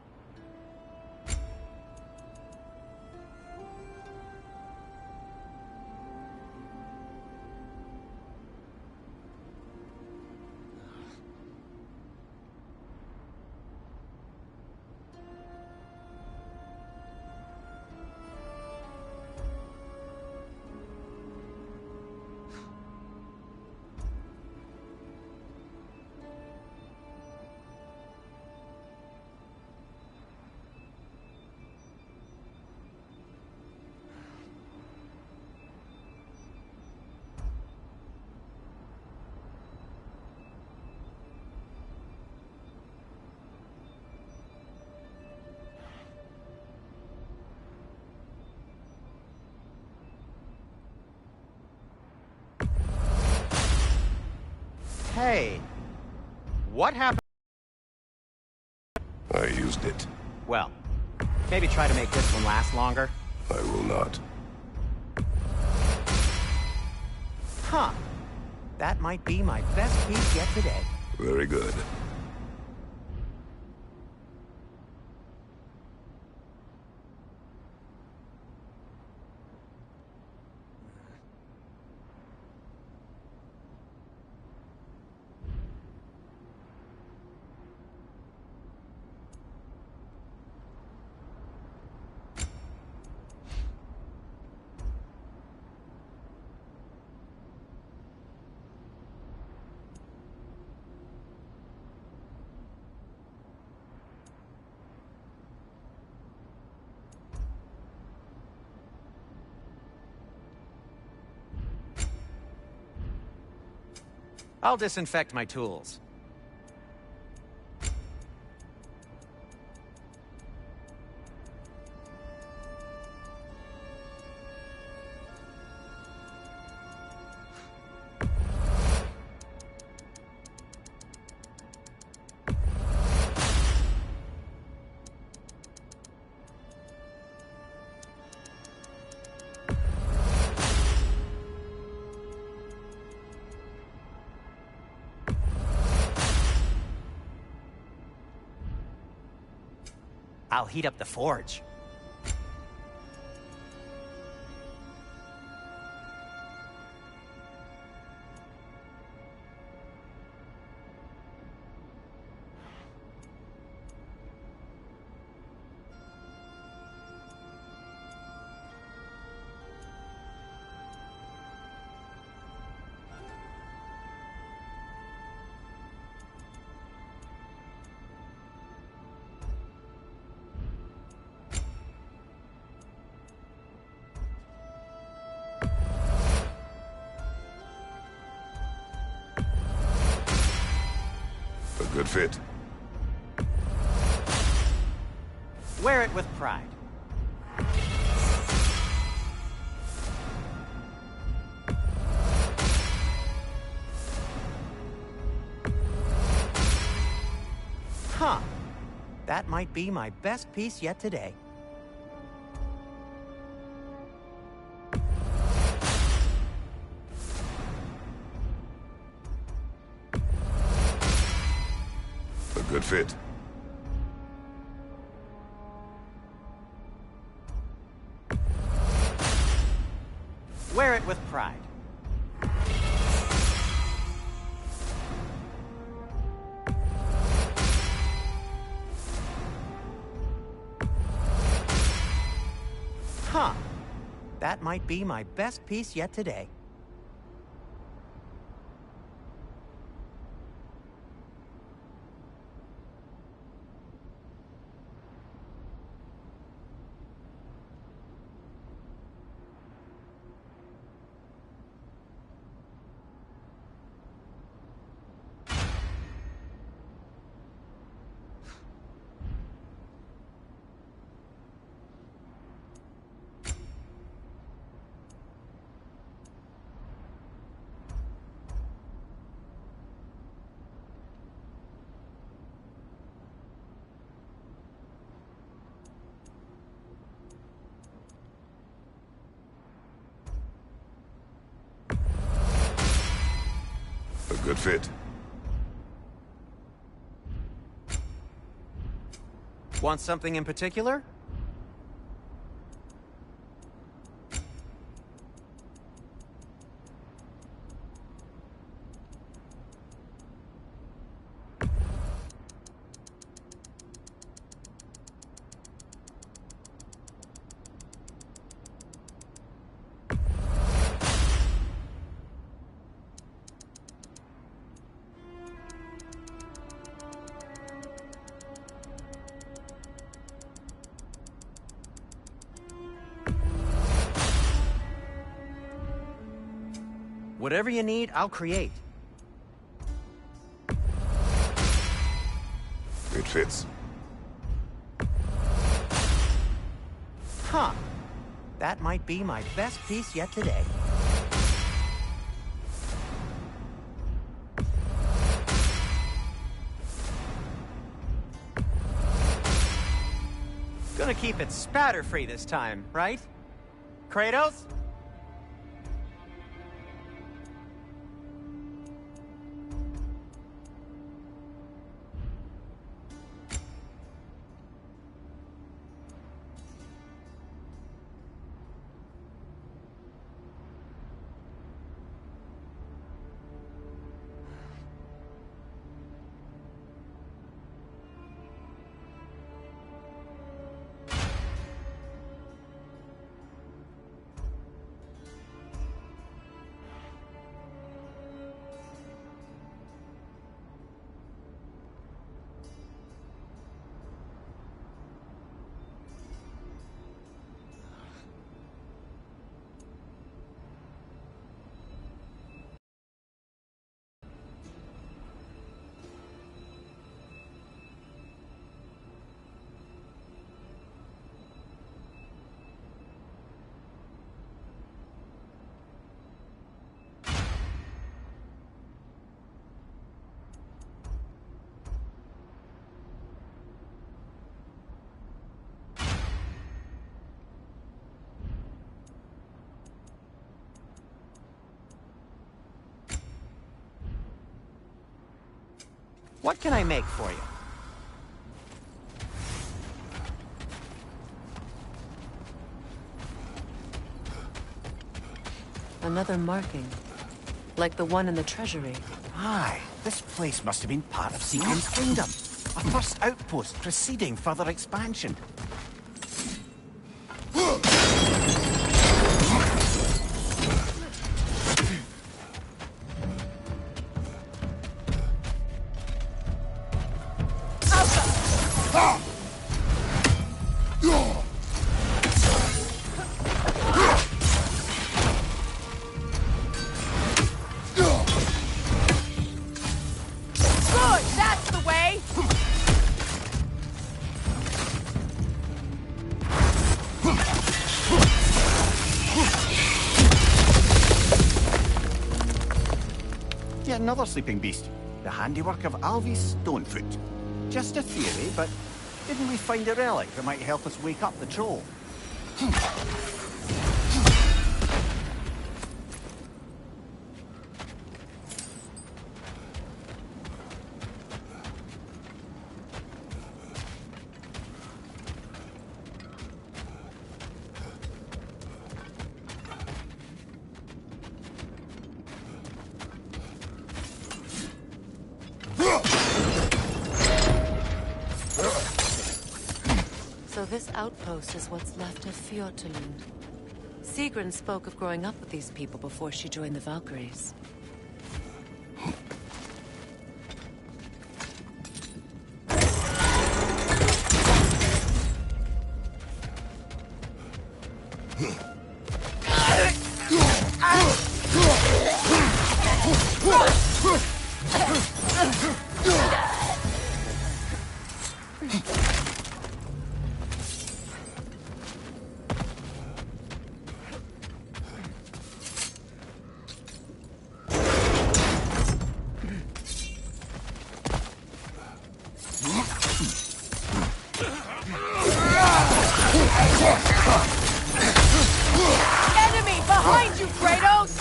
Hey, what happened? I used it. Well, maybe try to make this one last longer. I will not. Huh. That might be my best piece yet today. Very good. I'll disinfect my tools. I'll heat up the forge. A good fit. Wear it with pride. Huh. That might be my best piece yet today. A good fit. Wear it with pride. Huh. That might be my best piece yet today. Could fit. Want something in particular? Whatever you need, I'll create. It fits. Huh. That might be my best piece yet today. Gonna keep it spatter-free this time, right? Kratos? What can I make for you? Another marking. Like the one in the treasury. Aye, this place must have been part of Seagram's kingdom. A first outpost preceding further expansion. Yet another sleeping beast. The handiwork of Alvis Stonefoot. Just a theory, but didn't we find a relic that might help us wake up the troll? So this outpost is what's left of Fjordtulund. Sigrun spoke of growing up with these people before she joined the Valkyries. Enemy behind you, Kratos!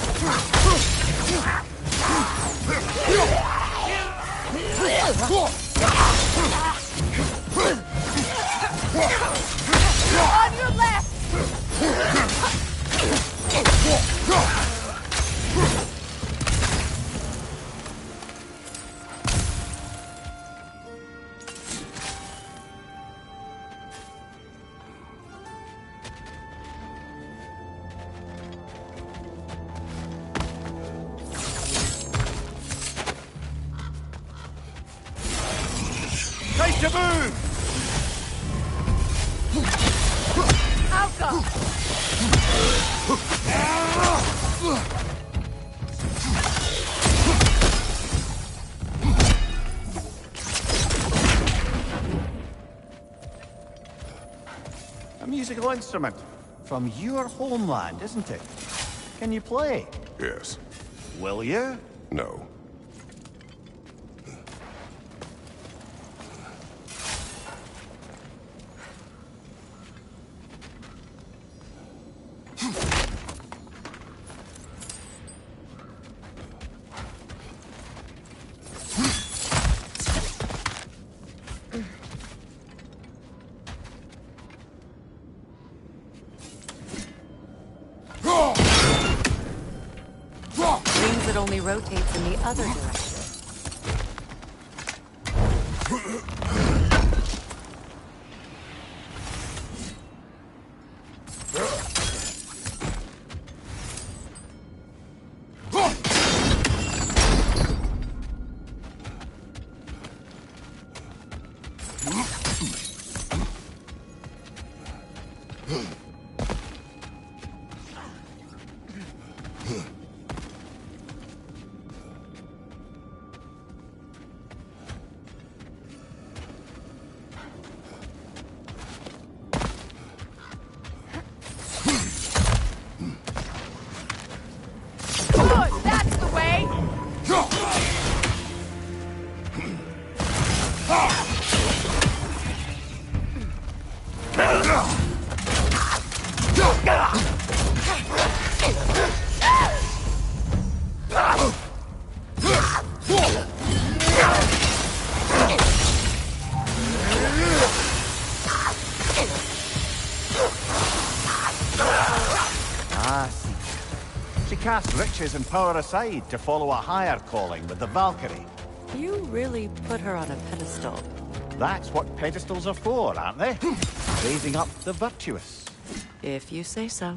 On your left! Time to move! Alka! A musical instrument. From your homeland, isn't it? Can you play? Yes. Will you? No. Means it only rotates in the other direction. Good, that's the way! Ah, see. She cast riches and power aside to follow a higher calling with the Valkyrie. You really put her on a pedestal. That's what pedestals are for, aren't they? Raising up the virtuous. If you say so.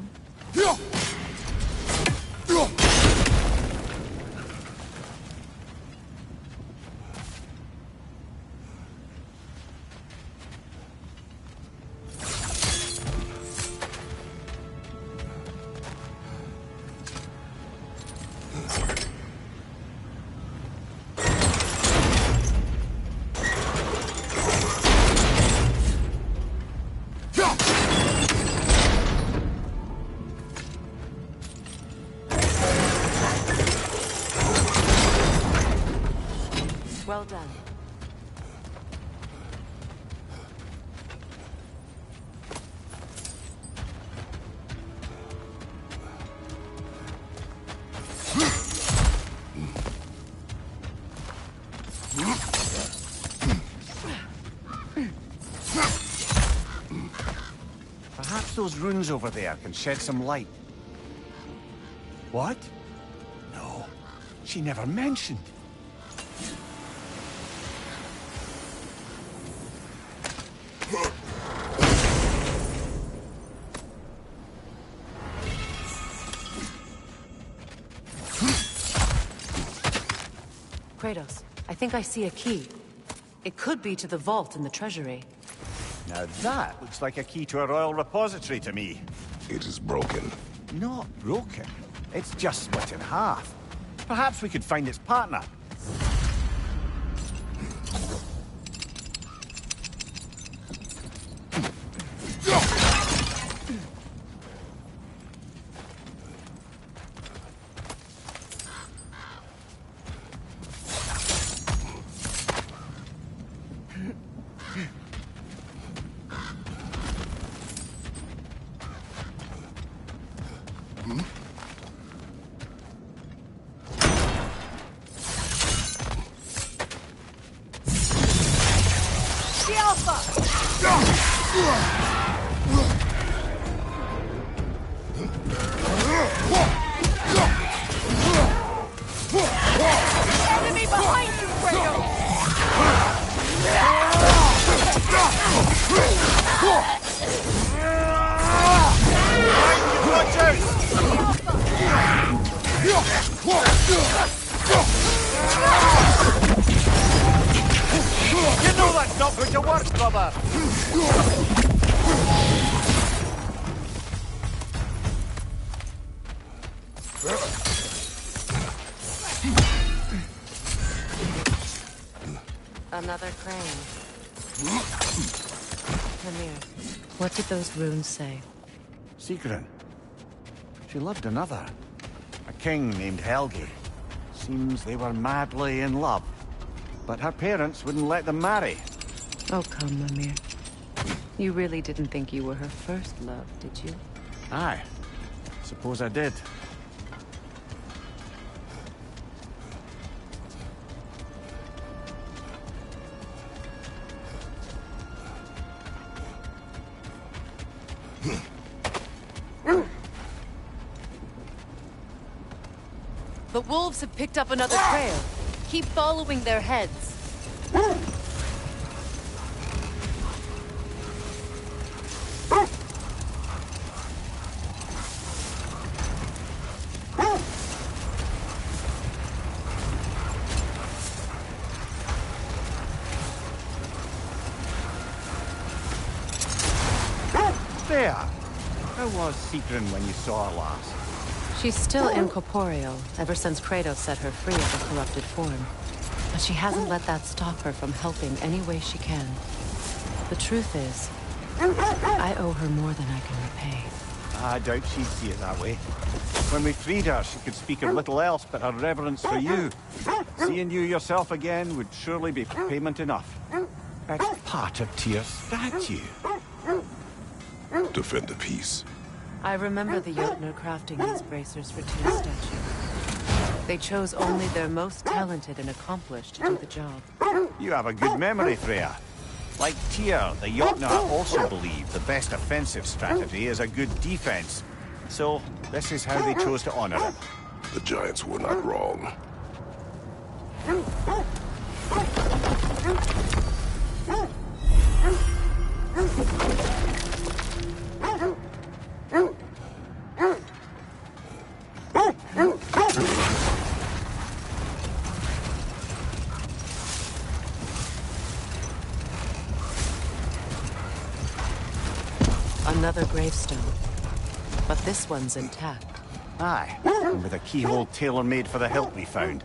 Well done. Perhaps those runes over there can shed some light. What? No, she never mentioned. Kratos, I think I see a key. It could be to the vault in the treasury. Now that looks like a key to a royal repository to me. It is broken. Not broken. It's just split in half. Perhaps we could find its partner. Enemy behind you, Kratos! Watch out! You know that's not going to work, brother! Another crane. Mimir, what did those runes say? Sigrun. She loved another. A king named Helgi. Seems they were madly in love. But her parents wouldn't let them marry. Oh, come, Mimir. You really didn't think you were her first love, did you? Aye. Suppose I did. The wolves have picked up another trail. Keep following their heads. There! How was Sigrun when you saw her last? She's still incorporeal, ever since Kratos set her free of the corrupted form. But she hasn't let that stop her from helping any way she can. The truth is, I owe her more than I can repay. I doubt she'd see it that way. When we freed her, she could speak of little else but her reverence for you. Seeing you yourself again would surely be payment enough. That's part of Tyr's statue. Defend the peace. I remember the Jotnar crafting these bracers for Tyr's statue. They chose only their most talented and accomplished to do the job. You have a good memory, Freya. Like Tyr, the Jotnar also believe the best offensive strategy is a good defense. So, this is how they chose to honor him. The giants were not wrong. Another gravestone. But this one's intact. Aye, and with a keyhole tailor-made for the hilt we found.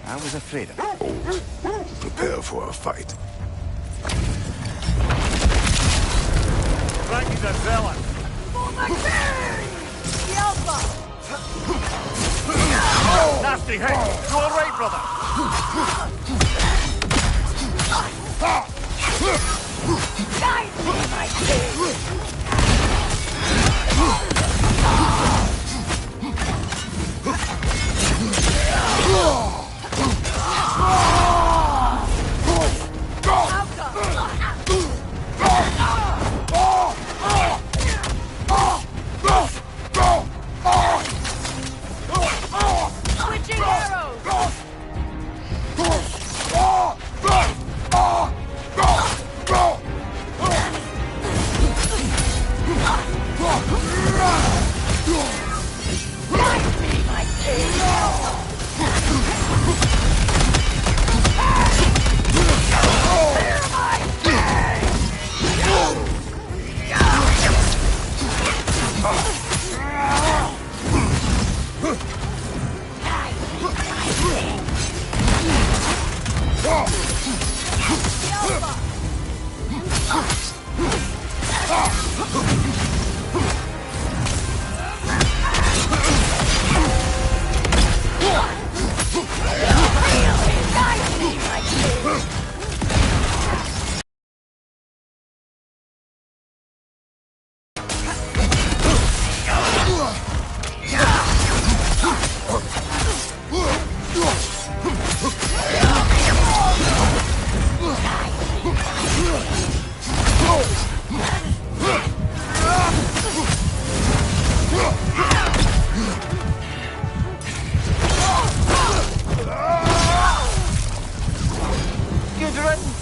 I was afraid of it. Hold. Prepare for a fight. Frankie's a zealot. The Alpha! Nasty hit! You all right, brother? Guide me, my king! Switching arrows!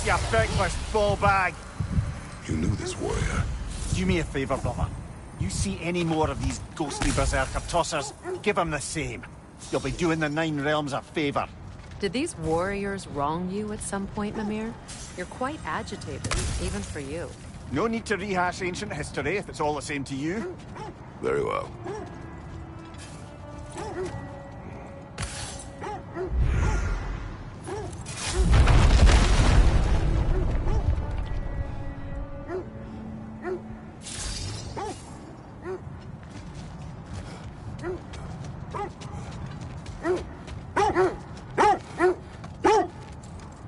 you feckless ball bag! You knew this warrior. Do me a favor, brother. You see any more of these ghostly berserker tossers, give them the same. You'll be doing the Nine Realms a favor. Did these warriors wrong you at some point, Mimir? You're quite agitated, even for you. No need to rehash ancient history if it's all the same to you. Very well.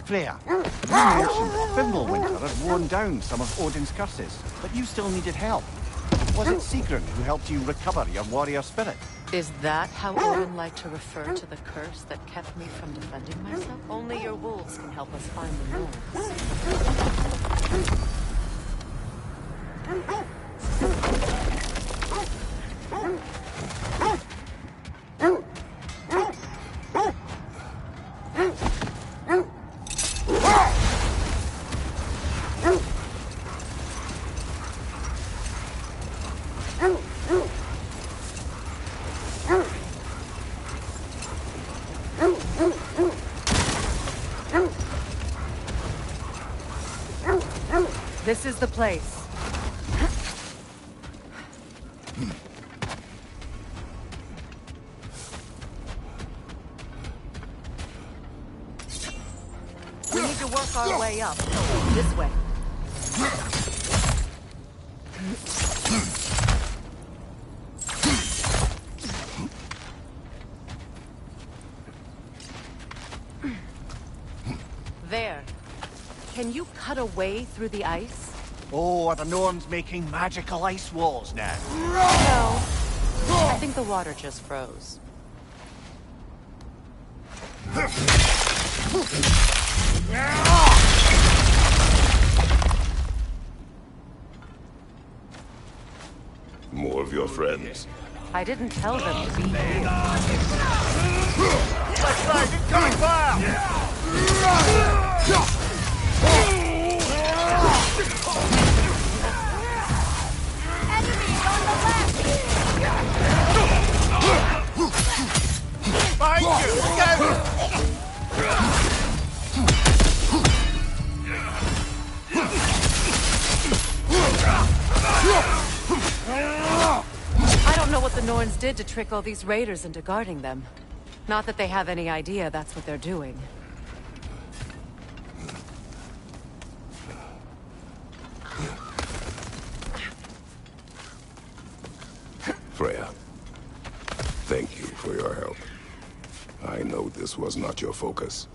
Freya, you mentioned Fimbulwinter had worn down some of Odin's curses, but you still needed help. Was it Sigrun who helped you recover your warrior spirit? Is that how Odin liked to refer to the curse that kept me from defending myself? Only your wolves can help us find the This is the place. We need to work our way up. This way. There. Can you cut a way through the ice? Oh, are the Norns making magical ice walls now? No. I think the water just froze. More of your friends. I didn't tell them to be here. Let's flag incoming fire! Enemies on the left! Behind you! Go! I don't know what the Norns did to trick all these raiders into guarding them. Not that they have any idea that's what they're doing. Freya, thank you for your help. I know this was not your focus.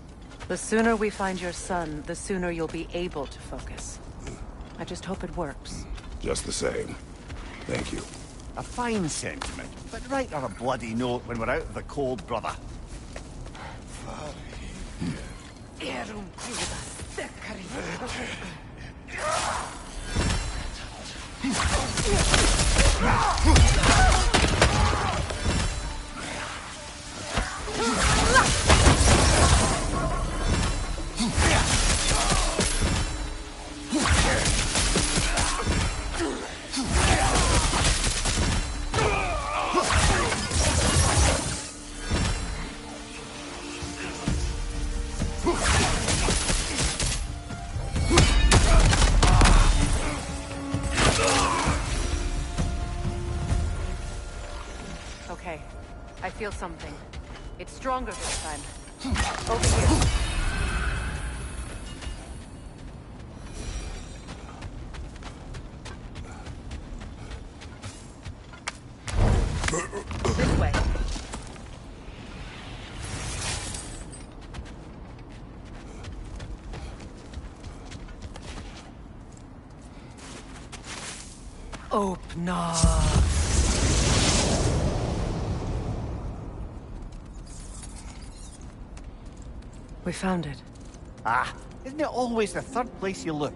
The sooner we find your son, the sooner you'll be able to focus. I just hope it works. Just the same. Thank you. A fine sentiment, but write her a bloody note when we're out of the cold, brother. Okay, I feel something. It's stronger this time. Over here. This way. Open up. We found it. Ah, isn't it always the third place you look?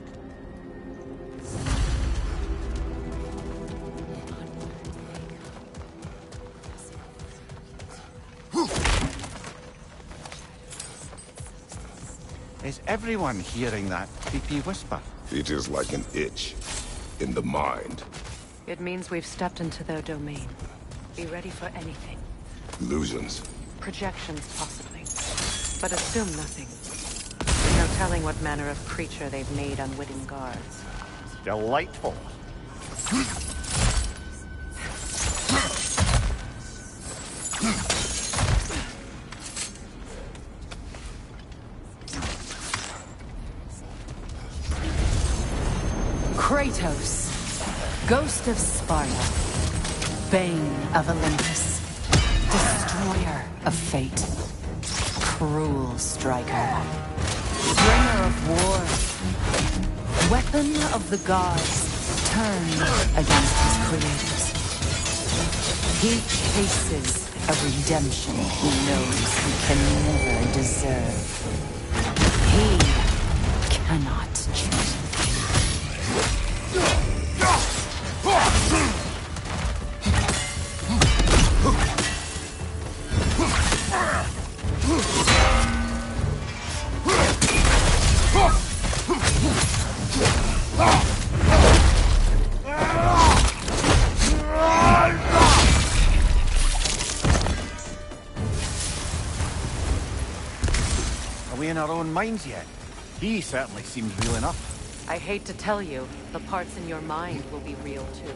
Is everyone hearing that creepy whisper? It is like an itch in the mind. It means we've stepped into their domain. Be ready for anything. Illusions. Projections, possibly. But assume nothing. There's no telling what manner of creature they've made unwitting guards. Delightful. Kratos, Ghost of Sparta, Bane of Olympus, Destroyer of Fate, Cruel Striker, Bringer of War, Weapon of the Gods, turned against his creators. He chases a redemption he knows he can never deserve. He cannot choose. Are we in our own minds yet? He certainly seems real enough. I hate to tell you, the parts in your mind will be real too.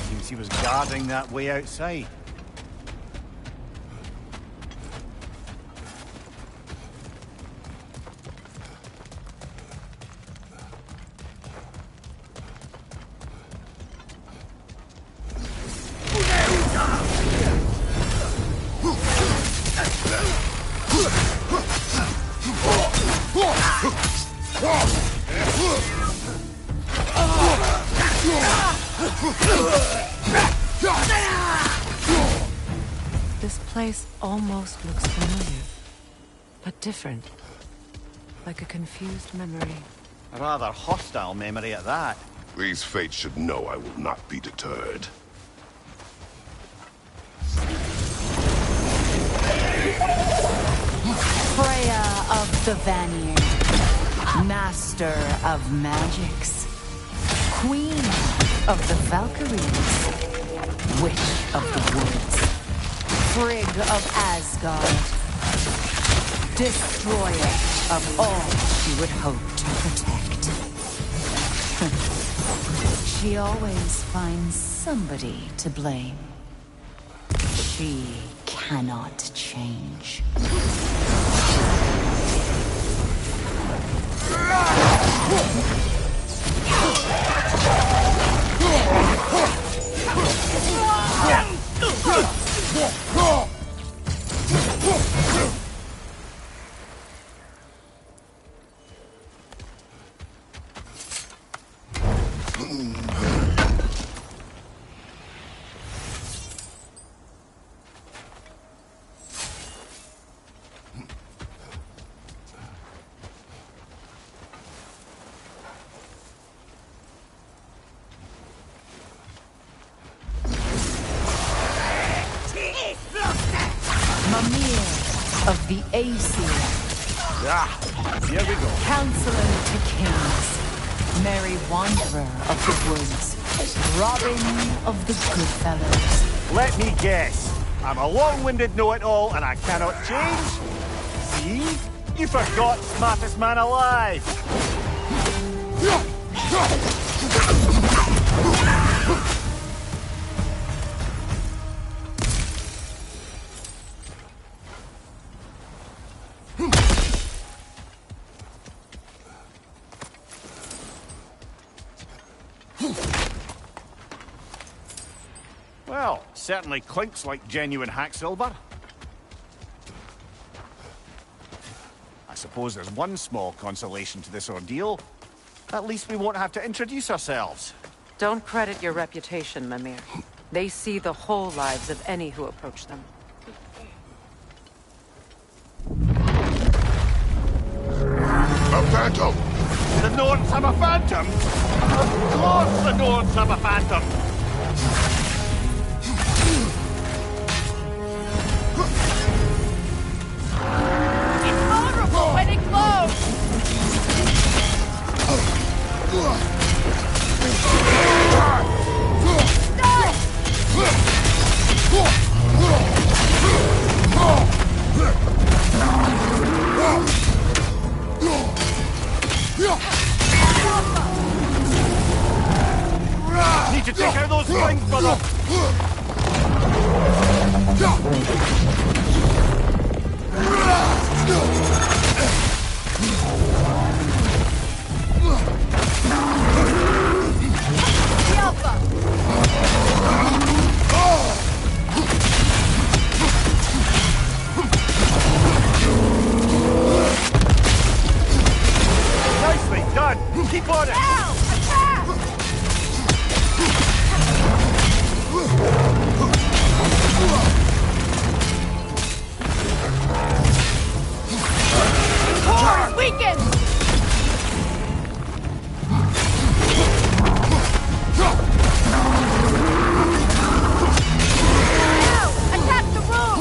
Seems he was guarding that way outside. This place almost looks familiar, but different. Like a confused memory. A rather hostile memory at that. These fates should know I will not be deterred. Freya of the Vanir, Master of Magics, Queen of the Valkyries, Witch of the Woods, Frigg of Asgard, Destroyer of all she would hope to protect. She always finds somebody to blame. She cannot change. Mimir of the Aesir. Ah, here we go. Counselor to kings. Merry wanderer of the woods. Robin of the Goodfellows. Let me guess. I'm a long-winded know-it-all and I cannot change? See? You forgot smartest man alive. Well, certainly clinks like genuine hack silver. I suppose there's one small consolation to this ordeal. At least we won't have to introduce ourselves. Don't credit your reputation, Mimir. They see the whole lives of any who approach them. phantom! The Norns have a phantom? Of course the Norns have a phantom! It's vulnerable when it glows! Need to take out those things, brother! Nicely done! Keep on it! Now! Attack! Core is weakened! Now! Attack the room!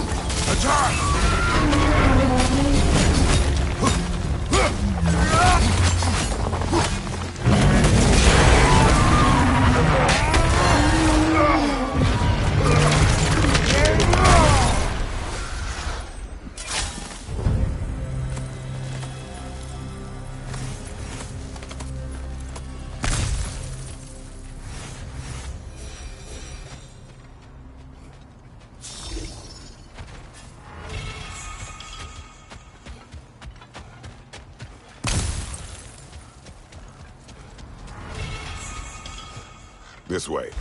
This way.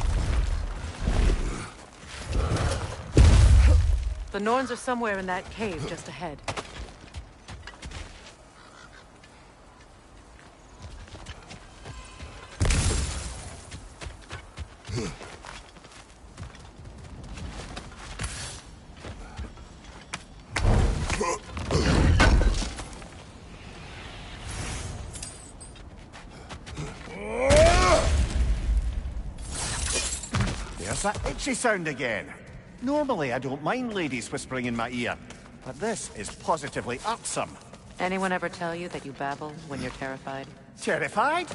The Norns are somewhere in that cave just ahead. There's that itchy sound again. Normally I don't mind ladies whispering in my ear, but this is positively irksome. Anyone ever tell you that you babble when you're terrified? Terrified?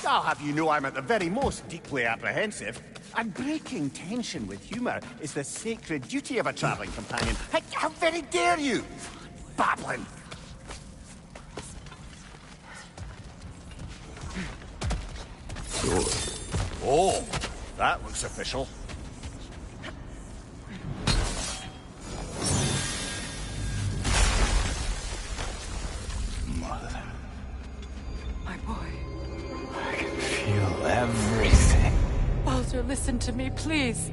I'll have you know I'm at the very most deeply apprehensive. And breaking tension with humour is the sacred duty of a travelling companion. How very dare you! Babbling! Oh, that looks official. Mother, My boy. I can feel everything. Walter, listen to me, please.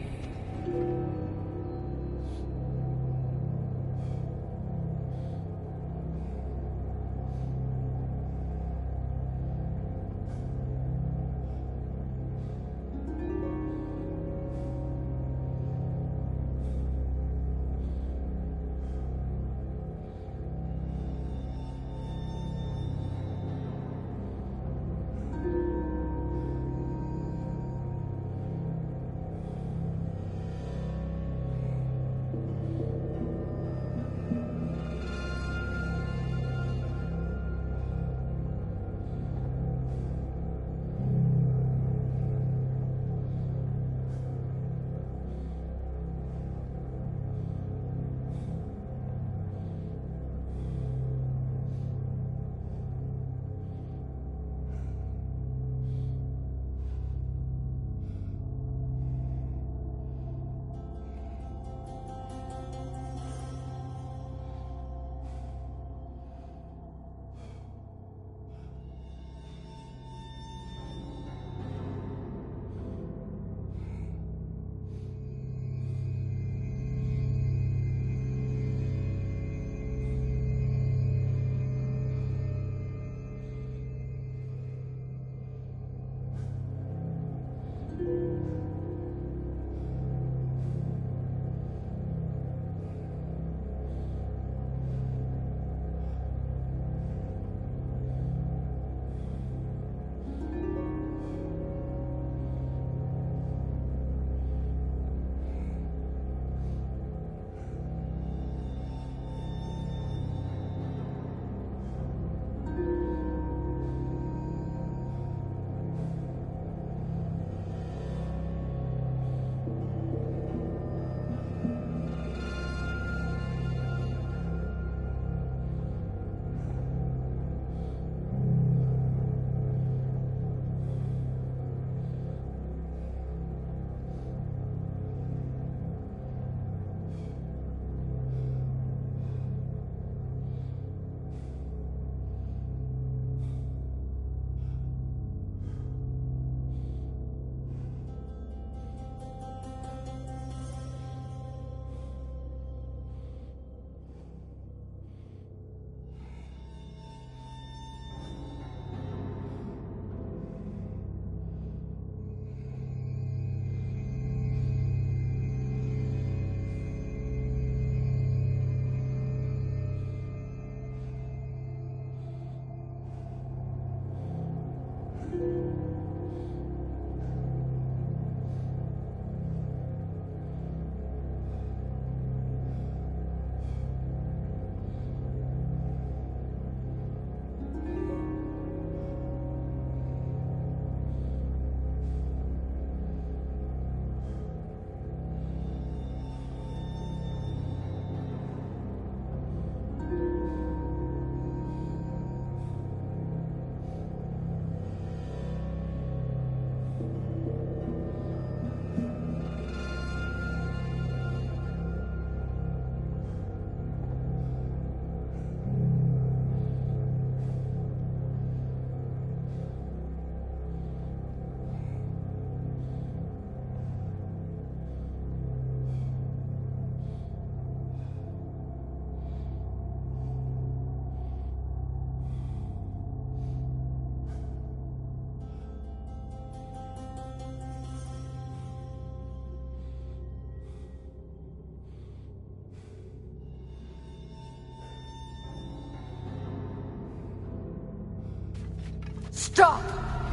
Stop!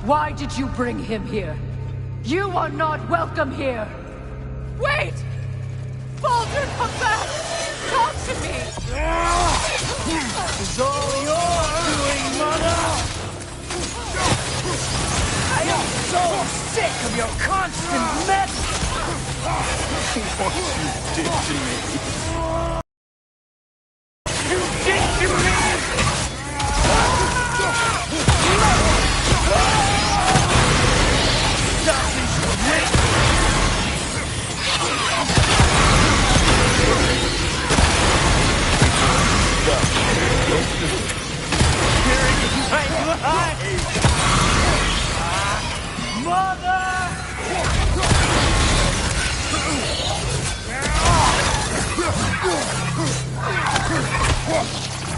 Why did you bring him here? You are not welcome here! Wait! Baldur, come back! Talk to me! It's all your doing, Mother! I am so sick of your constant mess! What you did to me! You did to me! That is great! Mother!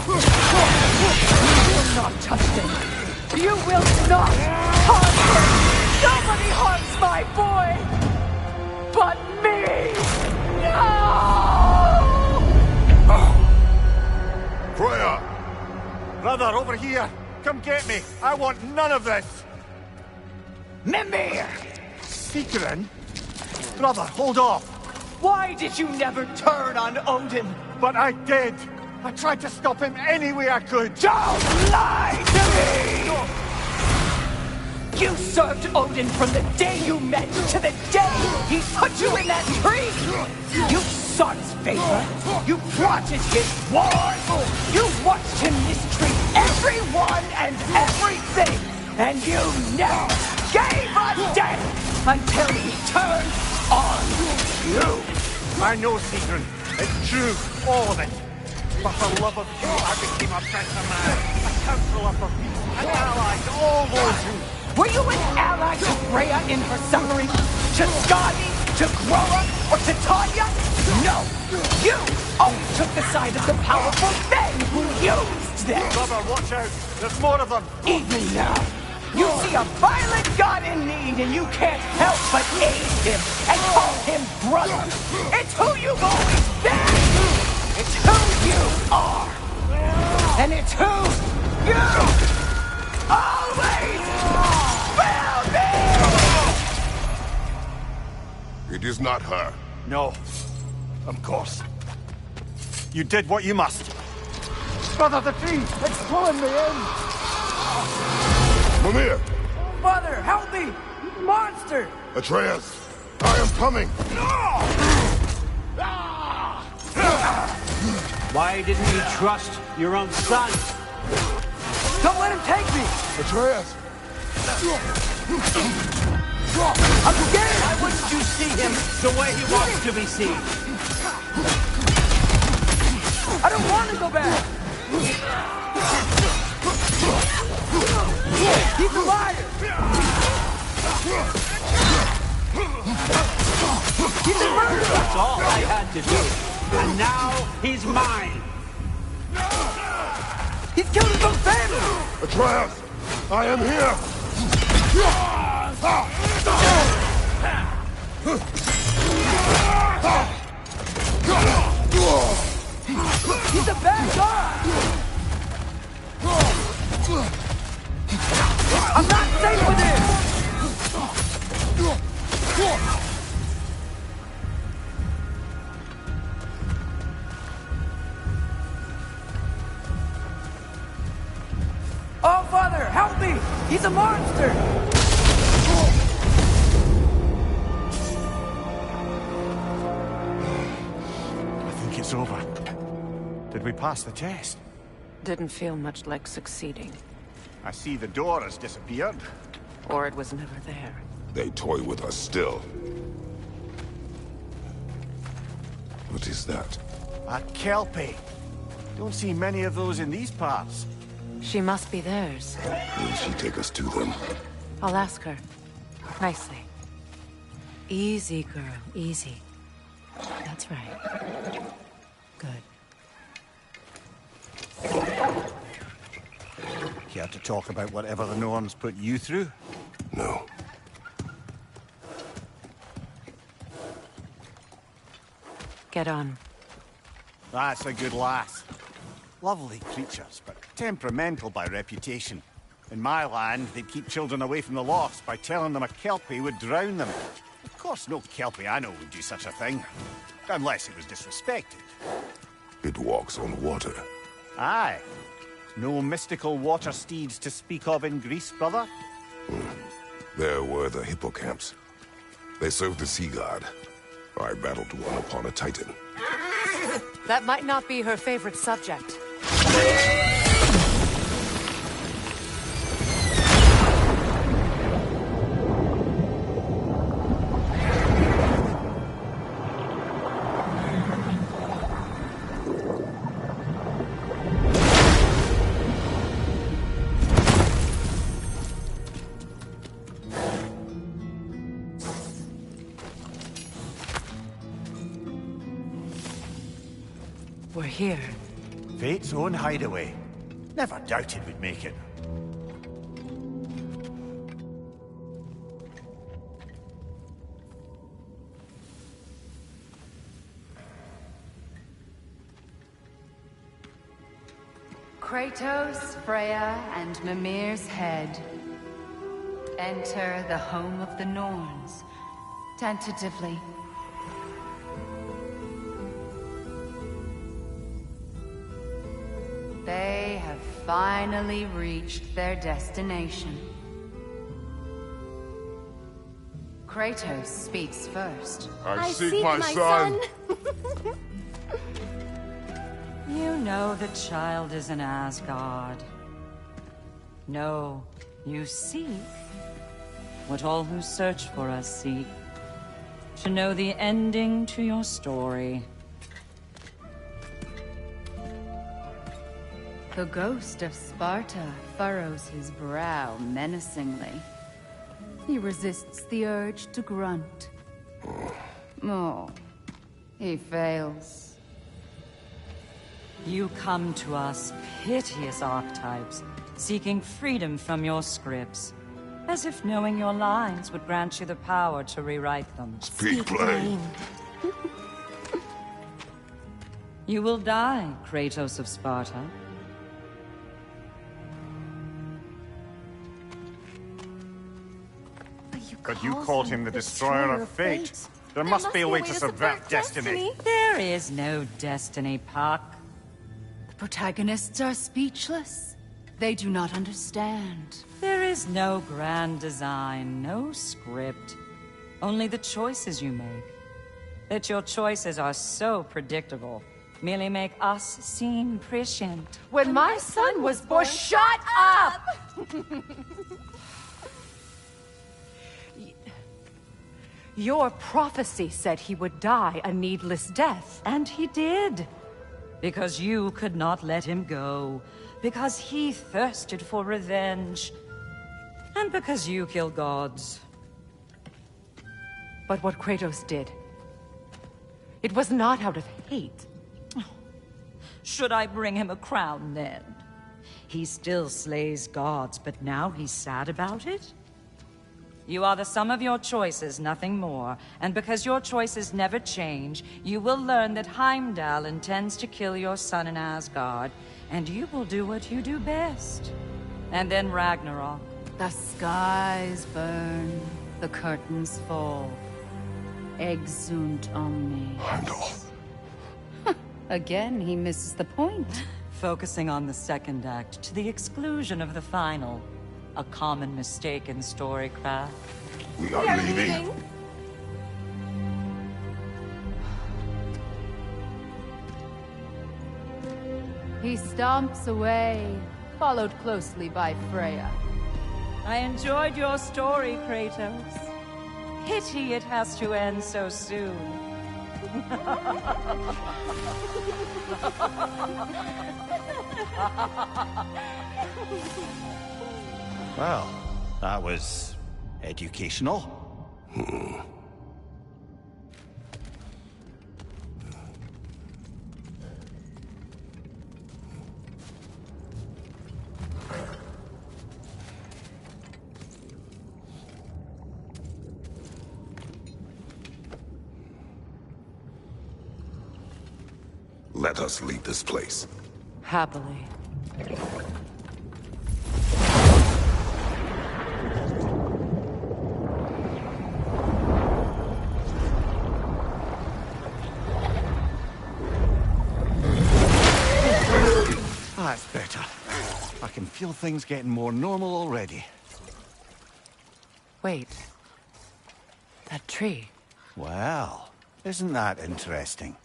You will not touch him! You will not harm him! Nobody harms my boy! But me! No! Freya! Brother, over here! Come get me! I want none of this! Mimir! Secret? Brother, hold off! Why did you never turn on Odin? But I did! I tried to stop him any way I could! Don't lie to me! You served Odin from the day you met to the day he put you in that tree! You sought his favor, you plotted his wars, you watched him mistreat everyone and everything, and you never gave a damn until he turned on you! I know, Sigrun. It's true, all of it. But for love of you, I became a better man, a counselor for peace, an ally to all those who... Were you an ally to Freya in her suffering? To Skadi? To Groa? Or to Tanya? No! You only took the side of the powerful men who used them! Brother, watch out! There's more of them! Even now, you see a violent god in need and you can't help but aid him and call him brother! It's who you've always been! It's who you are! And it's who you always will be! It is not her. No. Of course. You did what you must. Brother, the tree! It's pulling me in! Mimir! Mother, help me! Monster! Atreus! I am coming! Why didn't you trust your own son? Don't let him take me! Atreus! I'm scared! Why wouldn't you see him the way he wants to be seen? I don't want to go back! He's a liar! He's a murderer! That's all I had to do. And now he's mine! He's killed his own family! Atreus! I am here! He's a bad guy! I'm not safe with him! Oh, Father, help me! He's a monster! I think it's over. Did we pass the test? Didn't feel much like succeeding. I see the door has disappeared. Or it was never there. They toy with us still. What is that? A Kelpie. Don't see many of those in these parts. She must be theirs. Will she take us to them? I'll ask her. Nicely. Easy, girl. Easy. That's right. Good. Care to talk about whatever the Norns put you through? No. Get on. That's a good lass. Lovely creatures, but temperamental by reputation. In my land, they'd keep children away from the lost by telling them a Kelpie would drown them. Of course, no Kelpie I know would do such a thing. Unless it was disrespected. It walks on water. Aye. No mystical water steeds to speak of in Greece, brother? There were the hippocamps. They served the sea god. I battled one upon a titan. That might not be her favorite subject. We're here. Fate's own hideaway. Never doubted we'd make it. Kratos, Freya, and Mimir's head. Enter the home of the Norns. Tentatively. They have finally reached their destination. Kratos speaks first. I seek my son. You know the child is in Asgard. No, you seek what all who search for us seek. To know the ending to your story. The ghost of Sparta furrows his brow menacingly. He resists the urge to grunt. Oh, he fails. You come to us, piteous archetypes, seeking freedom from your scripts. As if knowing your lines would grant you the power to rewrite them. Speak plain. You will die, Kratos of Sparta. But you called him the Destroyer of Fate. There must be a way to subvert destiny. There is no destiny, Puck. The protagonists are speechless. They do not understand. There is no grand design, no script. Only the choices you make. That your choices are so predictable merely make us seem prescient. When my son was born, shut up! Your prophecy said he would die a needless death. And he did. Because you could not let him go. Because he thirsted for revenge. And because you kill gods. But what Kratos did, it was not out of hate. Should I bring him a crown then? He still slays gods, but now he's sad about it? You are the sum of your choices, nothing more. And because your choices never change, you will learn that Heimdall intends to kill your son in Asgard, and you will do what you do best. And then Ragnarok. The skies burn, the curtains fall. Exunt omnes. Heimdall. Again, he misses the point. Focusing on the second act to the exclusion of the final. A common mistake in storycraft. We are leaving. He stomps away, followed closely by Freya. I enjoyed your story, Kratos. Pity it has to end so soon. Well, that was educational. Let us leave this place. Happily. That's better. I can feel things getting more normal already. Wait. That tree. Well, isn't that interesting?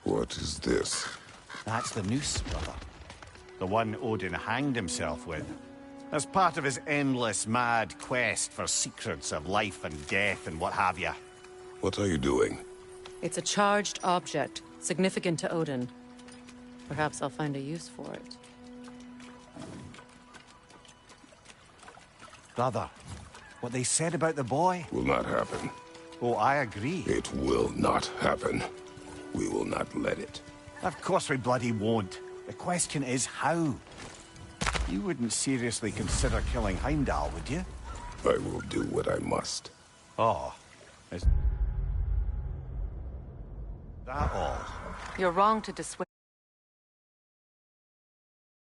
What is this? That's the noose, brother. The one Odin hanged himself with. As part of his endless, mad quest for secrets of life and death and what have you. What are you doing? It's a charged object, significant to Odin. Perhaps I'll find a use for it. Brother, what they said about the boy? Will not happen. Oh, I agree. It will not happen. We will not let it. Of course we bloody won't. The question is how. You wouldn't seriously consider killing Heimdall, would you? I will do what I must. Oh. Is that all? You're wrong to dissuade.